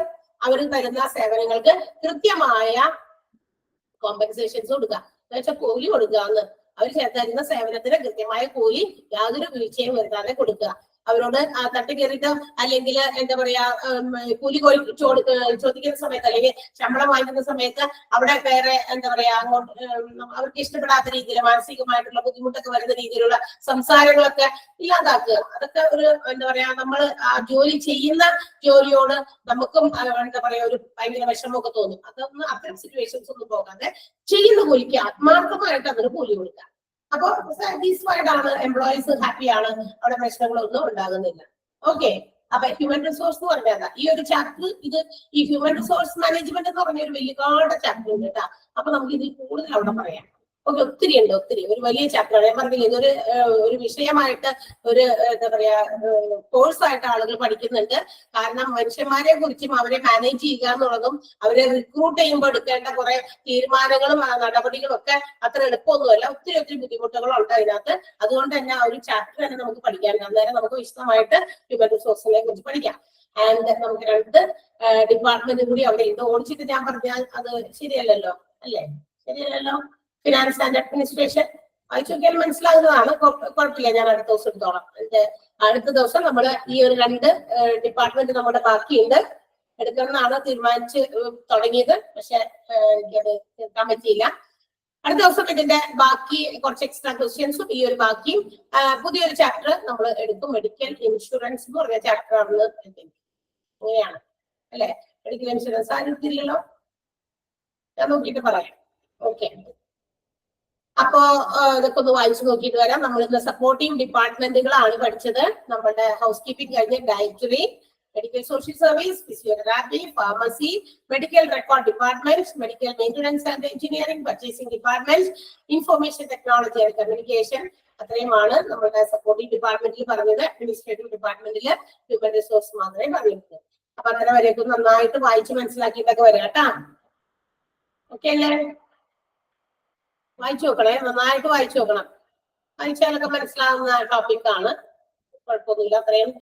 അവർ തരുന്ന സേവനങ്ങൾക്ക് കൃത്യമായ കോമ്പൻസേഷൻസ് കൊടുക്കുക, എന്ന് വെച്ചാൽ കൂലി കൊടുക്കുക എന്ന്. അവർ തരുന്ന സേവനത്തിന് കൃത്യമായ കൂലി യാതൊരു വീഴ്ചയും വരുത്താതെ കൊടുക്കുക. അവരോട് തട്ടിക്കേറിയിട്ട് അല്ലെങ്കിൽ എന്താ പറയാ കൂലി ചോദിക്കുന്ന സമയത്ത് അല്ലെങ്കിൽ ശമ്പളം വാങ്ങിക്കുന്ന സമയത്ത് അവിടെ വേറെ എന്താ പറയാ അങ്ങോട്ട് അവർക്ക് ഇഷ്ടപ്പെടാത്ത രീതിയിൽ മാനസികമായിട്ടുള്ള ബുദ്ധിമുട്ടൊക്കെ വരുന്ന രീതിയിലുള്ള സംസാരങ്ങളൊക്കെ ഇല്ലാതാക്കുക. അതൊക്കെ ഒരു എന്താ പറയാ നമ്മൾ ആ ജോലി ചെയ്യുന്ന ജോലിയോട് നമുക്കും എന്താ പറയാ ഒരു ഭയങ്കര വിഷമമൊക്കെ തോന്നും. അതൊന്നും അത്തരം സിറ്റുവേഷൻസ് ഒന്നും പോകാതെ ചെയ്യുന്ന കൂലിക്ക് ആത്മാർത്ഥമായിട്ട് അതിന് കൂലി കൊടുക്കുക. അപ്പൊ സാറ്റിസ്ഫൈഡ് ആണ്, എംപ്ലോയീസ് ഹാപ്പിയാണ്, അവിടെ പ്രശ്നങ്ങളൊന്നും ഉണ്ടാകുന്നില്ല. ഓക്കെ, അപ്പൊ ഹ്യൂമൻ റിസോഴ്സ് എന്ന് പറഞ്ഞാൽ ഈ ഒരു ചാപ്റ്റർ ഇത് ഈ ഹ്യൂമൻ റിസോഴ്സ് മാനേജ്മെന്റ് എന്ന് പറഞ്ഞ ഒരു വലിയ ചാപ്റ്റർ ഉണ്ട് കേട്ടോ. അപ്പൊ നമുക്ക് ഇതിൽ കൂടുതൽ അവിടെ പറയാം. ഓക്കെ, ഒത്തിരി ഉണ്ട്, ഒത്തിരി ഒരു വലിയ ചാപ്റ്ററാണ്. ഞാൻ പറഞ്ഞില്ല ഇതൊരു ഒരു വിഷയമായിട്ട് ഒരു എന്താ പറയാ കോഴ്സായിട്ട് ആളുകൾ പഠിക്കുന്നുണ്ട്. കാരണം മനുഷ്യന്മാരെ കുറിച്ചും അവരെ മാനേജ് ചെയ്യുക എന്നുള്ളതും അവരെ റിക്രൂട്ട് ചെയ്യുമ്പോൾ എടുക്കേണ്ട കുറെ തീരുമാനങ്ങളും നടപടികളും ഒക്കെ അത്ര എളുപ്പമൊന്നുമല്ല. ഒത്തിരി ബുദ്ധിമുട്ടുകളുണ്ട് അതിനകത്ത്. അതുകൊണ്ട് തന്നെ ആ ഒരു ചാപ്റ്റർ തന്നെ നമുക്ക് പഠിക്കാൻ അന്നേരം നമുക്ക് വിശദമായിട്ട് ഹ്യൂമൻ റിസോഴ്സിനെ കുറിച്ച് പഠിക്കാം. ആൻഡ് നമുക്ക് 2 ഡിപ്പാർട്ട്മെന്റ് കൂടി അവിടെ ഉണ്ട്. ഓടിച്ചിട്ട് ഞാൻ പറഞ്ഞാൽ അത് ശരിയല്ലല്ലോ, അല്ലേ? ശരിയല്ലല്ലോ. ഫിനാൻസ് ആൻഡ് അഡ്മിനിസ്ട്രേഷൻ വായിച്ചു നോക്കിയാൽ മനസ്സിലാകുന്നതാണ്. കുഴപ്പമില്ല, ഞാൻ അടുത്ത ദിവസം എടുത്തോളാം. അടുത്ത ദിവസം നമ്മൾ ഈ ഒരു 2 ഡിപ്പാർട്ട്മെന്റ് നമ്മുടെ ബാക്കിയുണ്ട്. എടുക്കണമെന്നാണ് തീരുമാനിച്ച് തുടങ്ങിയത്. പക്ഷെ എനിക്കത് തീർക്കാൻ പറ്റിയില്ല. അടുത്ത ദിവസം ഇതിന്റെ ബാക്കി കുറച്ച് എക്സ്ട്രാ ക്വസ്റ്റ്യൻസും ഈ ഒരു ബാക്കിയും പുതിയൊരു ചാപ്റ്റർ നമ്മൾ എടുക്കും. മെഡിക്കൽ ഇൻഷുറൻസ് എന്ന് പറഞ്ഞ ചാപ്റ്റർ ആണെന്ന് അങ്ങനെയാണ് അല്ലെ? മെഡിക്കൽ ഇൻഷുറൻസ് ആരും എടുത്തില്ലല്ലോ, ഞാൻ നോക്കിയിട്ട് പറയാം. ഓക്കെ, അപ്പോ ഇതൊക്കെ ഒന്ന് വായിച്ചു നോക്കിയിട്ട് വരാം. നമ്മൾ ഇന്ന് സപ്പോർട്ടിംഗ് ഡിപ്പാർട്ട്മെന്റുകളാണ് പഠിച്ചത്. നമ്മുടെ ഹൗസ് കീപ്പിംഗ് കഴിഞ്ഞ directory, medical social service, physiotherapy, pharmacy, medical record department, medical maintenance and engineering, purchasing department, information technology and communication. അത്രയുമാണ് നമ്മുടെ സപ്പോർട്ടിംഗ് ഡിപ്പാർട്ട്മെന്റിൽ പറഞ്ഞത്. അഡ്മിനിസ്ട്രേറ്റീവ് ഡിപ്പാർട്ട്മെന്റിൽ ഹ്യൂമൻ റിസോഴ്സ് മാത്രമേ പറഞ്ഞിട്ടുള്ളൂ. അപ്പൊ അത്ര വരെയൊക്കെ നന്നായിട്ട് വായിച്ച് മനസ്സിലാക്കിയിട്ടൊക്കെ വരാം കേട്ടാ. ഓക്കെ അല്ലേ? വായിച്ചു നോക്കണേ, നന്നായിട്ട് വായിച്ചു നോക്കണം. വായിച്ചാലൊക്കെ മനസ്സിലാവുന്ന ടോപ്പിക്കാണ്. കുഴപ്പമൊന്നുമില്ല. അത്രയും